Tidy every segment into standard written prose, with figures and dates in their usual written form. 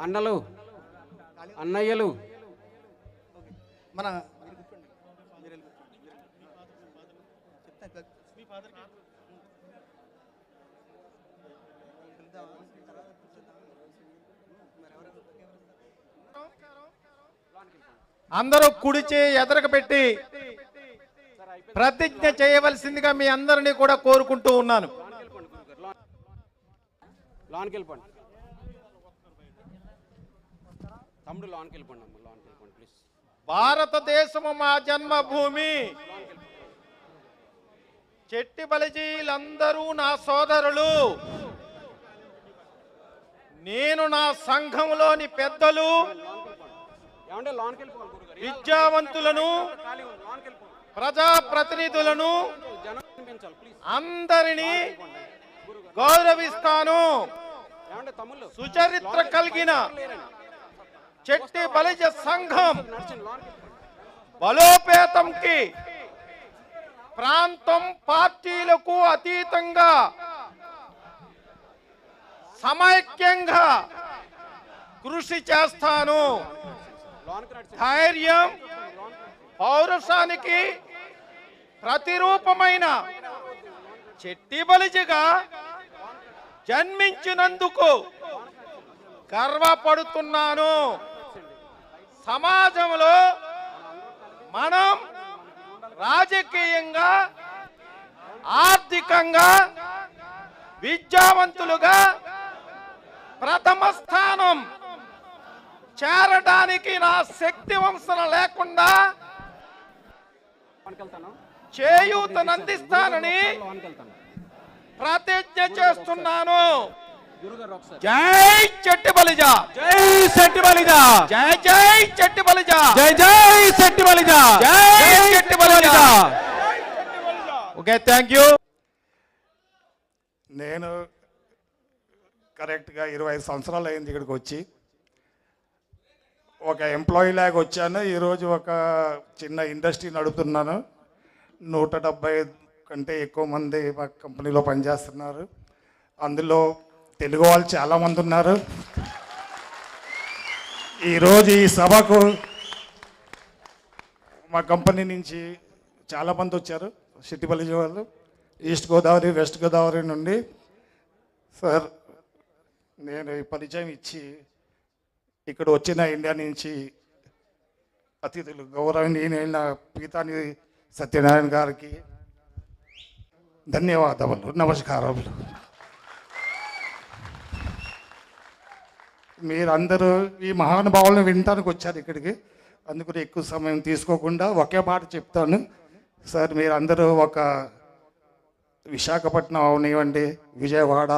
అన్నలు అన్నయ్యలు మన అందరూ కుడిచి ఎదరక పెట్టి ప్రతిజ్ఞ చేయవలసిందిగా మీ అందరినీ కూడా కోరుకుంటూ ఉన్నాను. లోన్కి వెళ్ళిపోండి తమ్ముడు, లోన్కి వెళ్ళిపోండి అమ్మ, లోన్కి వెళ్ళిపోండి ప్లీజ్. భారతదేశము మా జన్మభూమి. చెట్టి బలిజీలందరూ నా సోదరులు. నేను నా సంఘంలోని పెద్దలు, విద్యావంతులను, ప్రజాప్రతినిధులను అందరినీ గౌరవిస్తాను. సుచరిత్ర కలిగిన చెట్టి బలిజ సంఘం బలోపేతంకి ప్రాంతం పార్టీలకు అతీతంగా సమైక్యంగా కృషి చేస్తాను. ధైర్యం, పౌరుషానికి ప్రతిరూపమైన చెట్టి బలిజగా జన్మించినందుకు గర్వపడుతున్నాను. సమాజంలో మనం రాజకీయంగా, ఆర్థికంగా, విద్యావంతులుగా ప్రథమ స్థానం చేరడానికి నా శక్తి వంశన లేకుండా చేయూతనందిస్తానని ప్రతిజ్ఞ చేస్తున్నాను. జై చెట్టి బలిజ, జై చెట్టి బలిజ, జై జై చెట్టి బలిజ, జై జై చెట్టి బలిజ, జై Chetty Balija. Okay, thank you. నేను కరెక్ట్గా 25 సంవత్సరాలు అయింది ఇక్కడికి వచ్చి. ఒక ఎంప్లాయీ లాగా వచ్చాను. ఈరోజు ఒక చిన్న ఇండస్ట్రీ నడుపుతున్నాను. 170 కంటే ఎక్కువ మంది మా కంపెనీలో పనిచేస్తున్నారు. అందులో తెలుగు వాళ్ళు చాలామంది ఉన్నారు. ఈరోజు ఈ సభకు మా కంపెనీ నుంచి చాలామంది వచ్చారు. చెట్టి బలిజ వాళ్ళు ఈస్ట్ గోదావరి, వెస్ట్ గోదావరి నుండి. సార్, నేను ఈ పరిచయం ఇచ్చి ఇక్కడ వచ్చిన ఇండియా నుంచి అతిథులు గౌరవనీయులైన పీతాని సత్యనారాయణ గారికి ధన్యవాదములు, నమస్కారములు. మీరందరూ ఈ మహానుభావులను వినటానికి వచ్చారు ఇక్కడికి. అందుకని ఎక్కువ సమయం తీసుకోకుండా ఒకే మాట చెప్తాను. సార్, మీరందరూ ఒక విశాఖపట్నం అవనివ్వండి, విజయవాడ,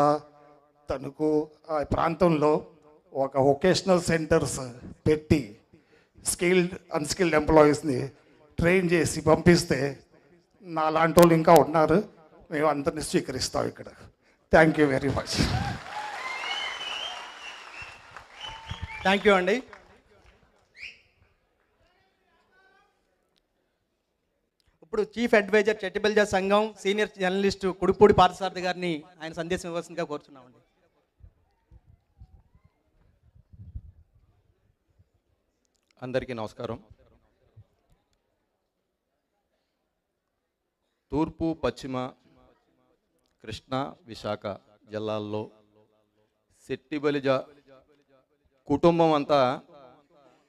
తణుకు ఆ ప్రాంతంలో ఒక వొకేషనల్ సెంటర్స్ పెట్టి స్కిల్డ్, అన్స్కిల్డ్ ఎంప్లాయీస్ని ట్రైన్ చేసి పంపిస్తే నా లాంటి వాళ్ళు ఇంకా ఉన్నారు. మేము అందరినీ స్వీకరిస్తాం ఇక్కడ. Thank you very much. Thank you అండి. ఇప్పుడు చీఫ్ అడ్వైజర్ చెట్టి బలిజ సంఘం సీనియర్ జర్నలిస్టు కుడిపూడి పార్థసారథి గారిని ఆయన సందేశం ఇవ్వాల్సిందిగా కోరుతున్నామండి. అందరికీ నమస్కారం. తూర్పు, పశ్చిమ, కృష్ణా, విశాఖ జిల్లాల్లో చెట్టి బలిజ కుటుంబం అంతా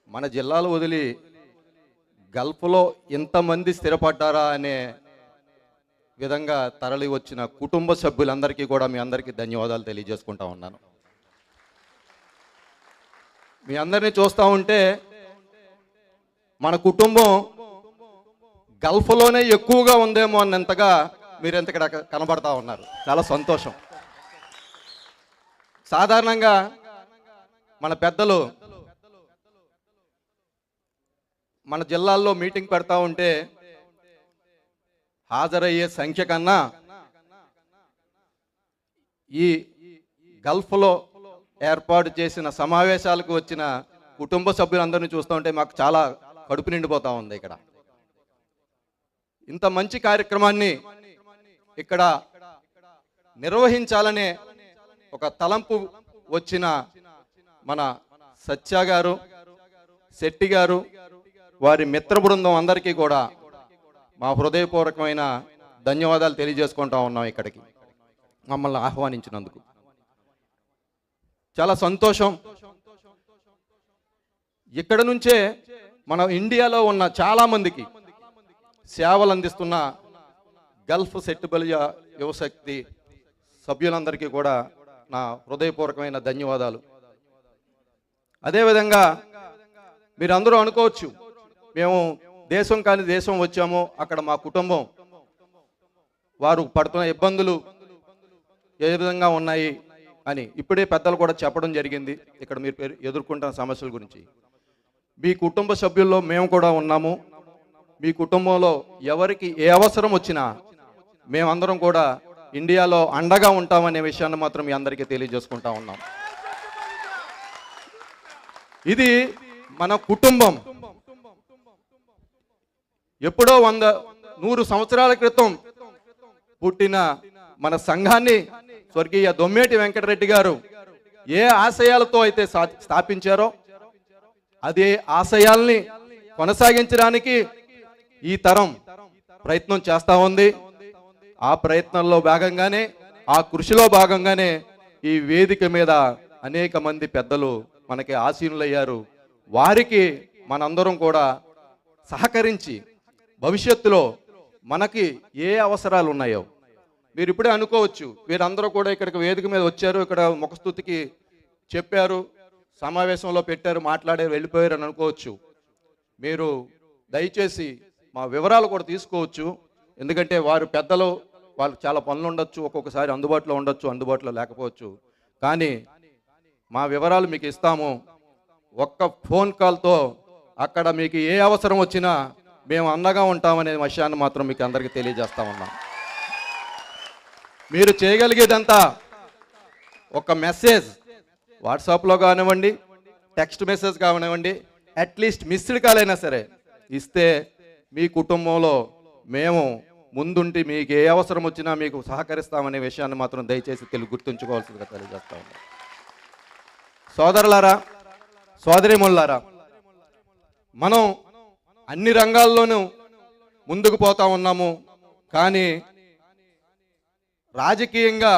మన జిల్లాలు వదిలి గల్ఫ్లో ఇంతమంది స్థిరపడ్డారా అనే విధంగా తరలి వచ్చిన కుటుంబ సభ్యులందరికీ కూడా మీ అందరికీ ధన్యవాదాలు తెలియజేసుకుంటా ఉన్నాను. మీ అందరినీ చూస్తూ ఉంటే మన కుటుంబం గల్ఫ్లోనే ఎక్కువగా ఉందేమో అన్నంతగా మీరు ఎంత ఇక్కడ కనబడతా ఉన్నారు. చాలా సంతోషం. సాధారణంగా మన పెద్దలు మన జిల్లాల్లో మీటింగ్ పెడతా ఉంటే హాజరయ్యే సంఖ్య కన్నా ఈ గల్ఫ్లో ఏర్పాటు చేసిన సమావేశాలకు వచ్చిన కుటుంబ సభ్యులందరినీ చూస్తూ ఉంటే మాకు చాలా కడుపు నిండిపోతా ఉంది. ఇక్కడ ఇంత మంచి కార్యక్రమాన్ని ఇక్కడ నిర్వహించాలనే ఒక తలంపు వచ్చిన మన సత్య గారు, శెట్టి గారు, వారి మిత్ర బృందం అందరికీ కూడా మా హృదయపూర్వకమైన ధన్యవాదాలు తెలియజేసుకుంటా ఉన్నాం. ఇక్కడికి మమ్మల్ని ఆహ్వానించినందుకు చాలా సంతోషం. ఇక్కడ నుంచే మన ఇండియాలో ఉన్న చాలా మందికి సేవలు అందిస్తున్న గల్ఫ్ సెట్టిబలిజా యువశక్తి సభ్యులందరికీ కూడా నా హృదయపూర్వకమైన ధన్యవాదాలు. అదేవిధంగా మీరందరూ అనుకోవచ్చు, మేము దేశం కాని దేశం వచ్చాము, అక్కడ మా కుటుంబం వారు పడుతున్న ఇబ్బందులు ఏ విధంగా ఉన్నాయి అని ఇప్పుడే పెద్దలు కూడా చెప్పడం జరిగింది. ఇక్కడ మీరు ఎదుర్కొంటున్న సమస్యల గురించి మీ కుటుంబ సభ్యుల్లో మేము కూడా ఉన్నాము. మీ కుటుంబంలో ఎవరికి ఏ అవసరం వచ్చినా మేమందరం కూడా ఇండియాలో అండగా ఉంటామనే విషయాన్ని మాత్రం మీ అందరికీ తెలియజేసుకుంటా ఉన్నాం. ఇది మన కుటుంబం. ఎప్పుడో 100 సంవత్సరాల క్రితం పుట్టిన మన సంఘాన్ని స్వర్గీయ దొమ్మేటి వెంకటరెడ్డి గారు ఏ ఆశయాలతో అయితే స్థాపించారో అదే ఆశయాల్ని కొనసాగించడానికి ఈ తరం ప్రయత్నం చేస్తూ ఉంది. ఆ ప్రయత్నంలో భాగంగానే, ఆ కృషిలో భాగంగానే ఈ వేదిక మీద అనేక మంది పెద్దలు మనకి ఆసీనులయ్యారు. వారికి మనందరం కూడా సహకరించి భవిష్యత్తులో మనకి ఏ అవసరాలు ఉన్నాయో మీరు ఇప్పుడే అనుకోవచ్చు. వీరందరూ కూడా ఇక్కడికి వేదిక మీద వచ్చారు, ఇక్కడ ముఖస్తుతికి చెప్పారు, సమావేశంలో పెట్టారు, మాట్లాడారు, వెళ్ళిపోయారు అని అనుకోవచ్చు. మీరు దయచేసి మా వివరాలు కూడా తీసుకోవచ్చు. ఎందుకంటే వారు పెద్దలు, వాళ్ళకి చాలా పనులు ఉండొచ్చు, ఒక్కొక్కసారి అందుబాటులో ఉండొచ్చు, అందుబాటులో లేకపోవచ్చు. కానీ మా వివరాలు మీకు ఇస్తాము. ఒక్క ఫోన్ కాల్తో అక్కడ మీకు ఏ అవసరం వచ్చినా మేము అండగా ఉంటామనే విషయాన్ని మాత్రం మీకు అందరికీ తెలియజేస్తా ఉన్నాం. మీరు చేయగలిగేదంతా ఒక మెసేజ్ వాట్సాప్లో కానివ్వండి, టెక్స్ట్ మెసేజ్ కానివ్వండి, అట్లీస్ట్ మిస్డ్ కాల్ అయినా సరే ఇస్తే మీ కుటుంబంలో మేము ముందుండి మీకు ఏ అవసరం వచ్చినా మీకు సహకరిస్తామనే విషయాన్ని మాత్రం దయచేసి గుర్తుంచుకోవాల్సిందిగా తెలియజేస్తా ఉన్నాం. సోదరులారా, సోదరీమణులారా, మనం అన్ని రంగాల్లోనూ ముందుకు పోతా ఉన్నాము. కానీ రాజకీయంగా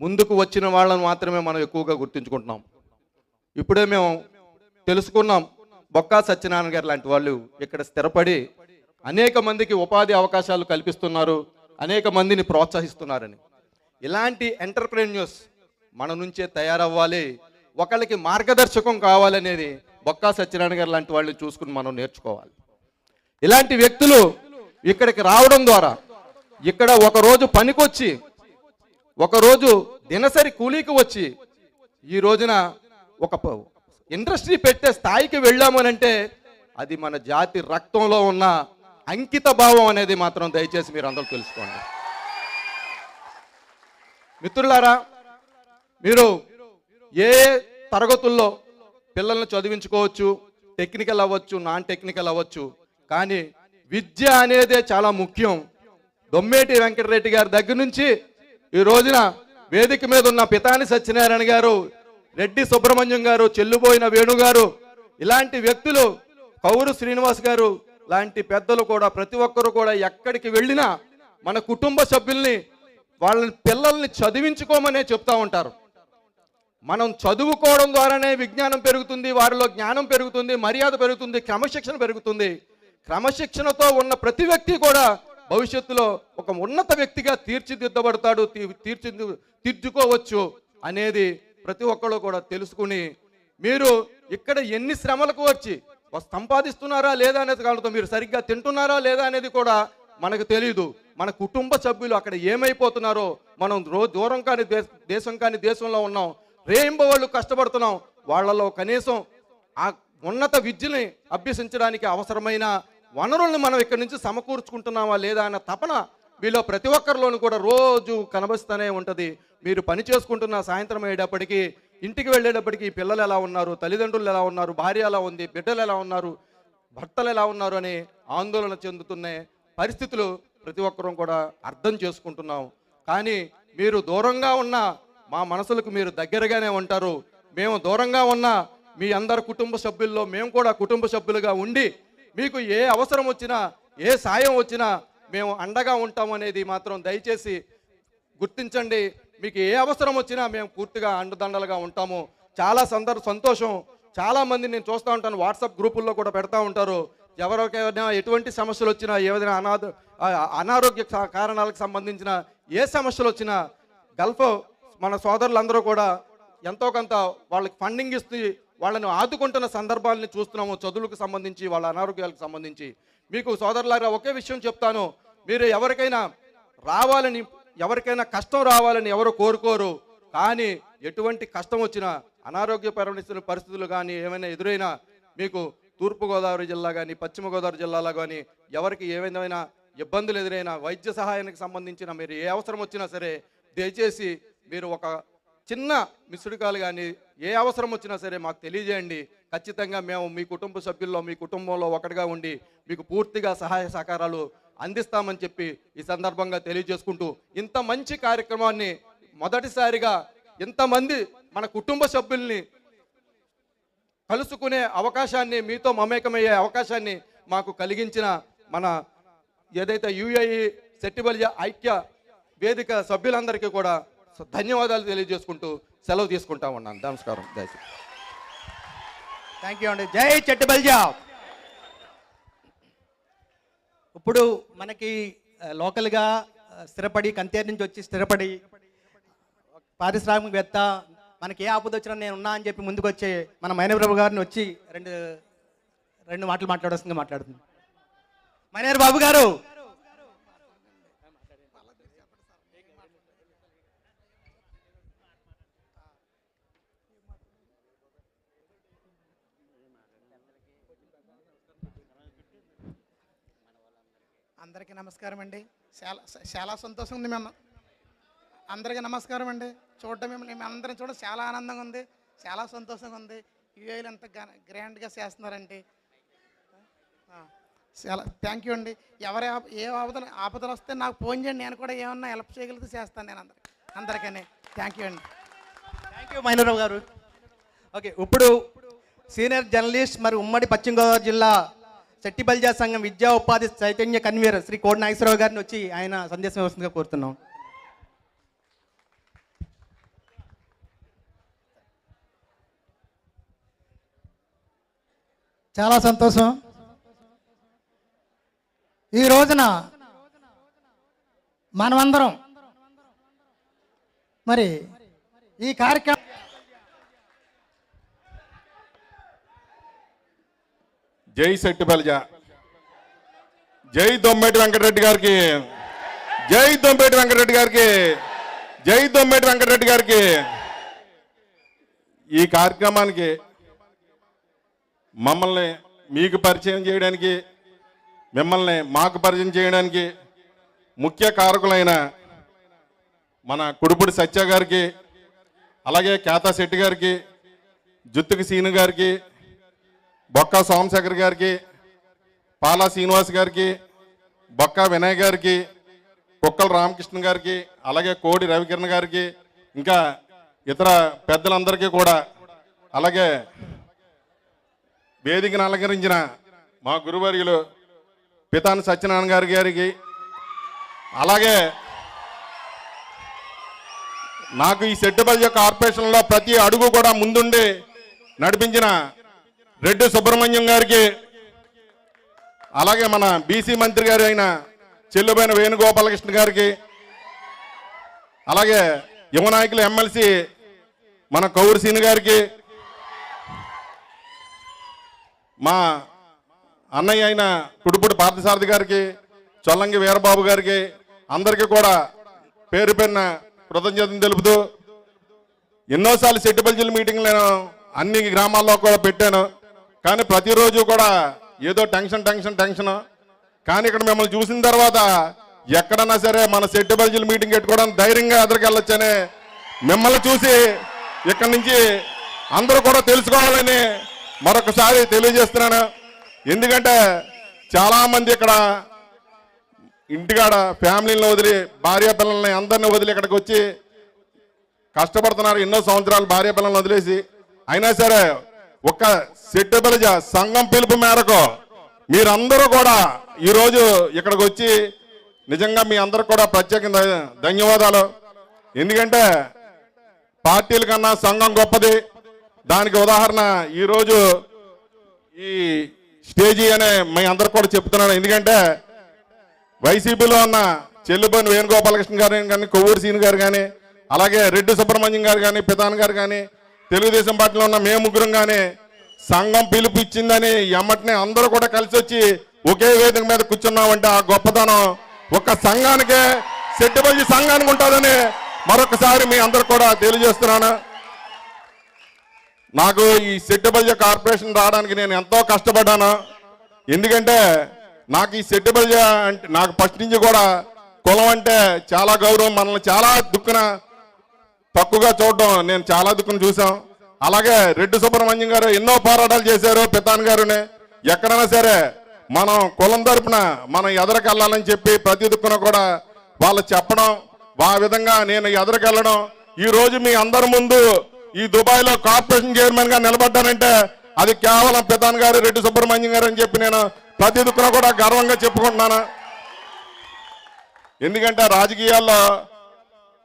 ముందుకు వచ్చిన వాళ్ళని మాత్రమే మనం ఎక్కువగా గుర్తుంచుకుంటున్నాం. ఇప్పుడే మేము తెలుసుకున్నాం, బొక్కా సత్యనారాయణ గారు లాంటి వాళ్ళు ఇక్కడ స్థిరపడి అనేక మందికి ఉపాధి అవకాశాలు కల్పిస్తున్నారు, అనేక మందిని ప్రోత్సహిస్తున్నారని. ఇలాంటి ఎంటర్ప్రెన్యూర్స్ మన నుంచే తయారవ్వాలి, ఒకళ్ళకి మార్గదర్శకం కావాలనేది బొక్కా సత్యనారాయణ గారు లాంటి వాళ్ళు చూసుకుని మనం నేర్చుకోవాలి. ఇలాంటి వ్యక్తులు ఇక్కడికి రావడం ద్వారా ఇక్కడ ఒకరోజు పనికొచ్చి, ఒకరోజు దినసరి కూలీకి వచ్చి ఈ రోజున ఒక ఇండస్ట్రీ పెట్టే స్థాయికి వెళ్ళామనంటే అది మన జాతి రక్తంలో ఉన్న అంకిత భావం అనేది మాత్రం దయచేసి మీరు అందరూ తెలుసుకోండి. మిత్రులారా, మీరు ఏ తరగతుల్లో పిల్లల్ని చదివించుకోవచ్చు, టెక్నికల్ అవ్వచ్చు, నాన్ టెక్నికల్ అవ్వచ్చు, కానీ విద్య అనేదే చాలా ముఖ్యం. దొమ్మేటి వెంకటరెడ్డి గారి దగ్గర నుంచి ఈ రోజున వేదిక మీద ఉన్న పితాని సత్యనారాయణ గారు, రెడ్డి సుబ్రహ్మణ్యం గారు, చెల్లుబోయిన వేణుగారు, ఇలాంటి వ్యక్తులు, కౌరు శ్రీనివాస్ గారు లాంటి పెద్దలు కూడా ప్రతి ఒక్కరు కూడా ఎక్కడికి వెళ్ళినా మన కుటుంబ సభ్యుల్ని, వాళ్ళని పిల్లల్ని చదివించుకోమనే చెప్తా ఉంటారు. మనం చదువుకోవడం ద్వారానే విజ్ఞానం పెరుగుతుంది, వారిలో జ్ఞానం పెరుగుతుంది, మర్యాద పెరుగుతుంది, క్రమశిక్షణ పెరుగుతుంది. క్రమశిక్షణతో ఉన్న ప్రతి వ్యక్తి కూడా భవిష్యత్తులో ఒక ఉన్నత వ్యక్తిగా తీర్చిదిద్దబడతాడు, తీర్చుకోవచ్చు అనేది ప్రతి ఒక్కళ్ళు కూడా తెలుసుకుని, మీరు ఇక్కడ ఎన్ని శ్రమలకు వచ్చి సంపాదిస్తున్నారా లేదా అనేది కాదు, మీరు సరిగ్గా తింటున్నారా లేదా అనేది కూడా మనకు తెలియదు. మన కుటుంబ సభ్యులు అక్కడ ఏమైపోతున్నారో, మనం దూరం కాని దేశం కాని దేశంలో ఉన్నాం, రేయింబవళ్ళు కష్టపడుతున్నాం, వాళ్ళలో కనీసం ఆ ఉన్నత విద్యని అభ్యసించడానికి అవసరమైన వనరుల్ని మనం ఇక్కడి నుంచి సమకూర్చుకుంటున్నామా లేదా అన్న తపన వీళ్ళ ప్రతి ఒక్కరిలోనూ కూడా రోజు కనబరుస్తూనే ఉంటుంది. మీరు పని చేసుకుంటున్న సాయంత్రం అయ్యేటప్పటికీ, ఇంటికి వెళ్ళేటప్పటికీ పిల్లలు ఎలా ఉన్నారు, తల్లిదండ్రులు ఎలా ఉన్నారు, భార్య ఎలా ఉంది, బిడ్డలు ఎలా ఉన్నారు, భర్తలు ఎలా ఉన్నారు అని ఆందోళన చెందుతున్న పరిస్థితులు ప్రతి ఒక్కరూ కూడా అర్థం చేసుకుంటున్నాం. కానీ మీరు దూరంగా ఉన్న మా మనసులకు మీరు దగ్గరగానే ఉంటారు. మేము దూరంగా ఉన్న మీ అందరి కుటుంబ సభ్యుల్లో మేము కూడా కుటుంబ సభ్యులుగా ఉండి మీకు ఏ అవసరం వచ్చినా ఏ సాయం వచ్చినా మేము అండగా ఉంటామనేది మాత్రం దయచేసి గుర్తించండి. మీకు ఏ అవసరం వచ్చినా మేము పూర్తిగా అండదండలుగా ఉంటాము. చాలా సంతోషం. చాలామంది నేను చూస్తూ ఉంటాను, వాట్సాప్ గ్రూపుల్లో కూడా పెడతా ఉంటారు. ఎవరికైనా ఎటువంటి సమస్యలు వచ్చినా, ఏదైనా అనారోగ్య కారణాలకు సంబంధించిన ఏ సమస్యలు వచ్చినా గల్ఫ్ మన సోదరులందరూ కూడా ఎంతో కొంత వాళ్ళకి ఫండింగ్ ఇస్తూ వాళ్ళని ఆదుకుంటున్న సందర్భాలని చూస్తున్నాము. చదువులకు సంబంధించి, వాళ్ళ అనారోగ్యాలకు సంబంధించి. మీకు సోదరులారా ఒకే విషయం చెప్తాను, మీరు ఎవరికైనా రావాలని, ఎవరికైనా కష్టం రావాలని ఎవరు కోరుకోరు. కానీ ఎటువంటి కష్టం వచ్చినా, అనారోగ్యపరమైన పరిస్థితులు కానీ ఏమైనా ఎదురైనా, మీకు తూర్పుగోదావరి జిల్లా కానీ పశ్చిమ గోదావరి జిల్లాలో కానీ ఎవరికి ఏమైనా ఇబ్బందులు ఎదురైనా, వైద్య సహాయానికి సంబంధించిన మీరు ఏ అవసరం వచ్చినా సరే దయచేసి మీరు ఒక చిన్న మిస్డ్ కాల్ కానీ ఏ అవసరం వచ్చినా సరే మాకు తెలియజేయండి. ఖచ్చితంగా మేము మీ కుటుంబ సభ్యుల్లో, మీ కుటుంబంలో ఒకటిగా ఉండి మీకు పూర్తిగా సహాయ సహకారాలు అందిస్తామని చెప్పి ఈ సందర్భంగా తెలియజేసుకుంటూ, ఇంత మంచి కార్యక్రమాన్ని మొదటిసారిగా ఇంతమంది మన కుటుంబ సభ్యుల్ని కలుసుకునే అవకాశాన్ని, మీతో మమేకమయ్యే అవకాశాన్ని మాకు కలిగించిన మన ఏదైతే యుఏఈ సెట్టిబలిజ ఐక్య వేదిక సభ్యులందరికీ కూడా ధన్యవాదాలు తెలియజేసుకుంటూ సెలవు తీసుకుంటా ఉన్నాను. నమస్కారం. దయచేసి. థ్యాంక్ యూ అండి. జై చెట్టుబల్జ. ఇప్పుడు మనకి లోకల్గా స్థిరపడి, కంతేరు నుంచి వచ్చి స్థిరపడి పారిశ్రామికవేత్త, మనకి ఏ ఆపద వచ్చినా నేను ఉన్నా అని చెప్పి ముందుకు వచ్చే మన మైనప్రభు గారిని వచ్చి రెండు మాటలు మాట్లాడాల్సిందిగా మాట్లాడుతుంది. మైనేర్ బాబు గారు. అందరికీ నమస్కారం అండి. చాలా సంతోషం ఉంది. మేము అందరికీ నమస్కారం అండి. చూడటం మేము అందరం చూడడం చాలా ఆనందంగా ఉంది, చాలా సంతోషంగా ఉంది. యూఏలు ఎంత గ్రాండ్గా చేస్తున్నారండి. చాలా థ్యాంక్ యూ అండి. ఏ ఆపదలు వస్తే నాకు ఫోన్ చేయండి, నేను కూడా ఏమన్నా హెల్ప్ చేయగలిగితే చేస్తాను. నేను అందరికీ థ్యాంక్ యూ అండి. థ్యాంక్ యూ మైనరావు గారు. ఓకే, ఇప్పుడు సీనియర్ జర్నలిస్ట్ మరి ఉమ్మడి పశ్చిమ గోదావరి జిల్లా సెట్టిబల్జ సంఘం విద్యా ఉపాధి చైతన్య కన్వీనర్ శ్రీ కోడి నాగేశ్వరరావు గారిని వచ్చి ఆయన సందేశం ఇవ్వాల్సిందిగా కోరుతున్నాం. చాలా సంతోషం. ఈ రోజున మనమందరం మరి ఈ కార్యక్రమం జై సెట్టిబలిజ, జై దొమ్మేటి వెంకటరెడ్డి గారికి, జై దొమ్మేటి వెంకటరెడ్డి గారికి, జై దొమ్మేటి వెంకటరెడ్డి గారికి. ఈ కార్యక్రమానికి మమ్మల్ని మీకు పరిచయం చేయడానికి, మిమ్మల్ని మాకు పరిచయం చేయడానికి ముఖ్య కారకులైన మన కుడుపుడి సత్య గారికి, అలాగే కేతా శెట్టి గారికి, జుత్తుకి సీను గారికి, బొక్క సోమశేఖర్ గారికి, పాలా శ్రీనివాస్ గారికి, బొక్క వినయ్ గారికి, కుక్కల రామకృష్ణ గారికి, అలాగే కోడి రవికిరణ్ గారికి, ఇంకా ఇతర పెద్దలందరికీ కూడా, అలాగే వేదికను అలంకరించిన మా గురువర్యులు పితాని సత్యనారాయణ గారికి, అలాగే నాకు ఈ సెట్టిబల్జ కార్పొరేషన్లో ప్రతి అడుగు కూడా ముందుండి నడిపించిన రెడ్డి సుబ్రహ్మణ్యం గారికి, అలాగే మన బీసీ మంత్రి గారు అయిన చెల్లుబైన వేణుగోపాలకృష్ణ గారికి, అలాగే యువ నాయకులు ఎమ్మెల్సీ మన కౌరు సీని గారికి, మా అన్నయ్య అయిన కుడుపుడి పార్థసారథి గారికి, చొల్లంగి వీరబాబు గారికి, అందరికీ కూడా పేరు పేరున కృతజ్ఞతలు తెలుపుతూ, ఎన్నోసార్లు సెట్టిబల్జీల మీటింగ్లు నేను అన్ని గ్రామాల్లో కూడా పెట్టాను. కానీ ప్రతిరోజు కూడా ఏదో టెన్షన్. కానీ ఇక్కడ మిమ్మల్ని చూసిన తర్వాత ఎక్కడన్నా సరే మన సెట్టిబల్జీల మీటింగ్ పెట్టుకోవడానికి ధైర్యంగా ఎదురుకెళ్ళొచ్చని మిమ్మల్ని చూసి ఇక్కడి నుంచి అందరూ కూడా తెలుసుకోవాలని మరొకసారి తెలియజేస్తున్నాను. ఎందుకంటే చాలామంది ఇక్కడ ఇంటికాడ ఫ్యామిలీని వదిలి, భార్య పిల్లల్ని అందరిని వదిలి ఇక్కడికి వచ్చి కష్టపడుతున్నారు. ఎన్నో సంవత్సరాలు భార్య పిల్లల్ని వదిలేసి అయినా సరే ఒక సెట్టుబలిజ సంఘం పిలుపు మేరకు మీరందరూ కూడా ఈరోజు ఇక్కడికి వచ్చి నిజంగా మీ అందరికి కూడా ప్రత్యేక ధన్యవాదాలు. ఎందుకంటే పార్టీల కన్నా సంఘం గొప్పది. దానికి ఉదాహరణ ఈరోజు ఈ స్టేజీ అనే మీ అందరికి కూడా చెప్తున్నాను. ఎందుకంటే వైసీపీలో ఉన్న చెల్లుబోని వేణుగోపాలకృష్ణ గారు కానీ, కొవ్వూరు సీని గారు కానీ, అలాగే రెడ్డి సుబ్రహ్మణ్యం గారు కానీ, పితాన్ గారు కానీ, తెలుగుదేశం పార్టీలో ఉన్న మేము ముగ్గురం కానీ సంఘం పిలుపు ఇచ్చిందని ఎమ్మటినే అందరూ కూడా కలిసి వచ్చి ఒకే వేదిక మీద కూర్చున్నామంటే ఆ గొప్పతనం ఒక సంఘానికే, సెట్టుబల్లి సంఘానికి ఉంటుందని మరొకసారి మీ అందరు కూడా తెలియజేస్తున్నాను. నాకు ఈ సెట్టుబల్లి కార్పొరేషన్ రావడానికి నేను ఎంతో కష్టపడ్డాను. ఎందుకంటే నాకు ఈ సెట్టుబల్లి అంటే నాకు ఫస్ట్ నుంచి కూడా కులం అంటే చాలా గౌరవం. మనల్ని చాలా దుక్కున తక్కువగా చూడడం నేను చాలా దుక్కును చూసాం. అలాగే రెడ్డి సుబ్రహ్మణ్యం గారు ఎన్నో పోరాటాలు చేశారు, పితాన్ గారుని. ఎక్కడైనా సరే మనం కులం తరపున మనం ఎదరికెళ్ళాలని చెప్పి ప్రతి దుక్కున కూడా వాళ్ళు చెప్పడం, ఆ విధంగా నేను ఎదరికెళ్ళడం. ఈ రోజు మీ అందరి ముందు ఈ దుబాయ్లో కార్పొరేషన్ చైర్మన్ గా నిలబడ్డానంటే అది కేవలం పితాన్ గారు, రెడ్డి సుబ్రహ్మణ్యం గారు అని చెప్పి నేను ప్రతి దుక్కున కూడా గర్వంగా చెప్పుకుంటున్నాను. ఎందుకంటే రాజకీయాల్లో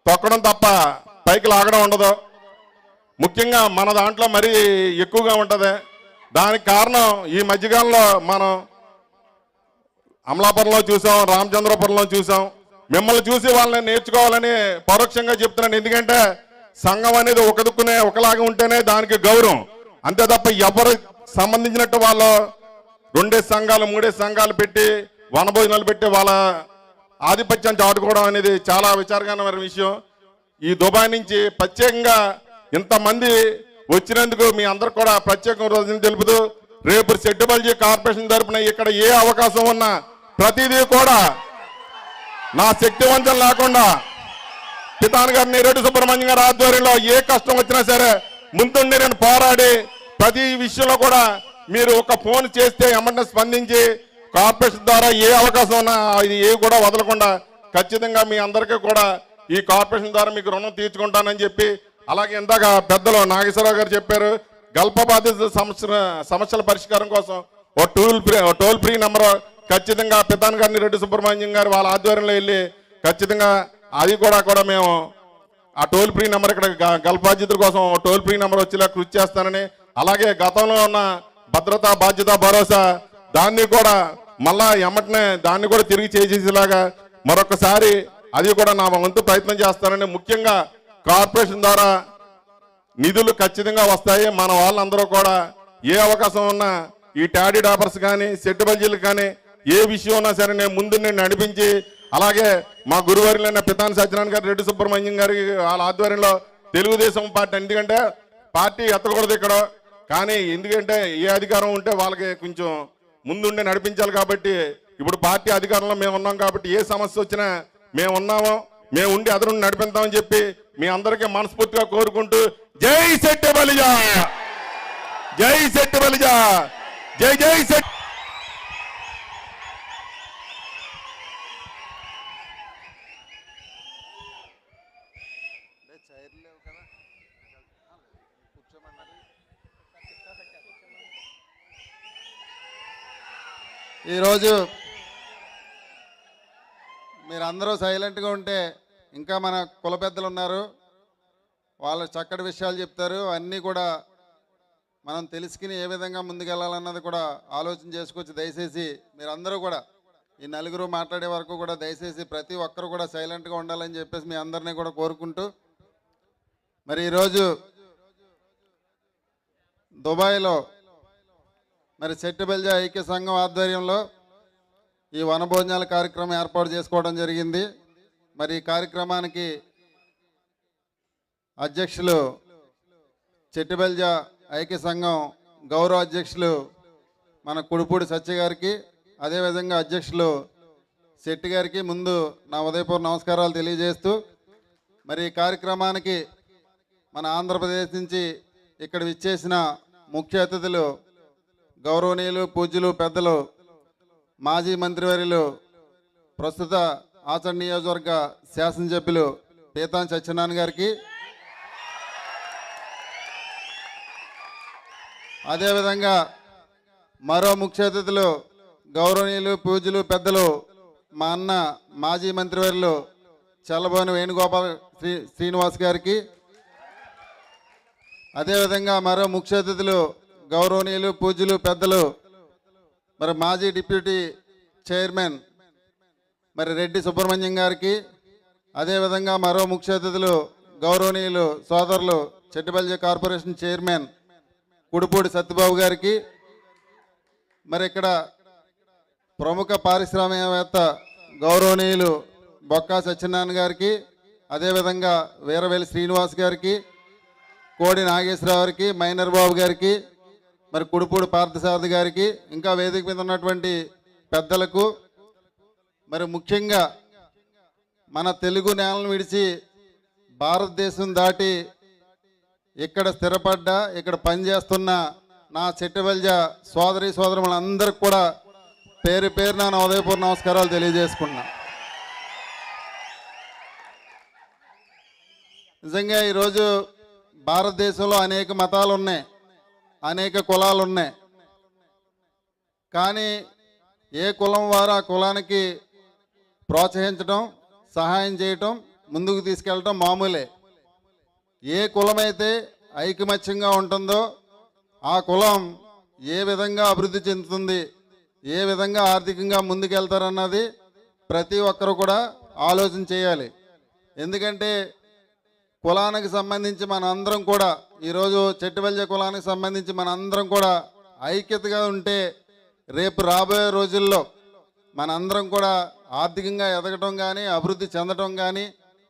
తొక్కడం తప్ప పైకి లాగడం ఉండదు. ముఖ్యంగా మన దాంట్లో మరీ ఎక్కువగా ఉంటుంది. దానికి కారణం ఈ మధ్యకాలంలో మనం అమలాపురంలో చూసాం, రామచంద్రపురంలో చూసాం. మిమ్మల్ని చూసి వాళ్ళని నేర్చుకోవాలని పరోక్షంగా చెప్తున్నాను. ఎందుకంటే సంఘం అనేది ఒక దుక్కునే ఒకలాగా ఉంటేనే దానికి గౌరవం. అంతే తప్ప ఎవరు సంబంధించినట్టు వాళ్ళు 2 సంఘాలు 3 సంఘాలు పెట్టి వనభోజనాలు పెట్టి వాళ్ళ ఆధిపత్యాన్ని చాటుకోవడం అనేది చాలా విచారకరమైన విషయం. ఈ దుబాయ్ నుంచి ప్రత్యేకంగా ఇంతమంది వచ్చినందుకు మీ అందరు కూడా ప్రత్యేక రోజున తెలుపుతూ రేపు సెట్టుబల్జీ కార్పొరేషన్ తరపున ఇక్కడ ఏ అవకాశం ఉన్నా ప్రతిదీ కూడా నా శక్తి వంచన లేకుండా పితాన్ గారిని, రెడ్డి సుబ్రహ్మణ్యం గారి ఆధ్వర్యంలో ఏ కష్టం వచ్చినా సరే ముందుండి నేను పోరాడి ప్రతి విషయంలో కూడా మీరు ఒక ఫోన్ చేస్తే ఎమ్మటనే స్పందించి కార్పొరేషన్ ద్వారా ఏ అవకాశం ఉన్నా ఇది ఏ కూడా వదలకుండా ఖచ్చితంగా మీ అందరికీ కూడా ఈ కార్పొరేషన్ ద్వారా మీకు రుణం తీర్చుకుంటానని చెప్పి, అలాగే ఇందాక పెద్దలు నాగేశ్వరరావు గారు చెప్పారు, గల్ప బాధిత సమస్యల పరిష్కారం కోసం ఓ టోల్ ఫ్రీ నెంబర్ ఖచ్చితంగా పితాన్ గారిని, రెడ్డి సుబ్రహ్మణ్యం గారు వాళ్ళ ఆధ్వర్యంలో వెళ్ళి ఖచ్చితంగా అది కూడా మేము ఆ టోల్ ఫ్రీ నెంబర్ ఇక్కడ గల్ప బాధితుల కోసం టోల్ ఫ్రీ నెంబర్ వచ్చేలా కృషి చేస్తానని, అలాగే గతంలో ఉన్న భద్రతా బాధ్యత భరోసా దాన్ని కూడా మళ్ళా ఎమ్మటనే దాన్ని కూడా తిరిగి చేసేలాగా మరొకసారి అది కూడా నా వంతు ప్రయత్నం చేస్తానని, ముఖ్యంగా కార్పొరేషన్ ద్వారా నిధులు ఖచ్చితంగా వస్తాయి. మన వాళ్ళందరూ కూడా ఏ అవకాశం ఉన్నా ఈ టాడీ డాపర్స్ కానీ, సెట్టుబల్జీలు కానీ ఏ విషయం ఉన్నా సరే నేను ముందు నేను నడిపించి, అలాగే మా గురువారులైన పితాన్ సత్యనారాయణ గారు, రెడ్డి సుబ్రహ్మణ్యం గారి వాళ్ళ ఆధ్వర్యంలో తెలుగుదేశం పార్టీ, ఎందుకంటే పార్టీ ఎత్తకూడదు ఇక్కడ, కానీ ఎందుకంటే ఏ అధికారం ఉంటే వాళ్ళకి కొంచెం ముందుండి నడిపించాలి. కాబట్టి ఇప్పుడు పార్టీ అధికారంలో మేము ఉన్నాం కాబట్టి ఏ సమస్య వచ్చినా మేము ఉన్నాము, మేము ఉండి అదరు నడిపిస్తామని చెప్పి మీ అందరికీ మనస్ఫూర్తిగా కోరుకుంటూ జై సెట్టుబలిజ, జై సెట్టుబలిజ, జై జై సెట్. ఈరోజు మీరందరూ సైలెంట్గా ఉంటే ఇంకా మన కుల పెద్దలు ఉన్నారు, వాళ్ళు చక్కటి విషయాలు చెప్తారు. అన్నీ కూడా మనం తెలుసుకుని ఏ విధంగా ముందుకెళ్ళాలన్నది కూడా ఆలోచన చేసుకోవచ్చు. దయచేసి మీరందరూ కూడా ఈ నలుగురు మాట్లాడే వరకు కూడా దయచేసి ప్రతి ఒక్కరు కూడా సైలెంట్గా ఉండాలని చెప్పేసి మీ అందరినీ కూడా కోరుకుంటూ, మరి ఈరోజు దుబాయ్లో మరి సెట్టుబల్జీ ఐక్య సంఘం ఆధ్వర్యంలో ఈ వనభోజనాల కార్యక్రమం ఏర్పాటు చేసుకోవడం జరిగింది. మరి ఈ కార్యక్రమానికి అధ్యక్షులు సెట్టుబల్జీ ఐక్య సంఘం గౌరవ అధ్యక్షులు మన కుడిపూడి సత్య గారికి, అదేవిధంగా అధ్యక్షులు శెట్టి గారికి ముందు నా ఉదయపూర్వ నమస్కారాలు తెలియజేస్తూ, మరి ఈ కార్యక్రమానికి మన ఆంధ్రప్రదేశ్ నుంచి ఇక్కడ విచ్చేసిన ముఖ్య అతిథులు గౌరవనీయులు, పూజ్యులు, పెద్దలు, మాజీ మంత్రివర్యులు, ప్రస్తుత ఆచరణ నియోజకవర్గ శాసనసభ్యులు పితాన్ సత్యనారాయణ గారికి, అదేవిధంగా మరో ముఖ్య అతిథులు గౌరవనీయులు పూజ్యులు పెద్దలు మా అన్న మాజీ మంత్రివర్యులు చల్లబోని వేణుగోపాల్ శ్రీనివాస్ గారికి, అదేవిధంగా మరో ముఖ్య అతిథులు గౌరవనీయులు పూజ్యులు పెద్దలు మరి మాజీ డిప్యూటీ చైర్మన్ మరి రెడ్డి సుబ్రహ్మణ్యం గారికి, అదేవిధంగా మరో ముఖ్య అతిథులు గౌరవనీయులు సోదరులు చెట్టిబల్జ కార్పొరేషన్ చైర్మన్ కుడిపూడి సత్యబాబు గారికి, మరి ఇక్కడ ప్రముఖ పారిశ్రామికవేత్త గౌరవనీయులు బొక్కా సత్యనారాయణ గారికి, అదేవిధంగా వీరవేలి శ్రీనివాస్ గారికి, కోడి నాగేశ్వరరావు గారికి, మైనర్ బాబు గారికి, మరి కుడిపూడి పార్థసారథి గారికి, ఇంకా వేదిక మీద ఉన్నటువంటి పెద్దలకు, మరి ముఖ్యంగా మన తెలుగు నేలను విడిచి భారతదేశం దాటి ఇక్కడ స్థిరపడ్డ ఇక్కడ పనిచేస్తున్న నా చెట్టిబల్జ సోదరి సోదరులందరికీ కూడా పేరు పేరున నా ఉదయపూర్వ నమస్కారాలు తెలియజేసుకున్నా. నిజంగా ఈరోజు భారతదేశంలో అనేక మతాలు ఉన్నాయి, అనేక కులాలు ఉన్నాయి. కానీ ఏ కులం వారు ఆ కులానికి ప్రోత్సహించడం, సహాయం చేయటం, ముందుకు తీసుకెళ్ళటం మామూలే. ఏ కులమైతే ఐకమత్యంగా ఉంటుందో ఆ కులం ఏ విధంగా అభివృద్ధి చెందుతుంది, ఏ విధంగా ఆర్థికంగా ముందుకెళ్తారన్నది ప్రతి ఒక్కరు కూడా ఆలోచన చేయాలి. ఎందుకంటే కులానికి సంబంధించి మన అందరం కూడా ఈరోజు చెట్టిబల్జ కులానికి సంబంధించి మన అందరం కూడా ఐక్యతగా ఉంటే రేపు రాబోయే రోజుల్లో మనందరం కూడా ఆర్థికంగా ఎదగటం కానీ, అభివృద్ధి చెందటం కానీ,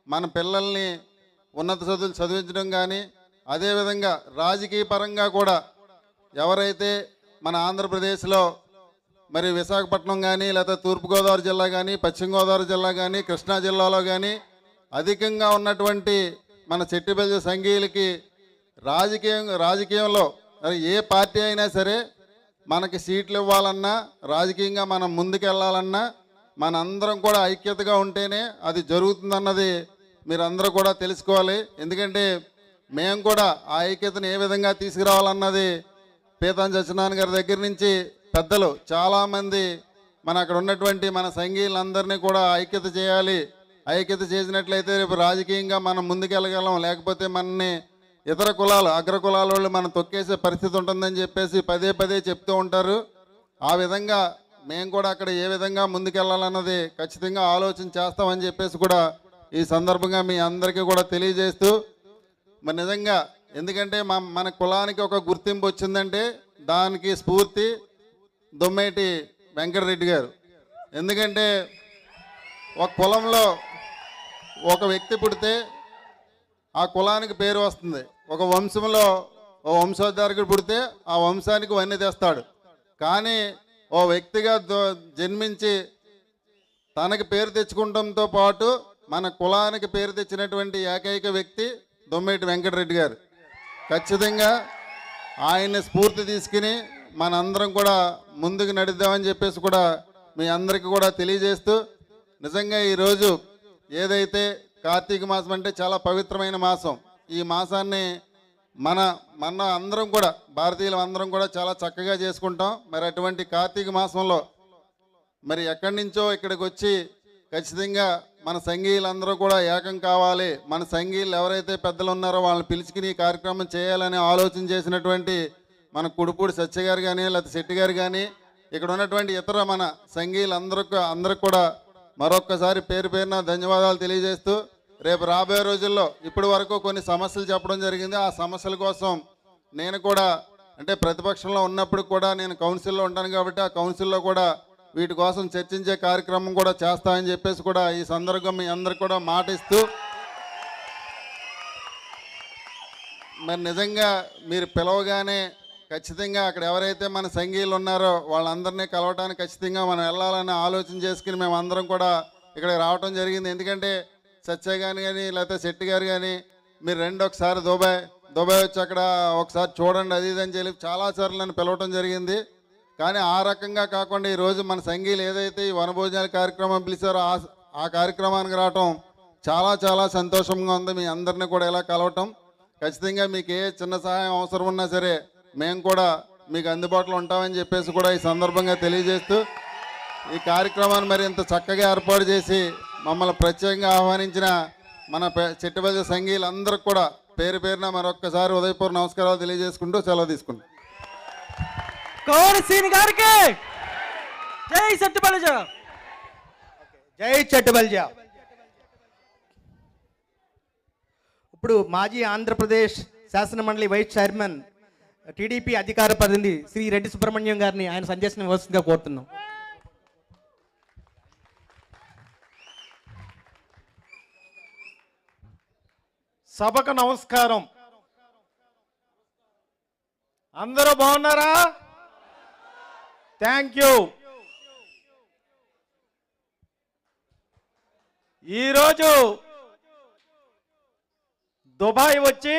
మన పిల్లల్ని ఉన్నత చదువులు చదివించడం కానీ, అదేవిధంగా రాజకీయ పరంగా కూడా ఎవరైతే మన ఆంధ్రప్రదేశ్లో మరి విశాఖపట్నం కానీ, లేకపోతే తూర్పుగోదావరి జిల్లా కానీ, పశ్చిమ గోదావరి జిల్లా కానీ, కృష్ణా జిల్లాలో కానీ అధికంగా ఉన్నటువంటి మన చెట్టిబల్జ సంఘీయులకి రాజకీయంలో మరి ఏ పార్టీ అయినా సరే మనకి సీట్లు ఇవ్వాలన్నా, రాజకీయంగా మనం ముందుకెళ్ళాలన్నా మనందరం కూడా ఐక్యతగా ఉంటేనే అది జరుగుతుందన్నది మీరందరూ కూడా తెలుసుకోవాలి. ఎందుకంటే మేము కూడా ఆ ఐక్యతను ఏ విధంగా తీసుకురావాలన్నది పీతాన్ సత్యనారాయణ గారి దగ్గర నుంచి పెద్దలు చాలామంది మన అక్కడ ఉన్నటువంటి మన సంఘీయులందరినీ కూడా ఐక్యత చేయాలి. ఐక్యత చేసినట్లయితే రేపు రాజకీయంగా మనం ముందుకెళ్ళగలం, లేకపోతే మనని ఇతర కులాలు అగ్ర కులాల వాళ్ళు మనం తొక్కేసే పరిస్థితి ఉంటుందని చెప్పేసి పదే పదే చెప్తూ ఉంటారు. ఆ విధంగా మేము కూడా అక్కడ ఏ విధంగా ముందుకెళ్ళాలన్నది ఖచ్చితంగా ఆలోచన చేస్తామని చెప్పేసి కూడా ఈ సందర్భంగా మీ అందరికీ కూడా తెలియజేస్తూ, మరి నిజంగా ఎందుకంటే మన కులానికి ఒక గుర్తింపు వచ్చిందంటే దానికి స్ఫూర్తి దొమ్మేటి వెంకటరెడ్డి గారు. ఎందుకంటే ఒక కులంలో ఒక వ్యక్తి పుడితే ఆ కులానికి పేరు వస్తుంది. ఒక వంశంలో ఓ వంశోద్ధారకుడు పుడితే ఆ వంశానికి వన్నె తెస్తాడు. కానీ ఓ వ్యక్తిగా జన్మించి తనకి పేరు తెచ్చుకోవడంతో పాటు మన కులానికి పేరు తెచ్చినటువంటి ఏకైక వ్యక్తి దొమ్మేటి వెంకటరెడ్డి గారు. ఖచ్చితంగా ఆయన్ని స్ఫూర్తి తీసుకుని మనందరం కూడా ముందుకు నడిద్దామని చెప్పేసి కూడా మీ అందరికీ కూడా తెలియజేస్తూ, నిజంగా ఈరోజు ఏదైతే కార్తీక మాసం అంటే చాలా పవిత్రమైన మాసం, ఈ మాసాన్ని మన అందరం కూడా భారతీయులు అందరం కూడా చాలా చక్కగా చేసుకుంటాం. మరి అటువంటి కార్తీక మాసంలో మరి ఎక్కడి నుంచో ఇక్కడికి వచ్చి ఖచ్చితంగా మన సంఘీయులందరూ కూడా ఏకం కావాలి, మన సంఘీయులు ఎవరైతే పెద్దలు ఉన్నారో వాళ్ళని పిలుచుకుని ఈ కార్యక్రమం చేయాలని ఆలోచన చేసినటువంటి మన కుడిపూడి సత్య గారు కానీ, లేకపోతే శెట్టి గారు కానీ, ఇక్కడ ఉన్నటువంటి ఇతర మన సంఘీయులందరికీ కూడా మరొక్కసారి పేరు పేరున ధన్యవాదాలు తెలియజేస్తూ, రేపు రాబోయే రోజుల్లో ఇప్పటి వరకు కొన్ని సమస్యలు చెప్పడం జరిగింది. ఆ సమస్యల కోసం నేను కూడా అంటే ప్రతిపక్షంలో ఉన్నప్పుడు కూడా నేను కౌన్సిల్లో ఉంటాను కాబట్టి ఆ కౌన్సిల్లో కూడా వీటి కోసం చర్చించే కార్యక్రమం కూడా చేస్తామని చెప్పేసి కూడా ఈ సందర్భంగా మీ అందరికి కూడా మాట ఇస్తూ, మరి నిజంగా మీరు పిలవగానే ఖచ్చితంగా అక్కడ ఎవరైతే మన సంఘీయులు ఉన్నారో వాళ్ళందరినీ కలవటానికి ఖచ్చితంగా మనం వెళ్ళాలని ఆలోచన చేసుకుని మేము అందరం కూడా ఇక్కడ రావటం జరిగింది. ఎందుకంటే సత్య గారు కానీ లేకపోతే శెట్టి గారు కానీ మీరు రెండు ఒకసారి దుబాయ్ వచ్చి అక్కడ ఒకసారి చూడండి అది ఇది అని చెప్పి చాలాసార్లు నన్ను పిలవటం జరిగింది. కానీ ఆ రకంగా కాకుండా ఈరోజు మన సంఘీయులు ఏదైతే ఈ వనభోజనాల కార్యక్రమం పిలిచారో ఆ కార్యక్రమానికి రావటం చాలా చాలా సంతోషంగా ఉంది. మీ అందరినీ కూడా ఇలా కలవటం ఖచ్చితంగా మీకు ఏ చిన్న సహాయం అవసరం ఉన్నా సరే మేము కూడా మీకు అందుబాటులో ఉంటామని చెప్పేసి కూడా ఈ సందర్భంగా తెలియజేస్తూ ఈ కార్యక్రమాన్ని మరి ఇంత చక్కగా ఏర్పాటు చేసి మమ్మల్ని ప్రత్యేకంగా ఆహ్వానించిన మన చెట్టుబల్లి సంఘీయులందరికీ కూడా పేరు పేరున మరొక్కసారి ఉదయపూర్వ నమస్కారాలు తెలియజేసుకుంటూ సెలవు తీసుకుంటాం. జై చెట్టుబల్జా. ఇప్పుడు మాజీ ఆంధ్రప్రదేశ్ శాసనమండలి వైస్ చైర్మన్ టీడీపీ అధికార ప్రతినిధి శ్రీ రెడ్డి సుబ్రహ్మణ్యం గారిని ఆయన సందేశం ఇవ్వాల్సిందిగా కోరుతున్నాం. సభకు నమస్కారం. అందరూ బాగున్నారా? Thank you. ఈరోజు దుబాయ్ వచ్చి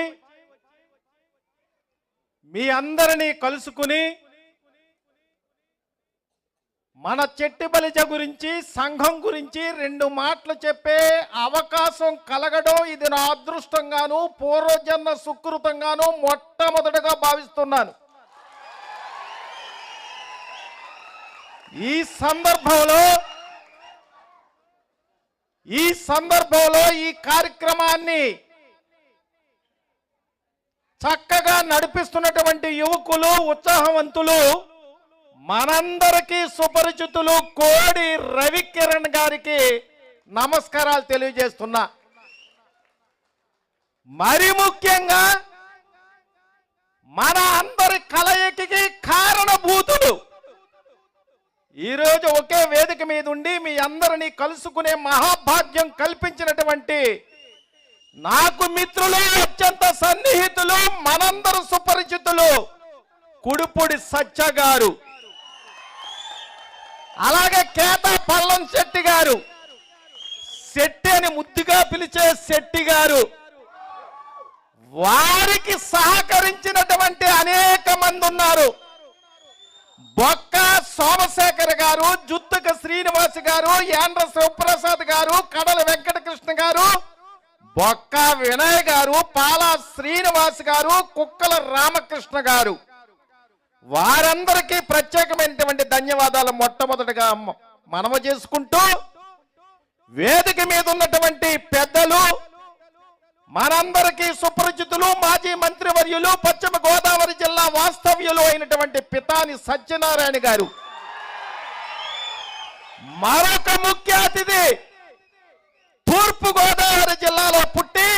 మీ అందరినీ కలుసుకుని మన చెట్టిబలిజ గురించి సంఘం గురించి 2 మాటలు చెప్పే అవకాశం కలగడం ఇది నా అదృష్టంగాను పూర్వజన్మ సుకృతంగాను మొట్టమొదటగా భావిస్తున్నాను. ఈ సందర్భంలో ఈ కార్యక్రమాన్ని చక్కగా నడిపిస్తున్నటువంటి యువకులు ఉత్సాహవంతులు మనందరికీ సుపరిచితులు కోడి రవికిరణ్ గారికి నమస్కారాలు తెలియజేస్తున్నా. మరి ముఖ్యంగా మన అందరి కలయికకి కారణభూతులు ఈరోజు ఒకే వేదిక మీద ఉండి మీ అందరినీ కలుసుకునే మహాభాగ్యం కల్పించినటువంటి నాకు మిత్రులు, అత్యంత సన్నిహితులు, మనందరూ సుపరిచితులు కుడుపుడి సత్య గారు, అలాగే కేత పల్లం శెట్టి గారు, శెట్టి అని ముద్దుగా పిలిచే శెట్టి గారు, వారికి సహకరించినటువంటి అనేక మంది ఉన్నారు. బొక్క సోమశేఖర్ గారు, జుత్తుక శ్రీనివాస్ గారు, యాండ్ర శివప్రసాద్ గారు, కడల వెంకటకృష్ణ గారు, బొక్క వినయ్ గారు, పాలా శ్రీనివాస్ గారు, కుక్కల రామకృష్ణ గారు, వారందరికీ ప్రత్యేకమైనటువంటి ధన్యవాదాలు మొట్టమొదటిగా మనవి చేసుకుంటూ, వేదిక మీద ఉన్నటువంటి పెద్దలు, మనందరికీ సుపరిచితులు, మాజీ మంత్రివర్యులు, పశ్చిమ గోదావరి జిల్లా వాస్తవ్యులు అయినటువంటి పితాని సత్యనారాయణ గారు, మరొక ముఖ్య అతిథి తూర్పు గోదావరి జిల్లాలో పుట్టి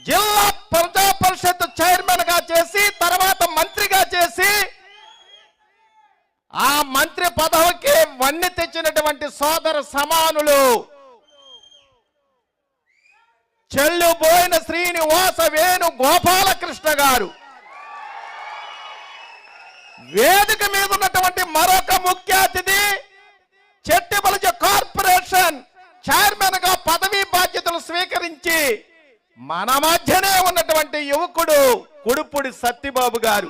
జిల్లా ప్రజా పరిషత్ చైర్మన్ గా చేసి తర్వాత మంత్రిగా చేసి ఆ మంత్రి పదవికి వన్నె తెచ్చినటువంటి సోదర సమానులు చెల్లుబోయిన శ్రీనివాస వేణు గోపాలకృష్ణ గారు, వేదిక మీద ఉన్నటువంటి మరొక ముఖ్య అతిథి చెట్టిబలిజ కార్పొరేషన్ చైర్మన్ గా పదవీ బాధ్యతలు స్వీకరించి మన మధ్యనే ఉన్నటువంటి యువకుడు కుడుపుడి సత్యబాబు గారు.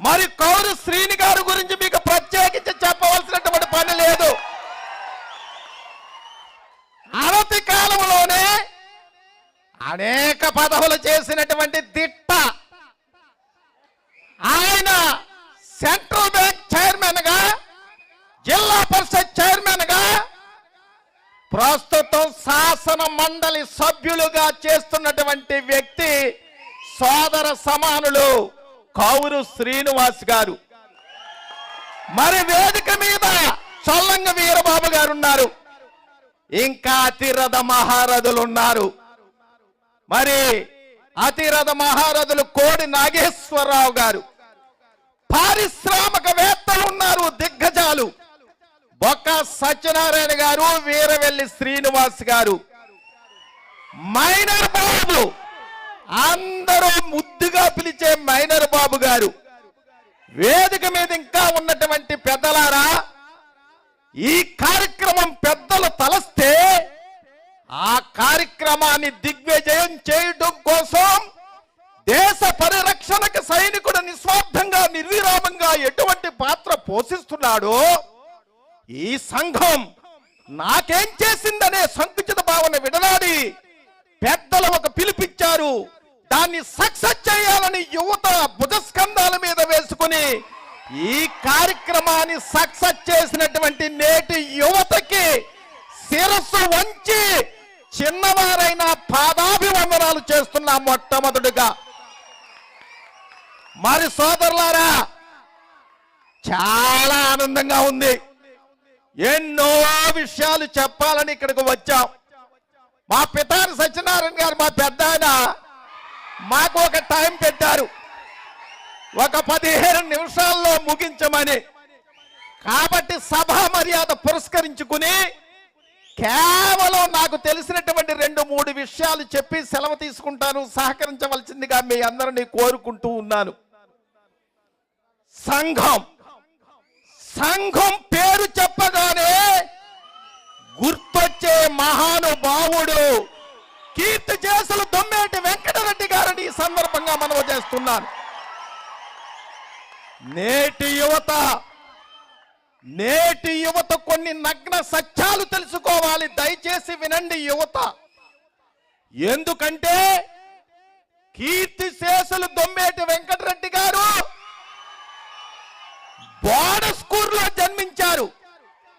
మరి కౌరు శ్రీని గారి గురించి మీకు ప్రత్యేకించి చెప్పవలసినటువంటి పని లేదు. అనతి కాలంలోనే అనేక పదవులు చేసినటువంటి దిట్ట ఆయన సెంట్రల్ బ్యాంక్ చైర్మన్ గా, జిల్లా పరిషత్ చైర్మన్ గా, ప్రస్తుతం శాసన మండలి సభ్యులుగా చేస్తున్నటువంటి వ్యక్తి సోదర సమానులు కౌరు శ్రీనివాస్ గారు. మరి వేదిక మీద చొల్లంగ వీరబాబు గారు ఉన్నారు, ఇంకా అతిరథ మహారథులు ఉన్నారు. మరి అతిరథ మహారథులు కోడి నాగేశ్వరరావు గారు, పారిశ్రామికవేత్తలు ఉన్నారు, దిగ్గజాలు బొక్క సత్యనారాయణ గారు, వీరవెల్లి శ్రీనివాస్ గారు, మైనర్ బాబు, అందరూ ముద్దుగా పిలిచే మైనర్ బాబు గారు, వేదిక మీద ఇంకా ఉన్నటువంటి పెద్దలారా, ఈ కార్యక్రమం పెద్దలు తలస్తే ఆ కార్యక్రమాన్ని దిగ్విజయం చేయడం కోసం దేశ పరిరక్షణకు సైనికుడు నిస్వార్థంగా నిర్విరామంగా ఎటువంటి పాత్ర పోషిస్తున్నాడో ఈ సంఘం నాకేం చేసిందనే సంకుచిత భావన విడనాడి పెద్దలు ఒక పిలిపిచ్చారు. దాన్ని సక్సెస్ చేయాలని యువత భుజస్కంధాల మీద వేసుకుని ఈ కార్యక్రమాన్ని సక్సెస్ చేసినటువంటి నేటి యువతకి శిరస్సు వంచి చిన్నవారైన పాదాభివందనాలు చేస్తున్నా మొట్టమొదటిగా. మరి సోదరులారా, చాలా ఆనందంగా ఉంది. ఎన్నో విషయాలు చెప్పాలని ఇక్కడికి వచ్చాం. మా పితాని సత్యనారాయణ గారు, మా పెద్ద ఆయన, మాకు ఒక టైం పెట్టారు, ఒక 15 నిమిషాల్లో ముగించమని. కాబట్టి సభా మర్యాద పురస్కరించుకుని కేవలం నాకు తెలిసినటువంటి 2-3 విషయాలు చెప్పి సెలవు తీసుకుంటాను. సహకరించవలసిందిగా మీ అందరినీ కోరుకుంటూ ఉన్నాను. సంఘం పేరు చెప్పగానే గుర్తొచ్చే మహానుభావుడు కీర్తి చేసులు దొమ్మేటి వెంకటరెడ్డి గారిని ఈ సందర్భంగా మనవి చేస్తున్నాను. నేటి యువత కొన్ని నగ్న సత్యాలు తెలుసుకోవాలి. దయచేసి వినండి యువత. ఎందుకంటే కీర్తి శేషులు దొమ్మేటి వెంకటరెడ్డి గారు బోడస్కూరులో జన్మించారు.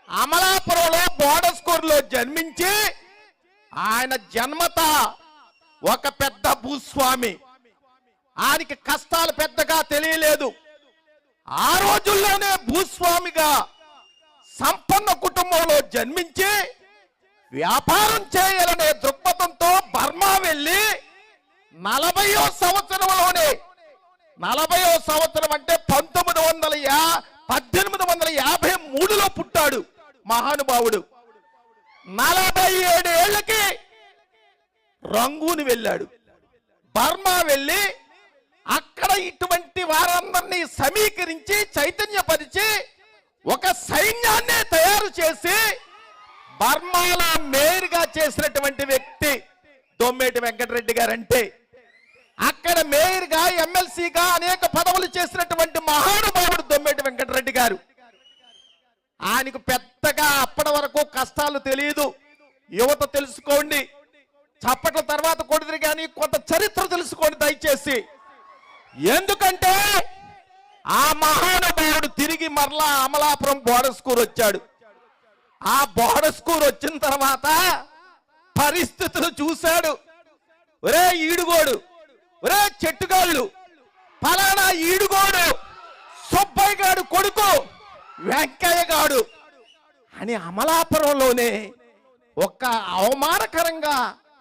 అమలాపురంలో బోడస్కూరులో జన్మించి ఆయన జన్మత ఒక పెద్ద భూస్వామి. ఆయనకి కష్టాలు పెద్దగా తెలియలేదు. ఆ రోజుల్లోనే భూస్వామిగా సంపన్న కుటుంబంలో జన్మించి వ్యాపారం చేయాలనే దృక్పథంతో బర్మా వెళ్ళి 40వ సంవత్సరంలోనే, 40వ సంవత్సరం అంటే 1853లో పుట్టాడు మహానుభావుడు. 47 ఏళ్లకి రంగూన్ వెళ్ళాడు. బర్మా వెళ్ళి అక్కడ ఇటువంటి వారందరినీ సమీకరించి చైతన్యపరిచి ఒక సైన్యాన్నే తయారు చేసి బర్మాలో మేయర్గా చేసినటువంటి వ్యక్తి దొమ్మేటి వెంకటరెడ్డి గారంటే. అక్కడ మేయర్గా, ఎమ్మెల్సీగా అనేక పదవులు చేసినటువంటి మహానుభావుడు దొమ్మేటి వెంకటరెడ్డి గారు. ఆయనకు పెద్దగా అప్పటి వరకు కష్టాలు తెలియదు. యువత తెలుసుకోండి. చప్పట్ల తర్వాత కొడుతురు కానీ కొంత చరిత్ర తెలుసుకోండి దయచేసి. ఎందుకంటే ఆ మహానుభావుడు తిరిగి మరలా అమలాపురం బోడస్కూర్ వచ్చాడు. ఆ బోడస్కూర్ వచ్చిన తర్వాత పరిస్థితులు చూశాడు. ఒరే ఈడుగోడు, ఒరే చెట్టుగాళ్ళు, ఫలానా ఈడుగోడు సుబ్బయ్య గాడు కొడుకు వెంకయ్య గాడు అని అమలాపురంలోనే ఒక అవమానకరంగా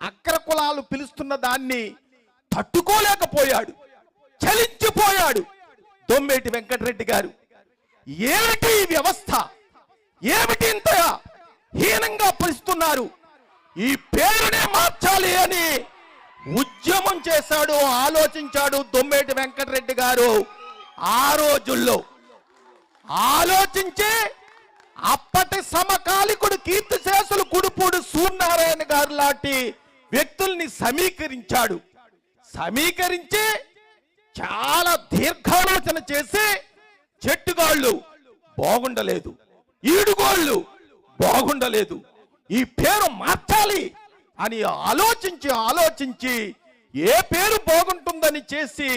అగ్ర కులాలు పిలుస్తున్న దాన్ని తట్టుకోలేకపోయాడు, చలించిపోయాడు దొమ్మేటి వెంకటరెడ్డి గారు. ఏమిటి వ్యవస్థ, ఏమిటి ఇంత హీనంగా పిలుస్తున్నారు, ఈ పేరునే మార్చాలి అని ఉద్యమం చేశాడు, ఆలోచించాడు దొమ్మేటి వెంకటరెడ్డి గారు. ఆ రోజుల్లో ఆలోచించి అప్పటి సమకాలికుడు కీర్తిశేషులు కుడుపూడి సూర్యనారాయణ గారు లాంటి వ్యక్తుల్ని సమీకరించాడు. సమీకరించి చాలా దీర్ఘాలోచన చేసి చెట్టుగాళ్ళు బాగుండలేదు, ఈడుగోళ్ళు బాగుండలేదు, ఈ పేరు మార్చాలి అని ఆలోచించి ఏ పేరు బాగుంటుందని చేసి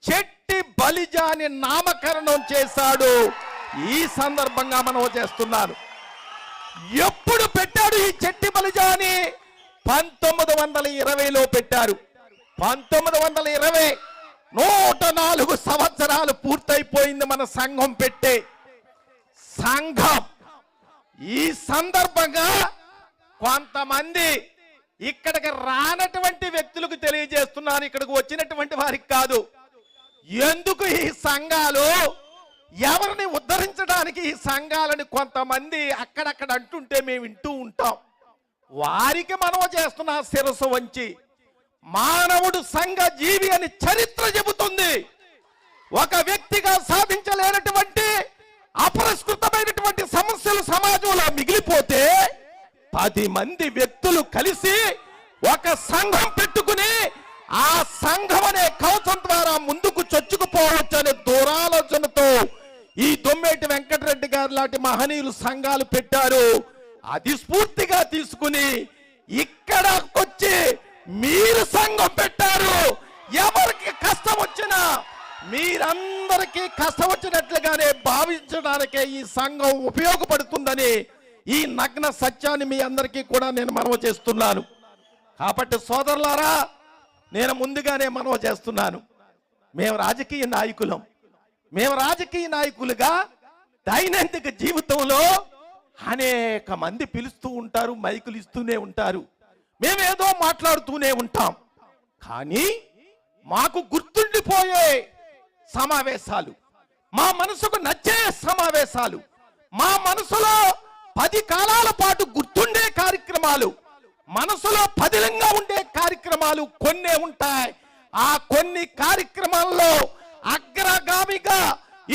చెట్టి బలిజాని నామకరణం చేశాడు. ఈ సందర్భంగా మనం చేస్తున్నాను. ఎప్పుడు పెట్టాడు ఈ చెట్టి బలిజాని? 1920లో పెట్టారు. 1920 104 సంవత్సరాలు పూర్తయిపోయింది మన సంఘం పెట్టే. సంఘం ఈ సందర్భంగా కొంతమంది ఇక్కడికి రానటువంటి వ్యక్తులకు తెలియజేస్తున్నాను, ఇక్కడికి వచ్చినటువంటి వారికి కాదు. ఎందుకు ఈ సంఘాలు, ఎవరిని ఉద్ధరించడానికి ఈ సంఘాలని కొంతమంది అక్కడక్కడ అంటుంటే మేము వింటూ ఉంటాం. వారికి మనం చేస్తున్న శిరస్సు వంచి, మానవుడు సంఘ జీవి అని చరిత్ర చెబుతుంది. ఒక వ్యక్తిగా సాధించలేనటువంటి అపరిష్కృతమైనటువంటి సమస్యలు సమాజంలో మిగిలిపోతే 10 మంది వ్యక్తులు కలిసి ఒక సంఘం పెట్టుకుని ఆ సంఘం అనే కవచం ద్వారా ముందుకు చొచ్చుకుపోవచ్చు అనే దూరాలోచనతో ఈ దొమ్మేటి వెంకటరెడ్డి గారు లాంటి మహనీయులు సంఘాలు పెట్టారు. అది స్ఫూర్తిగా తీసుకుని ఇక్కడకొచ్చి మీరు సంఘం పెట్టారు, ఎవరికి కష్టం వచ్చినా మీరందరికీ కష్టం వచ్చినట్లుగానే భావించడానికే ఈ సంఘం ఉపయోగపడుతుందని ఈ నగ్న సత్యాన్ని మీ అందరికీ కూడా నేను మనవి చేస్తున్నాను. కాబట్టి సోదరులారా, నేను ముందుగానే మనవి చేస్తున్నాను, మేము రాజకీయ నాయకులం. మేము రాజకీయ నాయకులుగా దైనందిక జీవితంలో అనేక మంది పిలుస్తూ ఉంటారు, మైకులు ఇస్తూనే ఉంటారు, మేమేదో మాట్లాడుతూనే ఉంటాం. కానీ మాకు గుర్తుండిపోయే సమావేశాలు, మా మనసుకు నచ్చే సమావేశాలు, మా మనసులో 10 కాలాల పాటు గుర్తుండే కార్యక్రమాలు, మనసులో పదిలంగా ఉండే కార్యక్రమాలు కొన్నే ఉంటాయి. ఆ కొన్ని కార్యక్రమాల్లో అగ్రగామిగా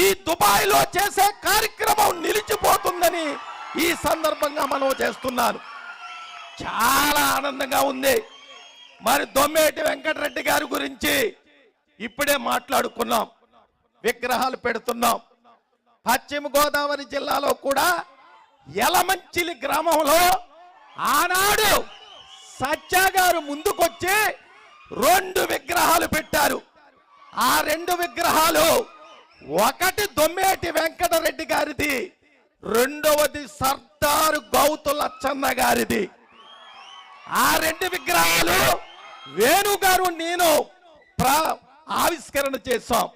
ఈ దుబాయ్లో చేసే కార్యక్రమం నిలిచిపోతుందని ఈ సందర్భంగా మనం చేస్తున్నాను. చాలా ఆనందంగా ఉంది. మరి దొమ్మేటి వెంకటరెడ్డి గారి గురించి ఇప్పుడే మాట్లాడుకున్నాం, విగ్రహాలు పెడుతున్నాం. పశ్చిమ గోదావరి జిల్లాలో కూడా యలమంచిలి గ్రామంలో ఆనాడు సత్య గారు ముందుకొచ్చి 2 విగ్రహాలు పెట్టారు. ఆ 2 విగ్రహాలు, ఒకటి దొమ్మేటి వెంకటరెడ్డి గారిది, రెండవది సర్దారు గౌతు లచ్చన్న గారిది. ఆ 2 విగ్రహాలు వేణు గారు నేను ఆవిష్కరణ చేశాం.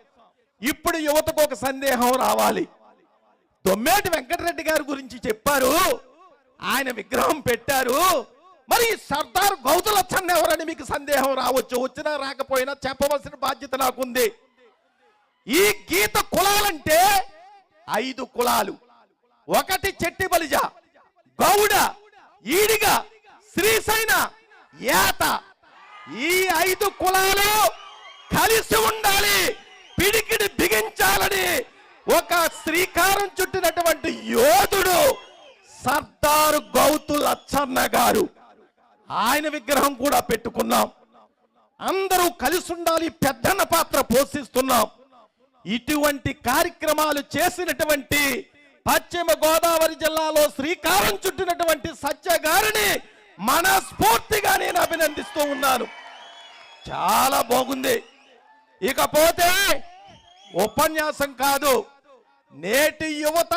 ఇప్పుడు యువతకు ఒక సందేహం రావాలి. దొమ్మేటి వెంకటరెడ్డి గారి గురించి చెప్పారు, ఆయన విగ్రహం పెట్టారు, మరి సర్దార్ గౌతు లచ్చన్న ఎవరని మీకు సందేహం రావచ్చు. వచ్చినా రాకపోయినా చెప్పవలసిన బాధ్యత నాకుంది. ఈ గీత కులాలంటే 5 కులాలు. ఒకటి చెట్టి బలిజ, గౌడ, ఈడిగ, శ్రీశైన, యాత. ఈ 5 కులాలు కలిసి ఉండాలి, పిడికిడి బిగించాలని ఒక శ్రీకారం చుట్టినటువంటి యోధుడు సర్దారు గౌతు లచ్చన్న గారు. ఆయన విగ్రహం కూడా పెట్టుకున్నాం. అందరూ కలిసి ఉండాలి, పెద్దన్న పాత్ర పోషిస్తున్నాం. ఇటువంటి కార్యక్రమాలు చేసినటువంటి పశ్చిమ గోదావరి జిల్లాలో శ్రీకారం చుట్టినటువంటి సత్య గారిని మనస్ఫూర్తిగా నేను అభినందిస్తూ ఉన్నాను. చాలా బాగుంది. ఇకపోతే ఉపన్యాసం కాదు, నేటి యువత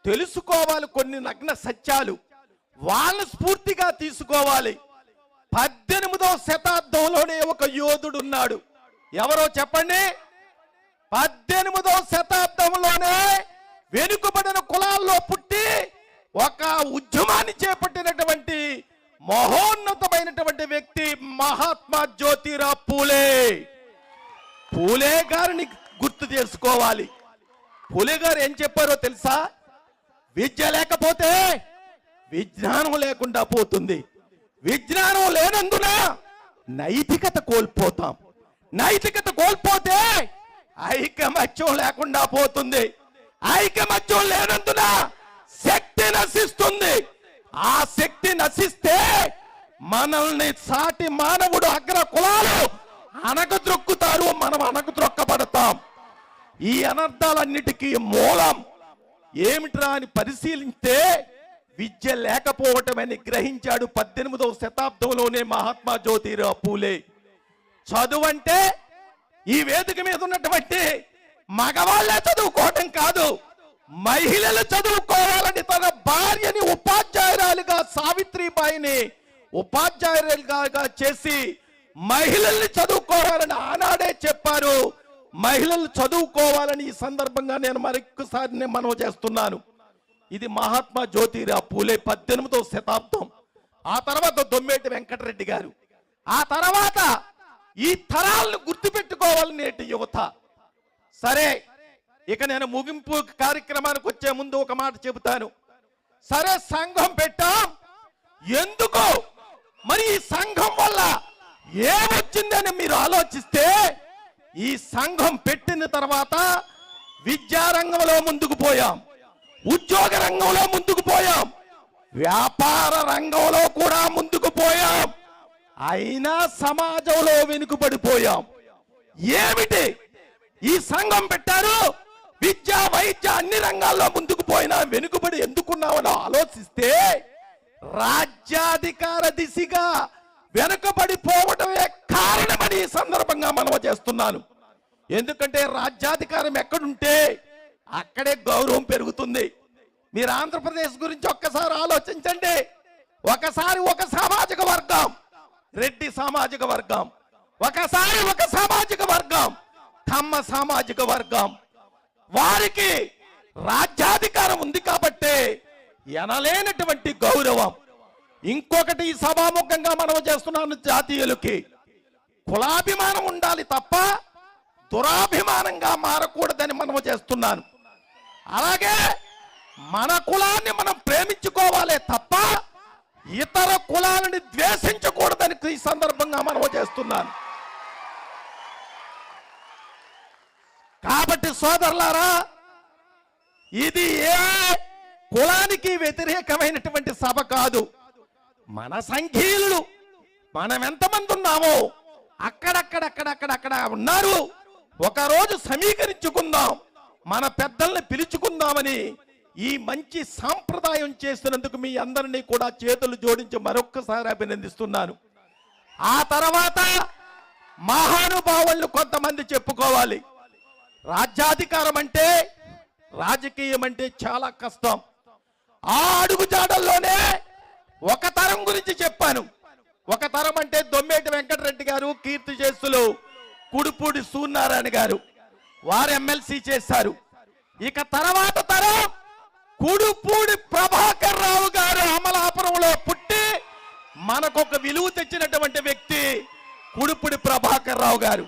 తెలుసుకోవాలి కొన్ని నగ్న సత్యాలు, వాళ్ళని స్ఫూర్తిగా తీసుకోవాలి. 18వ శతాబ్దంలోనే ఒక యోధుడు ఉన్నాడు. ఎవరో చెప్పండి? 18వ శతాబ్దంలోనే వెనుకబడిన కులాల్లో పుట్టి ఒక ఉద్యమాన్ని చేపట్టినటువంటి మహోన్నతమైనటువంటి వ్యక్తి మహాత్మా జ్యోతిరావు పూలే. పూలే గారిని గుర్తు చేసుకోవాలి. పూలే గారు ఏం చెప్పారో తెలుసా? విద్య లేకపోతే విజ్ఞానం లేకుండా పోతుంది, విజ్ఞానం లేనందున నైతికత కోల్పోతాం, నైతికత కోల్పోతే ఐకమత్యం లేకుండా పోతుంది, ఐకమత్యం లేనందున శక్తి నశిస్తుంది. ఆ శక్తి నశిస్తే మనల్ని సాటి మానవుడు అగ్ర కులాలు అణగద్రొక్కుతారు, మనం అణగద్రొక్కబడతాం. ఈ అనర్థాలన్నిటికీ మూలం ఏమిట్రా అని పరిశీలిస్తే విద్య లేకపోవటమని గ్రహించాడు 18వ శతాబ్దంలోనే మహాత్మా జ్యోతిరావు పూలే. చదువు అంటే ఈ వేదిక మీద ఉన్నటువంటి మగవాళ్ళే చదువుకోవటం కాదు, మహిళలు చదువుకోవాలని తన భార్యని ఉపాధ్యాయురాలుగా సావిత్రిబాయిని ఉపాధ్యాయురాలుగా చేసి మహిళల్ని చదువుకోవాలని ఆనాడే చెప్పారు. మహిళలు చదువుకోవాలని ఈ సందర్భంగా నేను మరొకసారి మనవి చేస్తున్నాను. ఇది మహాత్మా జ్యోతిరావు పూలే 18వ శతాబ్దం. ఆ తర్వాత దొమ్మేటి వెంకటరెడ్డి గారు. ఆ తర్వాత ఈ తరాలను గుర్తుపెట్టుకోవాలి నేటి యువత. సరే, ఇక నేను ముగింపు కార్యక్రమానికి వచ్చే ముందు ఒక మాట చెబుతాను. సరే, సంఘం పెట్టాం, ఎందుకు మరి ఈ సంఘం వల్ల ఏమొచ్చిందని మీరు ఆలోచిస్తే, ఈ సంఘం పెట్టిన తర్వాత విద్యారంగంలో ముందుకు పోయాం, ఉద్యోగ రంగంలో ముందుకు పోయాం, వ్యాపార రంగంలో కూడా ముందుకు పోయాం, అయినా సమాజంలో వెనుకబడిపోయాం. ఏమిటి ఈ సంఘం పెట్టారు? విద్య, వైద్య అన్ని రంగాల్లో ముందుకు పోయినా వెనుకబడి ఎందుకున్నామని ఆలోచిస్తే రాజ్యాధికార దిశగా వెనుకబడిపోవటమే కారణమని ఈ సందర్భంగా మనవి చేస్తున్నాను. ఎందుకంటే రాజ్యాధికారం ఎక్కడుంటే అక్కడే గౌరవం పెరుగుతుంది. మీరు ఆంధ్రప్రదేశ్ గురించి ఒక్కసారి ఆలోచించండి. ఒకసారి ఒక సామాజిక వర్గం, రెడ్డి సామాజిక వర్గం, ఒకసారి ఒక సామాజిక వర్గం, కమ్మ సామాజిక వర్గం, వారికి రాజ్యాధికారం ఉంది కాబట్టి ఎనలేనటువంటి గౌరవం. ఇంకొకటి ఈ సభాముఖంగా మనం చేస్తున్నాను, జాతీయులకి కులాభిమానం ఉండాలి తప్ప దురాభిమానంగా మారకూడదని మనం చేస్తున్నాను. అలాగే మన కులాన్ని మనం ప్రేమించుకోవాలి తప్ప ఇతర కులాలని ద్వేషించకూడదని ఈ సందర్భంగా మనం చేస్తున్నాను. కాబట్టి సోదరులారా, ఇది ఏ కులానికి వ్యతిరేకమైనటువంటి సభ కాదు. మన సంఘీయులు మనం ఎంతమంది ఉన్నామో అక్కడక్కడ ఉన్నారు. ఒకరోజు సమీకరించుకుందాం, మన పెద్దల్ని పిలుచుకుందామని ఈ మంచి సాంప్రదాయం చేసినందుకు మీ అందరినీ కూడా చేతులు జోడించి మరొక్కసారి అభినందిస్తున్నాను. ఆ తర్వాత మహానుభావులు కొంతమంది చెప్పుకోవాలి. రాజ్యాధికారం అంటే, రాజకీయం అంటే చాలా కష్టం. ఆ అడుగుజాడల్లోనే ఒక తరం గురించి చెప్పాను. ఒక తరం అంటే దొమ్మేటి వెంకటరెడ్డి గారు, కీర్తి చేసులు కుడుపూడి సూర్యనారాయణ గారు, వారు ఎమ్మెల్సీ చేశారు. ఇక తర్వాత తరం కుడుపూడి ప్రభాకర్ రావు గారు అమలాపురంలో పుట్టి మనకొక విలువ తెచ్చినటువంటి వ్యక్తి కుడుపూడి ప్రభాకర్ రావు గారు.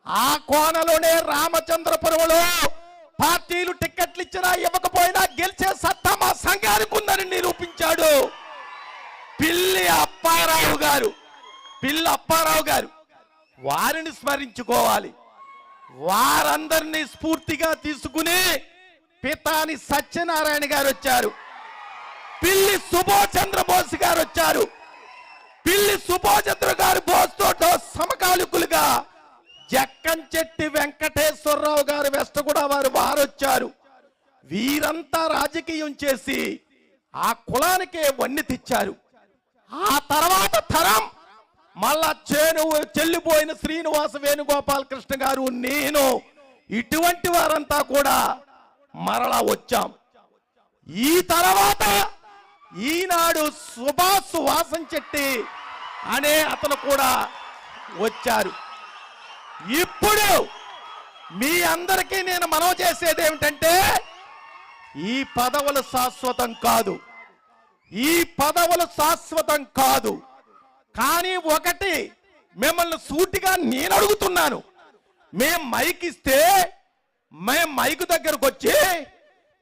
ఆ కోనలోనే రామచంద్రపురంలో పార్టీలు టిక్కెట్లు ఇచ్చినా ఇవ్వకపోయినా గెలిచే సత్తా మా సంఘానికి ఉందని నిరూపించాడు పిల్లి అప్పారావు గారు. వారిని స్మరించుకోవాలి. వారందరినీ స్ఫూర్తిగా తీసుకుని పితాని సత్యనారాయణ గారు వచ్చారు, పిల్లి సుభాష్ చంద్రబోస్ గారు వచ్చారు. పిల్లి సుభాష్ చంద్ర గారు బోస్తో సమకాలికులుగా జక్కంచెట్టి వెంకటేశ్వరరావు గారు వెస్టగూడ వారు వారొచ్చారు. వీరంతా రాజకీయం చేసి ఆ కులానికే వన్నె తెచ్చారు. ఆ తర్వాత తరం మళ్ళా చెల్లిపోయిన శ్రీనివాస వేణుగోపాల కృష్ణ గారు, నేను, ఇటువంటి వారంతా కూడా మరలా వచ్చాం. ఈ తర్వాత ఈనాడు సుభాష్ వాసంచెట్టి అనే అతను కూడా వచ్చారు. ఇప్పుడు మీ అందరికీ నేను మనవి చేసేది ఏమిటంటే, ఈ పదవులు శాశ్వతం కాదు, ఈ పదవులు శాశ్వతం కాదు. కానీ ఒకటి మిమ్మల్ని సూటిగా నేను అడుగుతున్నాను, మేం మైక్ ఇస్తే మేం మైక్ దగ్గరకు వచ్చి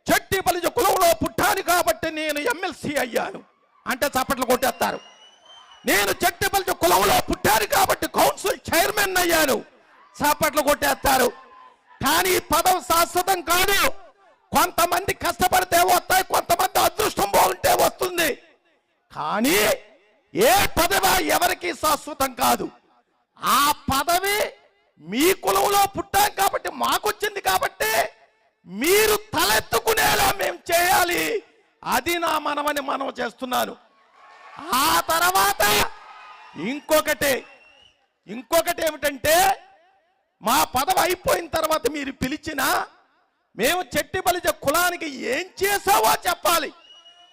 చెట్టిపల్లి కులంలో పుట్టాను కాబట్టి నేను ఎమ్మెల్సీ అయ్యాను అంటే చప్పట్లు కొట్టేస్తారు. నేను చెట్టిపల్లి కులంలో పుట్టాను కాబట్టి కౌన్సిల్ చైర్మన్ అయ్యాను, చప్పట్లు కొట్టేస్తారు. కానీ పదవి శాశ్వతం కాదు. కొంతమంది కష్టపడితే వస్తాయి, కొంతమంది అదృష్టం బాగుంటే వస్తుంది. కానీ ఏ పదవి ఎవరికి శాశ్వతం కాదు. ఆ పదవి మీ కులంలో పుట్టాం కాబట్టి మాకొచ్చింది కాబట్టి మీరు తలెత్తుకునేలా మేము చేయాలి. అది నా మనవని మనం చేస్తున్నాను. ఆ తర్వాత ఇంకొకటి ఏమిటంటే, మా పదవి అయిపోయిన తర్వాత మీరు పిలిచినా మేము చెట్టిబలిజ కులానికి ఏం చేసావో చెప్పాలి.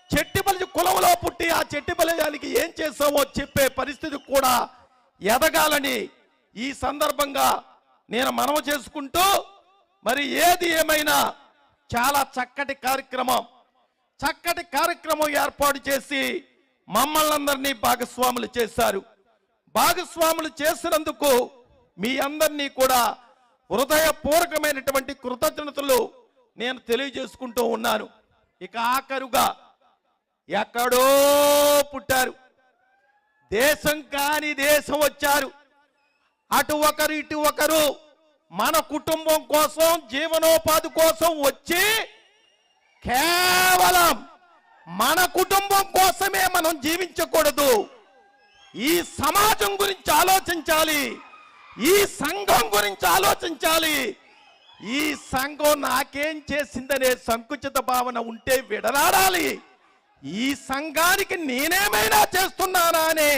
చెట్టిబలిజ కులంలో పుట్టి ఆ చెట్టిబలిజానికి ఏం చేసావో చెప్పే పరిస్థితి కూడా ఎదగాలని ఈ సందర్భంగా నేను మనవి చేసుకుంటూ, మరి ఏది ఏమైనా చాలా చక్కటి కార్యక్రమం ఏర్పాటు చేసి మమ్మల్ని అందరినీ భాగస్వాములు చేశారు. భాగస్వాములు చేసినందుకు మీ అందరినీ కూడా హృదయపూర్వకమైనటువంటి కృతజ్ఞతలు నేను తెలియజేసుకుంటూ ఉన్నాను. ఇక ఆఖరుగా ఎక్కడో పుట్టారు, దేశం కాని దేశం వచ్చారు. అటు ఒకరు ఇటు ఒకరు మన కుటుంబం కోసం, జీవనోపాధి కోసం వచ్చి కేవలం మన కుటుంబం కోసమే మనం జీవించకూడదు. ఈ సమాజం గురించి ఆలోచించాలి, ఈ సంఘం గురించి ఆలోచించాలి. ఈ సంఘం నాకేం చేసిందనే సంకుచిత భావన ఉంటే విడనాడాలి. ఈ సంఘానికి నేనేమైనా చేస్తున్నానా అనే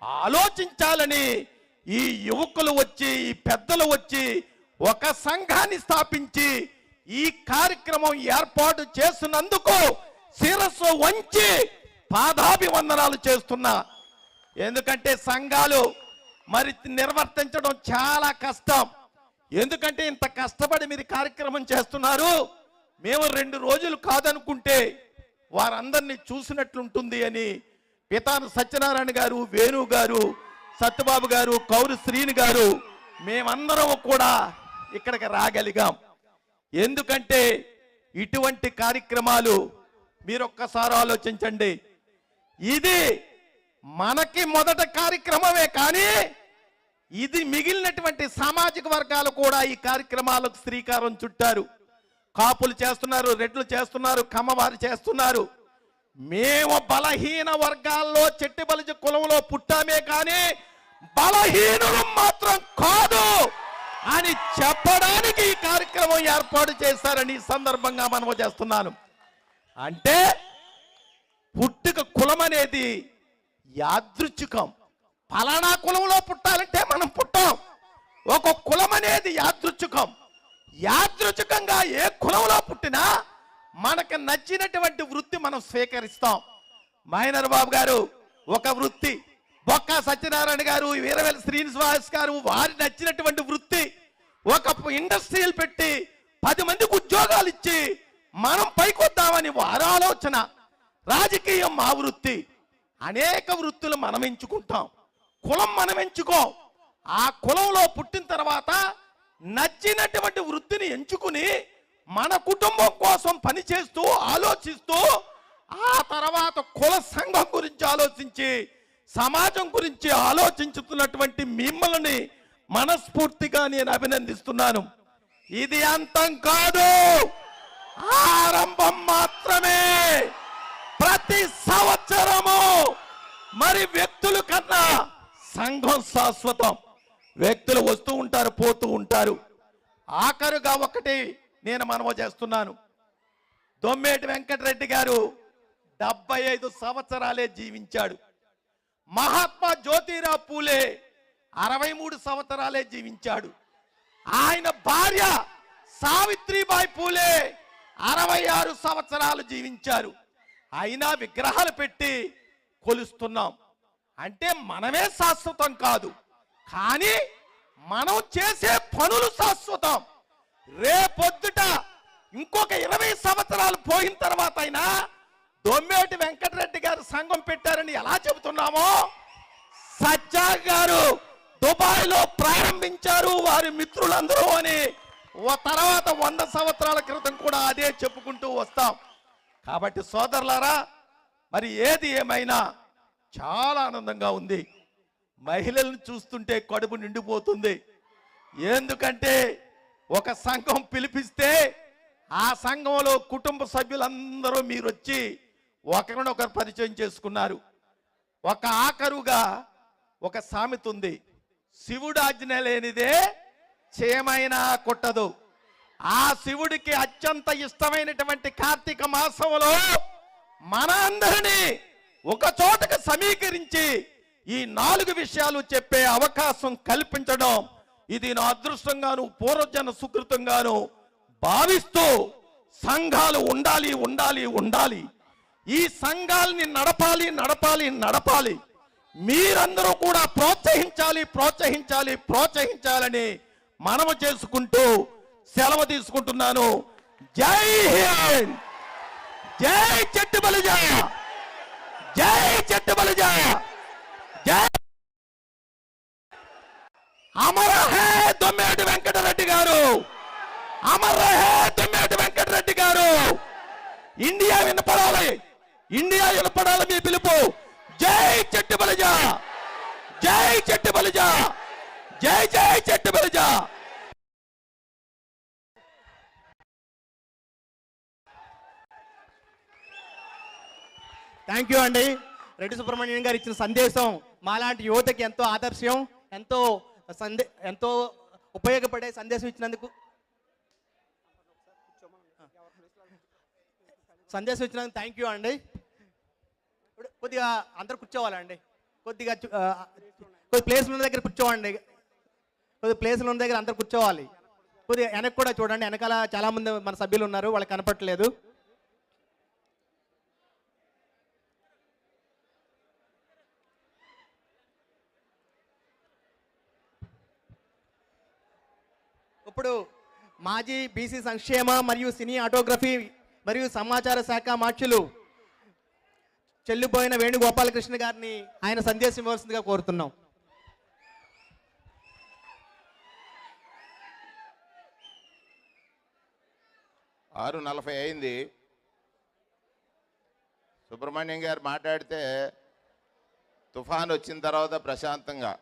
ఆలోచించాలని ఈ యువకులు వచ్చి, ఈ పెద్దలు వచ్చి ఒక సంఘాన్ని స్థాపించి ఈ కార్యక్రమం ఏర్పాటు చేస్తున్నందుకు శిరస్సు వంచి పాదాభివందనాలు చేస్తున్నా. ఎందుకంటే సంఘాలు మరి నిర్వర్తించడం చాలా కష్టం. ఎందుకంటే ఇంత కష్టపడి మీరు కార్యక్రమం చేస్తున్నారు. మేము 2 రోజులు కాదనుకుంటే వారందరినీ చూసినట్లుంటుంది అని పితాను సత్యనారాయణ గారు, వేణు గారు, సత్యబాబు గారు, కౌరు శ్రీని గారు మేమందరం కూడా ఇక్కడికి రాగలిగాం. ఎందుకంటే ఇటువంటి కార్యక్రమాలు మీరు ఒక్కసారి ఆలోచించండి. ఇది మనకి మొదట కార్యక్రమమే, కానీ ఇది మిగిలినటువంటి సామాజిక వర్గాలు కూడా ఈ కార్యక్రమాలకు శ్రీకారం చుట్టారు. కాపులు చేస్తున్నారు, రెడ్లు చేస్తున్నారు, కమ్మవారు చేస్తున్నారు. మేము బలహీన వర్గాల్లో చెట్టి బలిజ కులంలో పుట్టామే కానీ బలహీనులు మాత్రం కాదు అని చెప్పడానికి ఈ కార్యక్రమం ఏర్పాటు చేశారని ఈ సందర్భంగా మనం చేస్తున్నాను. అంటే పుట్టుక కులం అనేది యాదృచ్ఛికం. ఫలానా కులంలో పుట్టాలంటే మనం పుట్టాం. ఒక కులం అనేది యాదృచ్ఛికం. యాదృచ్ఛికంగా ఏ కులంలో పుట్టినా మనకు నచ్చినటువంటి వృత్తి మనం స్వీకరిస్తాం. మైనర్ బాబు గారు ఒక వృత్తి, బొక్క సత్యనారాయణ గారు, వీరవేల శ్రీనివాస్ గారు వారి నచ్చినటువంటి వృత్తి, ఒక ఇండస్ట్రియల్ పెట్టి 10 మందికి ఉద్యోగాలు ఇచ్చి మనం పైకొద్దామని వారి ఆలోచన. రాజకీయం మా వృత్తి. అనేక వృత్తులు మనం ఎంచుకుంటాం. కులం మనం ఎంచుకోం. ఆ కులంలో పుట్టిన తర్వాత నచ్చినటువంటి వృత్తిని ఎంచుకుని మన కుటుంబం కోసం పనిచేస్తూ ఆలోచిస్తూ ఆ తర్వాత కుల సంఘం గురించి ఆలోచించి సమాజం గురించి ఆలోచించుతున్నటువంటి మిమ్మల్ని మనస్ఫూర్తిగా నేను అభినందిస్తున్నాను. ఇది అంతం కాదు, ఆరంభం మాత్రమే. ప్రతి సంవత్సరము మరి వ్యక్తుల కన్నా సంఘం శాశ్వతం. వ్యక్తులు వస్తూ ఉంటారు, పోతూ ఉంటారు. ఆఖరుగా ఒకటి నేను మనవి చేస్తున్నాను. దొమ్మేటి వెంకటరెడ్డి గారు 75 సంవత్సరాలే జీవించాడు. మహాత్మా జ్యోతిరావు పూలే 63 సంవత్సరాలే జీవించాడు. ఆయన భార్య సావిత్రిబాయి పూలే 66 సంవత్సరాలు జీవించారు. అయినా విగ్రహాలు పెట్టి కొలుస్తున్నాం. అంటే మనమే శాశ్వతం కాదు, కానీ మనం చేసే పనులు శాశ్వతం. రేపొద్దుట ఇంకొక 20 సంవత్సరాలు పోయిన తర్వాత అయినా దొమ్మేటి వెంకటరెడ్డి గారు సంఘం పెట్టారని ఎలా చెబుతున్నామో, సజ్జా గారు దుబాయ్లో ప్రారంభించారు వారి మిత్రులందరూ అని తర్వాత 100 సంవత్సరాల క్రితం కూడా అదే చెప్పుకుంటూ వస్తాం. కాబట్టి సోదరులారా, మరి ఏది ఏమైనా చాలా ఆనందంగా ఉంది. మహిళలను చూస్తుంటే కడుపు నిండిపోతుంది. ఎందుకంటే ఒక సంఘం పిలిపిస్తే ఆ సంఘంలో కుటుంబ సభ్యులందరూ మీరు వచ్చి ఒకరినొకరు పరిచయం చేసుకున్నారు. ఒక ఆఖరుగా ఒక సామెత ఉంది, శివుడు ఆజ్ఞ లేనిదే చేయమైనా కొట్టదు. ఆ శివుడికి అత్యంత ఇష్టమైనటువంటి కార్తీక మాసంలో మన అందరినీ ఒక చోటకు సమీకరించి ఈ 4 విషయాలు చెప్పే అవకాశం కల్పించడం ఇది నా అదృష్టంగాను పూర్వజన సుకృతంగాను భావిస్తూ సంఘాలు ఉండాలి ఉండాలి ఉండాలి. ఈ సంఘాలని నడపాలి నడపాలి నడపాలి. మీరందరూ కూడా ప్రోత్సహించాలి ప్రోత్సహించాలి ప్రోత్సహించాలని మనవి చేసుకుంటూ సెలవు తీసుకుంటున్నాను. జై హింద్, జై చెట్టు బలిజ, జై చెట్టు బలిజ, జై అమర హే దొమ్మేటి వెంకటరెడ్డి గారు, అమర హే దొమ్మేటి వెంకటరెడ్డి గారు. ఇండియా వినపడాలి, ఇండియా వినపడాలి మీ పిలుపు. జై చెట్టు బలిజ, జై చెట్టు బలిజ, జై జై చెట్టు బలిజ. థ్యాంక్ యూ అండి. రెడ్డి సుబ్రహ్మణ్యం గారు ఇచ్చిన సందేశం మాలాంటి యువతకి ఎంతో ఆదర్శం, ఎంతో ఉపయోగపడే సందేశం ఇచ్చినందుకు థ్యాంక్ యూ అండి. కొద్దిగా అందరు కూర్చోవాలండి. కొద్దిగా కొద్ది ప్లేస్లు ఉన్న దగ్గర కూర్చోవండి. కొద్ది ప్లేస్లు ఉన్న దగ్గర అందరు కూర్చోవాలి. కొద్దిగా వెనక్కి కూడా చూడండి, వెనకాల చాలామంది మన సభ్యులు ఉన్నారు, వాళ్ళకి కనపడట్లేదు. ఇప్పుడు మాజీ బీసీ సంక్షేమ మరియు సినీ ఆటోగ్రఫీ మరియు సమాచార శాఖ మార్చులు చెల్లిపోయిన వేణుగోపాలకృష్ణ గారిని ఆయన సందేశం ఇవ్వాల్సిందిగా కోరుతున్నాం. ఆరు 40 అయింది. సుబ్రహ్మణ్యం గారు మాట్లాడితే తుఫాన్ వచ్చిన తర్వాత ప్రశాంతంగా,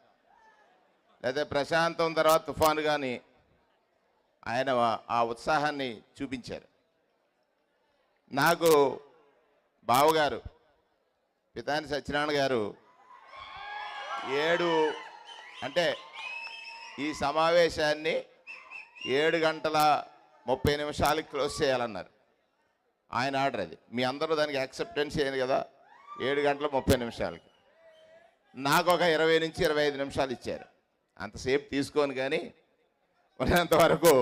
లేదా ప్రశాంతం తర్వాత తుఫాను కానీ ఆయన ఆ ఉత్సాహాన్ని చూపించారు. నాకు బావగారు పితాని సత్యనారాయణ గారు 7 అంటే ఈ సమావేశాన్ని 7 గంటల 30 నిమిషాలకి క్లోజ్ చేయాలన్నారు. ఆయన ఆర్డర్ అది. మీ అందరూ దానికి యాక్సెప్టెన్స్ అయ్యింది కదా. 7 గంటల 30 నిమిషాలకి నాకు ఒక 20 నుంచి 25 నిమిషాలు ఇచ్చారు. అంతసేపు తీసుకొని కానీ ఉన్నంతవరకు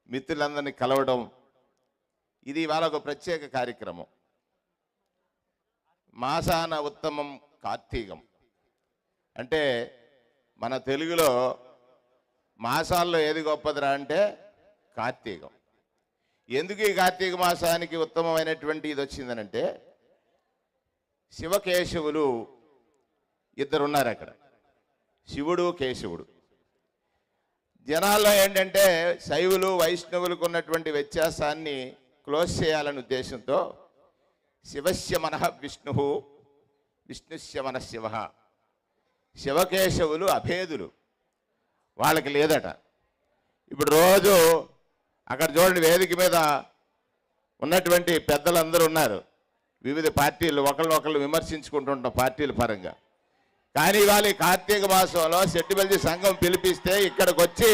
మిత్రులందరినీ కలవడం, ఇది ఇవాళ ఒక ప్రత్యేక కార్యక్రమం. మాసాన ఉత్తమం కార్తీకం అంటే మన తెలుగులో మాసాల్లో ఏది గొప్పదిరా అంటే కార్తీకం. ఎందుకు ఈ కార్తీక మాసానికి ఉత్తమమైనటువంటి ఇది వచ్చిందనంటే, శివకేశవులు ఇద్దరున్నారు అక్కడ, శివుడు కేశవుడు. జనాల్లో ఏంటంటే శైవులు వైష్ణవులకు ఉన్నటువంటి వ్యత్యాసాన్ని క్లోజ్ చేయాలనే ఉద్దేశంతో శివస్య మనః విష్ణు, విష్ణుస్య మనః శివ. శివకేశవులు అభేదులు, వాళ్ళకి లేదట. ఇప్పుడు రోజు అక్కడ చూడండి, వేదిక మీద ఉన్నటువంటి పెద్దలందరూ ఉన్నారు, వివిధ పార్టీలు, ఒకళ్ళు విమర్శించుకుంటుంటాం పార్టీల పరంగా. కానీ ఇవాళ ఈ కార్తీక మాసంలో సెట్టిబల్జీ సంఘం పిలిపిస్తే ఇక్కడికి వచ్చి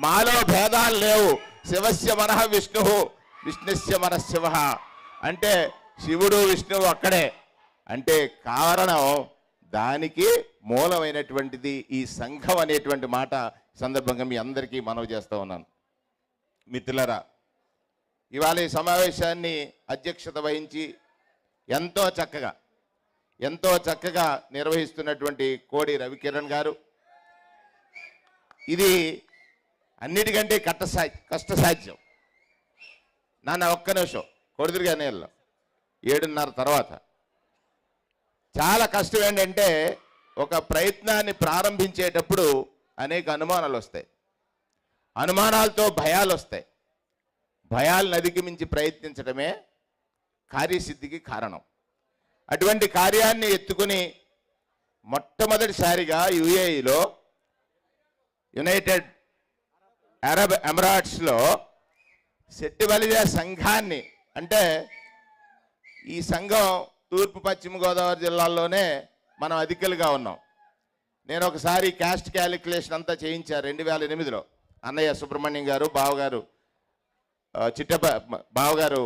మాలో భేదాలు లేవు, శివస్య మనః విష్ణు, విష్ణుస్య మనః శివ అంటే శివుడు విష్ణువు అక్కడే. అంటే కారణం, దానికి మూలమైనటువంటిది ఈ సంఘం అనేటువంటి మాట సందర్భంగా మీ అందరికీ మనవి చేస్తూ ఉన్నాను. మిత్రులరా, ఇవాళ ఈ సమావేశాన్ని అధ్యక్షత వహించి ఎంతో చక్కగా నిర్వహిస్తున్నటువంటి కోడి రవికిరణ్ గారు, ఇది అన్నిటికంటే కష్టసాధ్యం. నాన్న ఒక్క నిమిషం కొడుదురుగా నేలలో 7:30 తర్వాత చాలా కష్టం. ఏంటంటే ఒక ప్రయత్నాన్ని ప్రారంభించేటప్పుడు అనేక అనుమానాలు వస్తాయి, అనుమానాలతో భయాలు వస్తాయి. భయాలను అధిగమించి ప్రయత్నించడమే కార్యసిద్ధికి కారణం. అటువంటి కార్యాన్ని ఎత్తుకుని మొట్టమొదటిసారిగా యుఏఈలో, యునైటెడ్ అరబ్ ఎమిరేట్స్లో సెట్టిబలిజా సంఘాన్ని, అంటే ఈ సంఘం తూర్పు పశ్చిమ గోదావరి జిల్లాల్లోనే మనం అధికులుగా ఉన్నాం. నేను ఒకసారి క్యాస్ట్ క్యాలిక్యులేషన్ అంతా చేయించారు 2008లో. అన్నయ్య సుబ్రహ్మణ్యం గారు, బావగారు బావగారు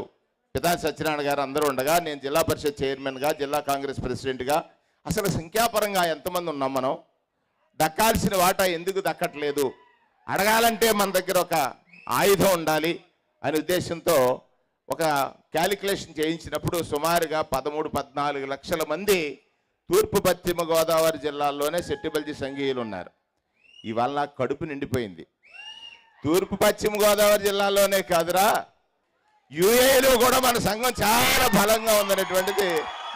పితాని సత్యనారాయణ గారు అందరూ ఉండగా, నేను జిల్లా పరిషత్ చైర్మన్గా, జిల్లా కాంగ్రెస్ ప్రెసిడెంట్గా, అసలు సంఖ్యాపరంగా ఎంతమంది ఉన్నాం మనం, దక్కాల్సిన వాటా ఎందుకు దక్కట్లేదు, అడగాలంటే మన దగ్గర ఒక ఆయుధం ఉండాలి అనే ఉద్దేశంతో ఒక క్యాలిక్యులేషన్ చేయించినప్పుడు సుమారుగా 13-14 లక్షల మంది తూర్పు పశ్చిమ గోదావరి జిల్లాల్లోనే సెట్టిబల్జీ సంఘీయులు ఉన్నారు. ఇవాళ నాకు కడుపు నిండిపోయింది. తూర్పు పశ్చిమ గోదావరి జిల్లాలోనే కాదురా, యుఏలో కూడా మన సంఘం చాలా బలంగా ఉందనేటువంటిది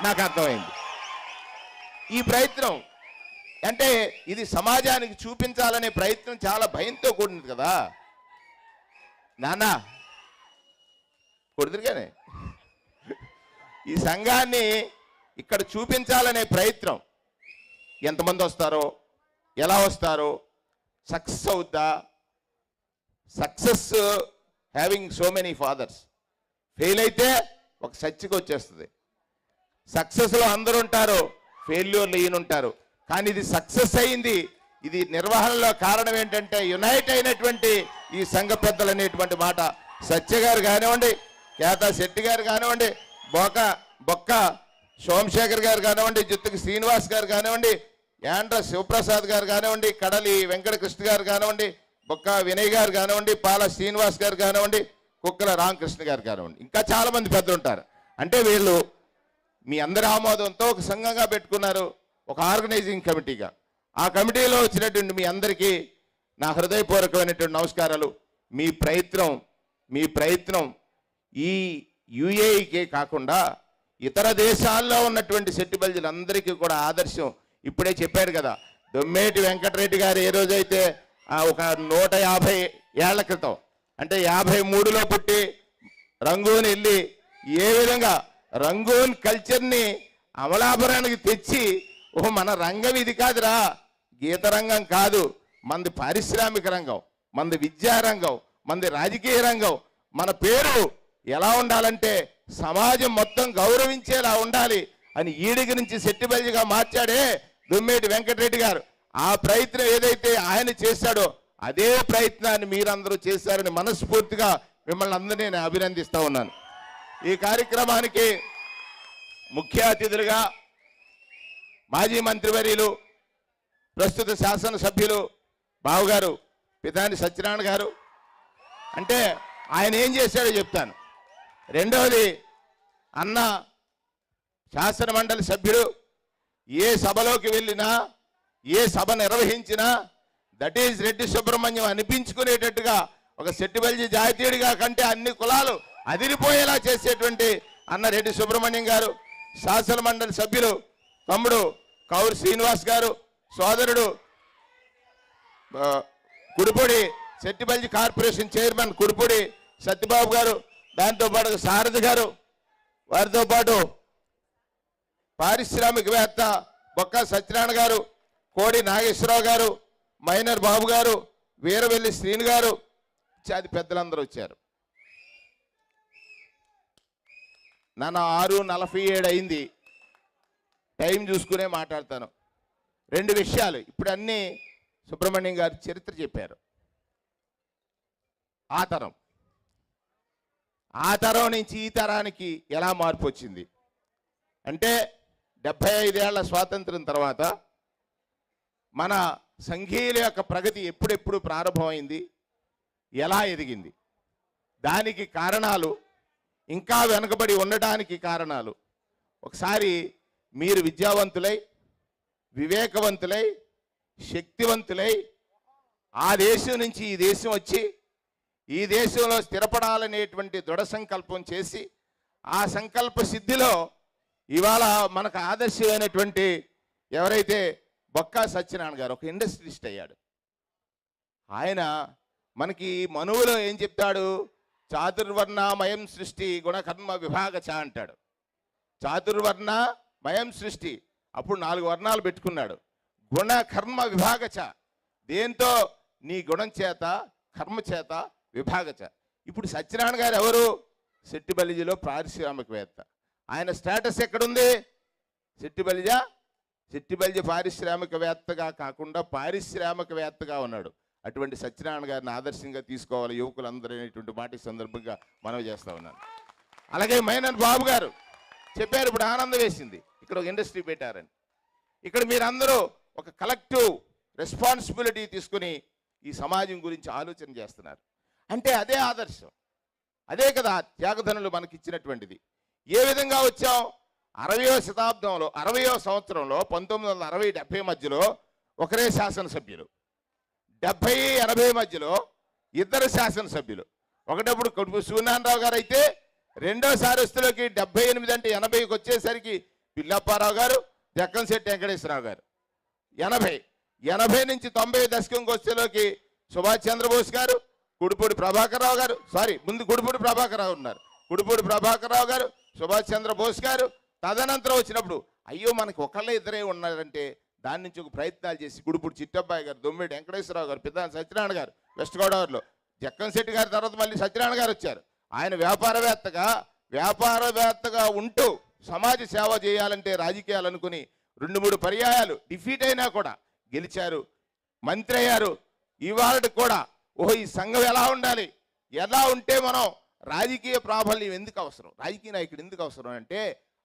నాకు అర్థమైంది. ఈ ప్రయత్నం అంటే ఇది సమాజానికి చూపించాలనే ప్రయత్నం చాలా భయంతో కూడింది కదా నాన్న, కొడుతురుగానే. ఈ సంఘాన్ని ఇక్కడ చూపించాలనే ప్రయత్నం, ఎంతమంది వస్తారో, ఎలా వస్తారో, సక్సెస్ అవుద్దా, success having so many fathers, fail అయితే ఒక చర్చకి వచ్చేస్తుంది. సక్సెస్లో అందరూ ఉంటారు, ఫెయిల్యూర్లు ఈయనుంటారు. కానీ ఇది సక్సెస్ అయింది. ఇది నిర్వహణలో కారణం ఏంటంటే యునైట్ అయినటువంటి ఈ సంఘ పెద్దలు అనేటువంటి మాట. సత్య గారు కానివ్వండి, కేతా శెట్టి గారు కానివ్వండి, బొక్క సోమశేఖర్ గారు కానివ్వండి, జుత్తుకి శ్రీనివాస్ గారు కానివ్వండి, యాండ్ర శివప్రసాద్ గారు కానివ్వండి, కడలి వెంకటకృష్ణ గారు కానివ్వండి, బొక్క వినయ్ గారు కానివ్వండి, పాల శ్రీనివాస్ గారు కానివ్వండి, కుక్కల రామకృష్ణ గారు కానివ్వండి, ఇంకా చాలామంది పెద్దలు ఉంటారు. అంటే వీళ్ళు మీ అందరి ఆమోదంతో ఒక సంఘంగా పెట్టుకున్నారు, ఒక ఆర్గనైజింగ్ కమిటీగా. ఆ కమిటీలో వచ్చినటువంటి మీ అందరికీ నా హృదయపూర్వకమైనటువంటి నమస్కారాలు. మీ ప్రయత్నం ఈ యుఏఈకే కాకుండా ఇతర దేశాల్లో ఉన్నటువంటి సెట్టిబల్జీలందరికీ కూడా ఆదర్శం. ఇప్పుడే చెప్పారు కదా, దొమ్మేటి వెంకటరెడ్డి గారు ఏ రోజైతే ఒక 150 ఏళ్ల క్రితం అంటే 53లో పుట్టి రంగూన్ వెళ్ళి ఏ విధంగా రంగూన్ కల్చర్ని అమలాపురానికి తెచ్చి, ఓహో మన రంగం ఇది కాదురా, గీత రంగం కాదు, మనది పారిశ్రామిక రంగం, మనది విద్యారంగం, మనది రాజకీయ రంగం, మన పేరు ఎలా ఉండాలంటే సమాజం మొత్తం గౌరవించేలా ఉండాలి అని ఈడికి నుంచి సెట్టిబల్జిగా మార్చాడే దొమ్మేటి వెంకటరెడ్డి గారు. ఆ ప్రయత్నం ఏదైతే ఆయన చేశాడో అదే ప్రయత్నాన్ని మీరందరూ చేశారని మనస్ఫూర్తిగా మిమ్మల్ని అందరినీ నేను అభినందిస్తూ ఉన్నాను. ఈ కార్యక్రమానికి ముఖ్య అతిథులుగా మాజీ మంత్రివర్యులు, ప్రస్తుత శాసనసభ్యులు బావుగారు పితాని సత్యనారాయణ గారు. అంటే ఆయన ఏం చేశాడో చెప్తాను. రెండవది, అన్న శాసన మండలి సభ్యుడు ఏ సభలోకి వెళ్ళినా, ఏ సభ నిర్వహించినా దట్ ఈజ్ రెడ్డి సుబ్రహ్మణ్యం అనిపించుకునేటట్టుగా ఒక సెట్టిబల్జీ జాతీయుడిగా కంటే అన్ని కులాలు అదిరిపోయేలా చేసేటువంటి అన్న రెడ్డి సుబ్రహ్మణ్యం గారు, శాసన మండలి సభ్యులు తమ్ముడు కౌరు శ్రీనివాస్ గారు, సోదరుడు కుడిపొడి సెట్టిబల్జీ కార్పొరేషన్ చైర్మన్ కుడిపొడి సత్యబాబు గారు, దాంతోపాటు సారథి గారు, వారితో పాటు పారిశ్రామికవేత్త బొక్క సత్యనారాయణ గారు, కోడి నాగేశ్వరరావు గారు, మైనర్ బాబు గారు, వీరవెల్లి శ్రీను గారు, అది పెద్దలందరూ వచ్చారు. నన్ను 6:47 అయింది, టైం చూసుకునే మాట్లాడతాను. 2 విషయాలు. ఇప్పుడు అన్నీ సుబ్రహ్మణ్యం గారు చరిత్ర చెప్పారు. ఆ తరం నుంచి ఈ తరానికి ఎలా మార్పు వచ్చింది అంటే 75 ఏళ్ల స్వాతంత్రం తర్వాత మన సంఘీయుల యొక్క ప్రగతి ఎప్పుడెప్పుడు ప్రారంభమైంది, ఎలా ఎదిగింది, దానికి కారణాలు, ఇంకా వెనుకబడి ఉండటానికి కారణాలు. ఒకసారి మీరు విద్యావంతులై, వివేకవంతులై, శక్తివంతులై ఆ దేశం నుంచి ఈ దేశం వచ్చి ఈ దేశంలో స్థిరపడాలనేటువంటి దృఢ సంకల్పం చేసి ఆ సంకల్ప సిద్ధిలో ఇవాళ మనకు ఆదర్శమైనటువంటి ఎవరైతే బొక్క సత్యనారాయణ గారు ఒక ఇండస్ట్రియలిస్ట్ అయ్యాడు. ఆయన మనకి మనువులో ఏం చెప్తాడు, చాతుర్వర్ణమయం సృష్టి గుణకర్మ విభాగచ అంటాడు. చాతుర్వర్ణమయం సృష్టి, అప్పుడు 4 వర్ణాలు పెట్టుకున్నాడు. గుణకర్మ విభాగచ, దేంతో నీ గుణం చేత కర్మ చేత విభాగచ. ఇప్పుడు సత్యనారాయణ గారు ఎవరు? సెట్టిబల్జిలో పారిశ్రామికవేత్త. ఆయన స్టేటస్ ఎక్కడుంది? సెట్టిబల్జి పారిశ్రామికవేత్తగా కాకుండా పారిశ్రామికవేత్తగా ఉన్నాడు. అటువంటి సత్యనారాయణ గారిని ఆదర్శంగా తీసుకోవాలి యువకులందరూ అనేటువంటి మాట ఈ సందర్భంగా మనవి చేస్తా ఉన్నాను. అలాగే మైనన్ బాబు గారు చెప్పారు, ఇప్పుడు ఆనందం వేసింది, ఇక్కడ ఒక ఇండస్ట్రీ పెట్టారని. ఇక్కడ మీరందరూ ఒక కలెక్టివ్ రెస్పాన్సిబిలిటీ తీసుకుని ఈ సమాజం గురించి ఆలోచన చేస్తున్నారు. అంటే అదే ఆదర్శం, అదే కదా త్యాగధనులు మనకి ఇచ్చినటువంటిది. ఏ విధంగా వచ్చాం? 60వ శతాబ్దంలో 60వ సంవత్సరంలో 1960-70 మధ్యలో ఒకరే శాసనసభ్యులు, 70-80 మధ్యలో 2 శాసనసభ్యులు. ఒకటప్పుడు కొడుకు సూర్యనారాయణరావు గారు అయితే రెండోసారి వస్తులోకి 78 అంటే 80కి వచ్చేసరికి పిల్లప్పారావు గారు, జక్కంశెట్టి వెంకటేశ్వరరావు గారు. 80 నుంచి 90 దశకంకి వచ్చేలోకి సుభాష్ చంద్రబోస్ గారు, కుడిపూడి ప్రభాకర్ రావు గారు, ముందు కుడిపూడి ప్రభాకర్ రావు ఉన్నారు, కుడిపూడి ప్రభాకర్ రావు గారు, సుభాష్ చంద్రబోస్ గారు. తదనంతరం వచ్చినప్పుడు అయ్యో మనకి ఒకళ్ళే ఇద్దరే ఉన్నారంటే దాని నుంచి ఒక ప్రయత్నాలు చేసి కుడిపూడి చిట్టబ్బాయి గారు, దొమ్మిడి వెంకటేశ్వరరావు గారు, పితాని సత్యనారాయణ గారు వెస్ట్ గోదావరిలో, జక్కంశెట్టి గారి తర్వాత మళ్ళీ సత్యనారాయణ గారు వచ్చారు. ఆయన వ్యాపారవేత్తగా ఉంటూ సమాజ సేవ చేయాలంటే రాజకీయాలు అనుకుని 2-3 పర్యాయాలు డిఫీట్ అయినా కూడా గెలిచారు, మంత్రి అయ్యారు. ఇవాళ కూడా ఈ సంఘం ఎలా ఉండాలి, ఎలా ఉంటే మనం రాజకీయ ప్రాబల్యం ఎందుకు అవసరం, రాజకీయ నాయకుడు ఎందుకు అవసరం అంటే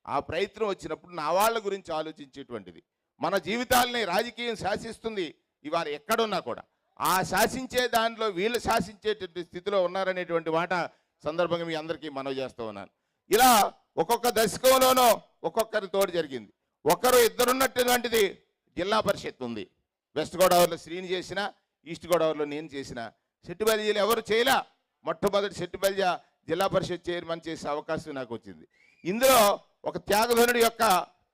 ఆ ప్రయత్నం వచ్చినప్పుడు నా వాళ్ళ గురించి ఆలోచించేటువంటిది. మన జీవితాలని రాజకీయం శాసిస్తుంది ఇవాళ ఎక్కడున్నా కూడా. ఆ శాసించే దానిలో వీళ్ళు శాసించేటువంటి స్థితిలో ఉన్నారనేటువంటి మాట సందర్భంగా మీ అందరికీ మనవి చేస్తూ ఉన్నాను. ఇలా ఒక్కొక్క దశకంలోనూ ఒక్కొక్కరి తోడు జరిగింది. ఒకరు ఇద్దరున్నటువంటిది జిల్లా పరిషత్ ఉంది. వెస్ట్ గోదావరిలో శ్రీని చేసిన, ఈస్ట్ గోదావరిలో నేను చేసిన. సెట్టిబల్జీలు ఎవరు చేయలే. మొట్టమొదటి సెట్టిబల్జ జిల్లా పరిషత్ చైర్మన్ చేసే అవకాశం నాకు వచ్చింది. ఇందులో ఒక త్యాగధనుడి యొక్క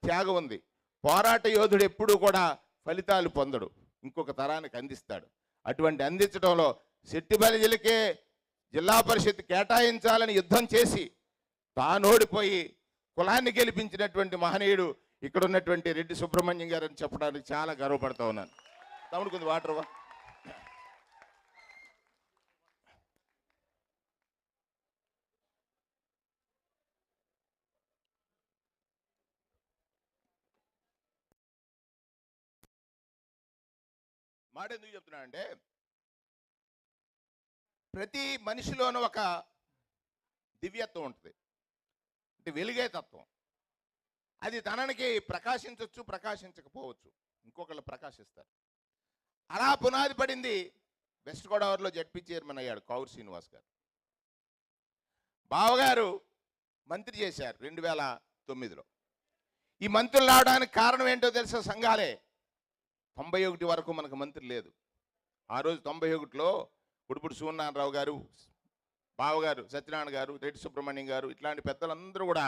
త్యాగం ఉంది. పోరాట యోధుడు ఎప్పుడూ కూడా ఫలితాలు పొందడు, ఇంకొక తరానికి అందిస్తాడు. అటువంటి అందించడంలో సెట్టిబల్జీలకే జిల్లా పరిషత్ కేటాయించాలని యుద్ధం చేసి తానోడిపోయి కులాన్ని గెలిపించినటువంటి మహనీయుడు ఇక్కడ ఉన్నటువంటి రెడ్డి సుబ్రహ్మణ్యం గారు అని చెప్పడానికి చాలా గర్వపడతా ఉన్నాను. తమ్ముడు కొంచెం వాటర్ వా. మాట ఎందుకు చెప్తున్నా అంటే, ప్రతి మనిషిలోనూ ఒక దివ్యత్వం ఉంటుంది, అంటే వెలుగే తత్వం. అది తననికి ప్రకాశించవచ్చు, ప్రకాశించకపోవచ్చు, ఇంకొకళ్ళు ప్రకాశిస్తారు. అలా పునాది పడింది. వెస్ట్ గోదావరిలో జడ్పీ చైర్మన్ అయ్యాడు కావూరు శ్రీనివాస్ గారు. బావగారు మంత్రి చేశారు 2009లో. ఈ మంత్రులు రావడానికి కారణం ఏంటో తెలుసా? సంఘాలే. 91 వరకు మనకు మంత్రి లేదు. ఆ రోజు 91లో ఉడుపుడు సూర్యనారాయణరావు గారు, బావగారు సత్యనారాయణ గారు, రెడ్డి సుబ్రహ్మణ్యం గారు, ఇట్లాంటి పెద్దలందరూ కూడా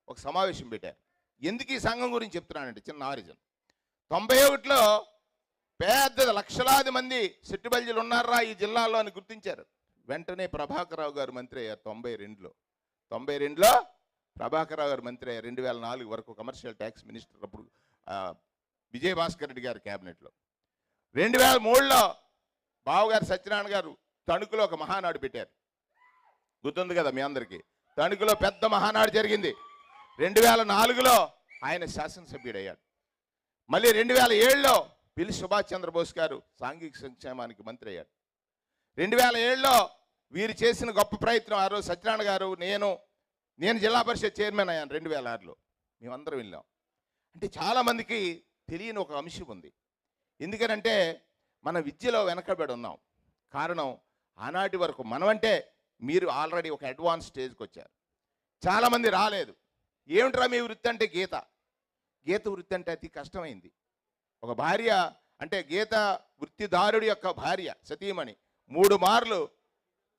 ఒక సమావేశం పెట్టారు. ఎందుకు ఈ సంఘం గురించి చెప్తున్నానంటే చిన్న ఆరిజన్. 91లో పెద్ద లక్షలాది మంది సెట్టిబల్జీలు ఉన్నారా ఈ జిల్లాలో అని గుర్తించారు. వెంటనే ప్రభాకరరావు గారు మంత్రి అయ్యారు 92లో ప్రభాకరరావు గారు మంత్రి అయ్యారు. 2004 వరకు కమర్షియల్ ట్యాక్స్ మినిస్టర్ అప్పుడు విజయభాస్కర్ రెడ్డి గారి క్యాబినెట్లో. 2003లో బావగారు సత్యనారాయణ గారు తణుకులో ఒక మహానాడు పెట్టారు. గుర్తుంది కదా మీ అందరికీ? తణుకులో పెద్ద మహానాడు జరిగింది. 2004లో ఆయన శాసనసభ్యుడయ్యాడు. మళ్ళీ 2007లో పిల్లి సుభాష్ చంద్రబోస్ గారు సాంఘిక సంక్షేమానికి మంత్రి అయ్యాడు. 2007లో వీరు చేసిన గొప్ప ప్రయత్నం, ఆ రోజు సత్యనారాయణ గారు, నేను జిల్లా పరిషత్ చైర్మన్ అయ్యాను 2006లో. మేమందరం వెళ్ళాం. అంటే చాలామందికి తెలియని ఒక అంశం ఉంది. ఎందుకనంటే మన విద్యలో వెనకబడి ఉన్నాం. కారణం ఆనాటి వరకు మనమంటే మీరు ఆల్రెడీ ఒక అడ్వాన్స్ స్టేజ్కి వచ్చారు. చాలామంది రాలేదు. ఏమిట్రా మీ వృత్తి అంటే గీత వృత్తి అంటే అతి కష్టమైంది. ఒక భార్య అంటే గీత వృత్తిదారుడి యొక్క భార్య సతీమణి 3 మార్లు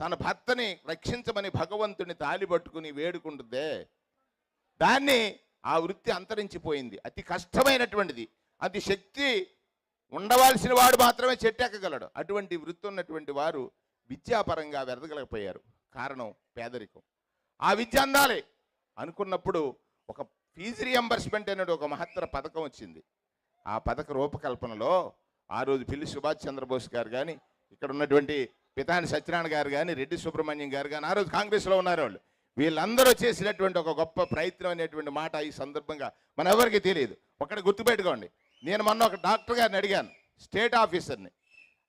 తన భర్తని రక్షించమని భగవంతుని తాలి పట్టుకుని వేడుకుంటుందే, దాన్ని ఆ వృత్తి అంతరించిపోయింది. అతి కష్టమైనటువంటిది. అతి శక్తి ఉండవలసిన వాడు మాత్రమే చెట్టెక్కగలడు. అటువంటి వృత్తి ఉన్నటువంటి వారు విద్యాపరంగా వెరదగలేకపోయారు. కారణం పేదరికం. ఆ విద్య అందాలి అనుకున్నప్పుడు ఒక ఫీజు రియంబర్స్మెంట్ అనేది ఒక మహత్తర పథకం వచ్చింది. ఆ పథక రూపకల్పనలో ఆ రోజు పిల్లి సుభాష్ చంద్రబోస్ గారు కానీ, ఇక్కడ ఉన్నటువంటి పితాని సత్యనారాయణ గారు కానీ, రెడ్డి సుబ్రహ్మణ్యం గారు కానీ, ఆ రోజు కాంగ్రెస్లో ఉన్నారు వాళ్ళు. వీళ్ళందరూ చేసినటువంటి ఒక గొప్ప ప్రయత్నం అనేటువంటి మాట ఈ సందర్భంగా మన ఎవరికి తెలియదు. ఒకటి గుర్తుపెట్టుకోండి. నేను మొన్న ఒక డాక్టర్ గారిని అడిగాను, స్టేట్ ఆఫీసర్ని.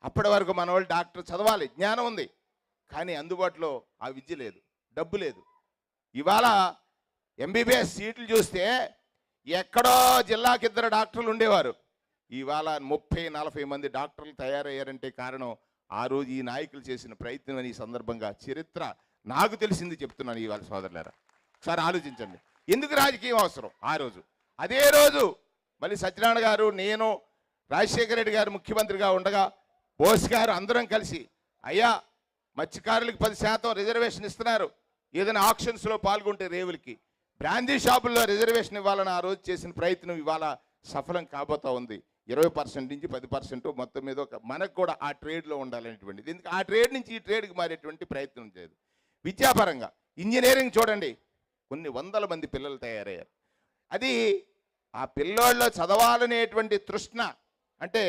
అప్పటి వరకు మన వాళ్ళు డాక్టర్ చదవాలి, జ్ఞానం ఉంది, కానీ అందుబాటులో ఆ విద్య లేదు, డబ్బు లేదు. ఇవాళ ఎంబీబీఎస్ సీట్లు చూస్తే ఎక్కడో జిల్లాకి 2 డాక్టర్లు ఉండేవారు. ఇవాళ 30-40 మంది డాక్టర్లు తయారయ్యారంటే కారణం ఆ రోజు ఈ నాయకులు చేసిన ప్రయత్నం అని ఈ సందర్భంగా చరిత్ర నాకు తెలిసింది చెప్తున్నాను. ఇవాళ సోదరులారా ఒకసారి ఆలోచించండి. ఎందుకు రాజకీయం అవసరం? ఆ రోజు అదే రోజు మళ్ళీ సత్యనారాయణ గారు, నేను, రాజశేఖర రెడ్డి గారు ముఖ్యమంత్రిగా ఉండగా బోస్ గారు అందరం కలిసి, అయ్యా మత్స్యకారులకు 10% రిజర్వేషన్ ఇస్తున్నారు, ఏదైనా ఆక్షన్స్లో పాల్గొంటే రేవులకి, బ్రాందీ షాపుల్లో రిజర్వేషన్ ఇవ్వాలని ఆ రోజు చేసిన ప్రయత్నం ఇవాళ సఫలం కాబోతా ఉంది. 20% నుంచి 10% మొత్తం మీద మనకు కూడా ఆ ట్రేడ్లో ఉండాలనేటువంటిది. ఎందుకు ఆ ట్రేడ్ నుంచి ఈ ట్రేడ్కి మారేటువంటి ప్రయత్నం చేయదు. విద్యాపరంగా ఇంజనీరింగ్ చూడండి, కొన్ని 100 మంది పిల్లలు తయారయ్యారు. అది ఆ పిల్లోళ్ళలో చదవాలనేటువంటి తృష్ణ అంటే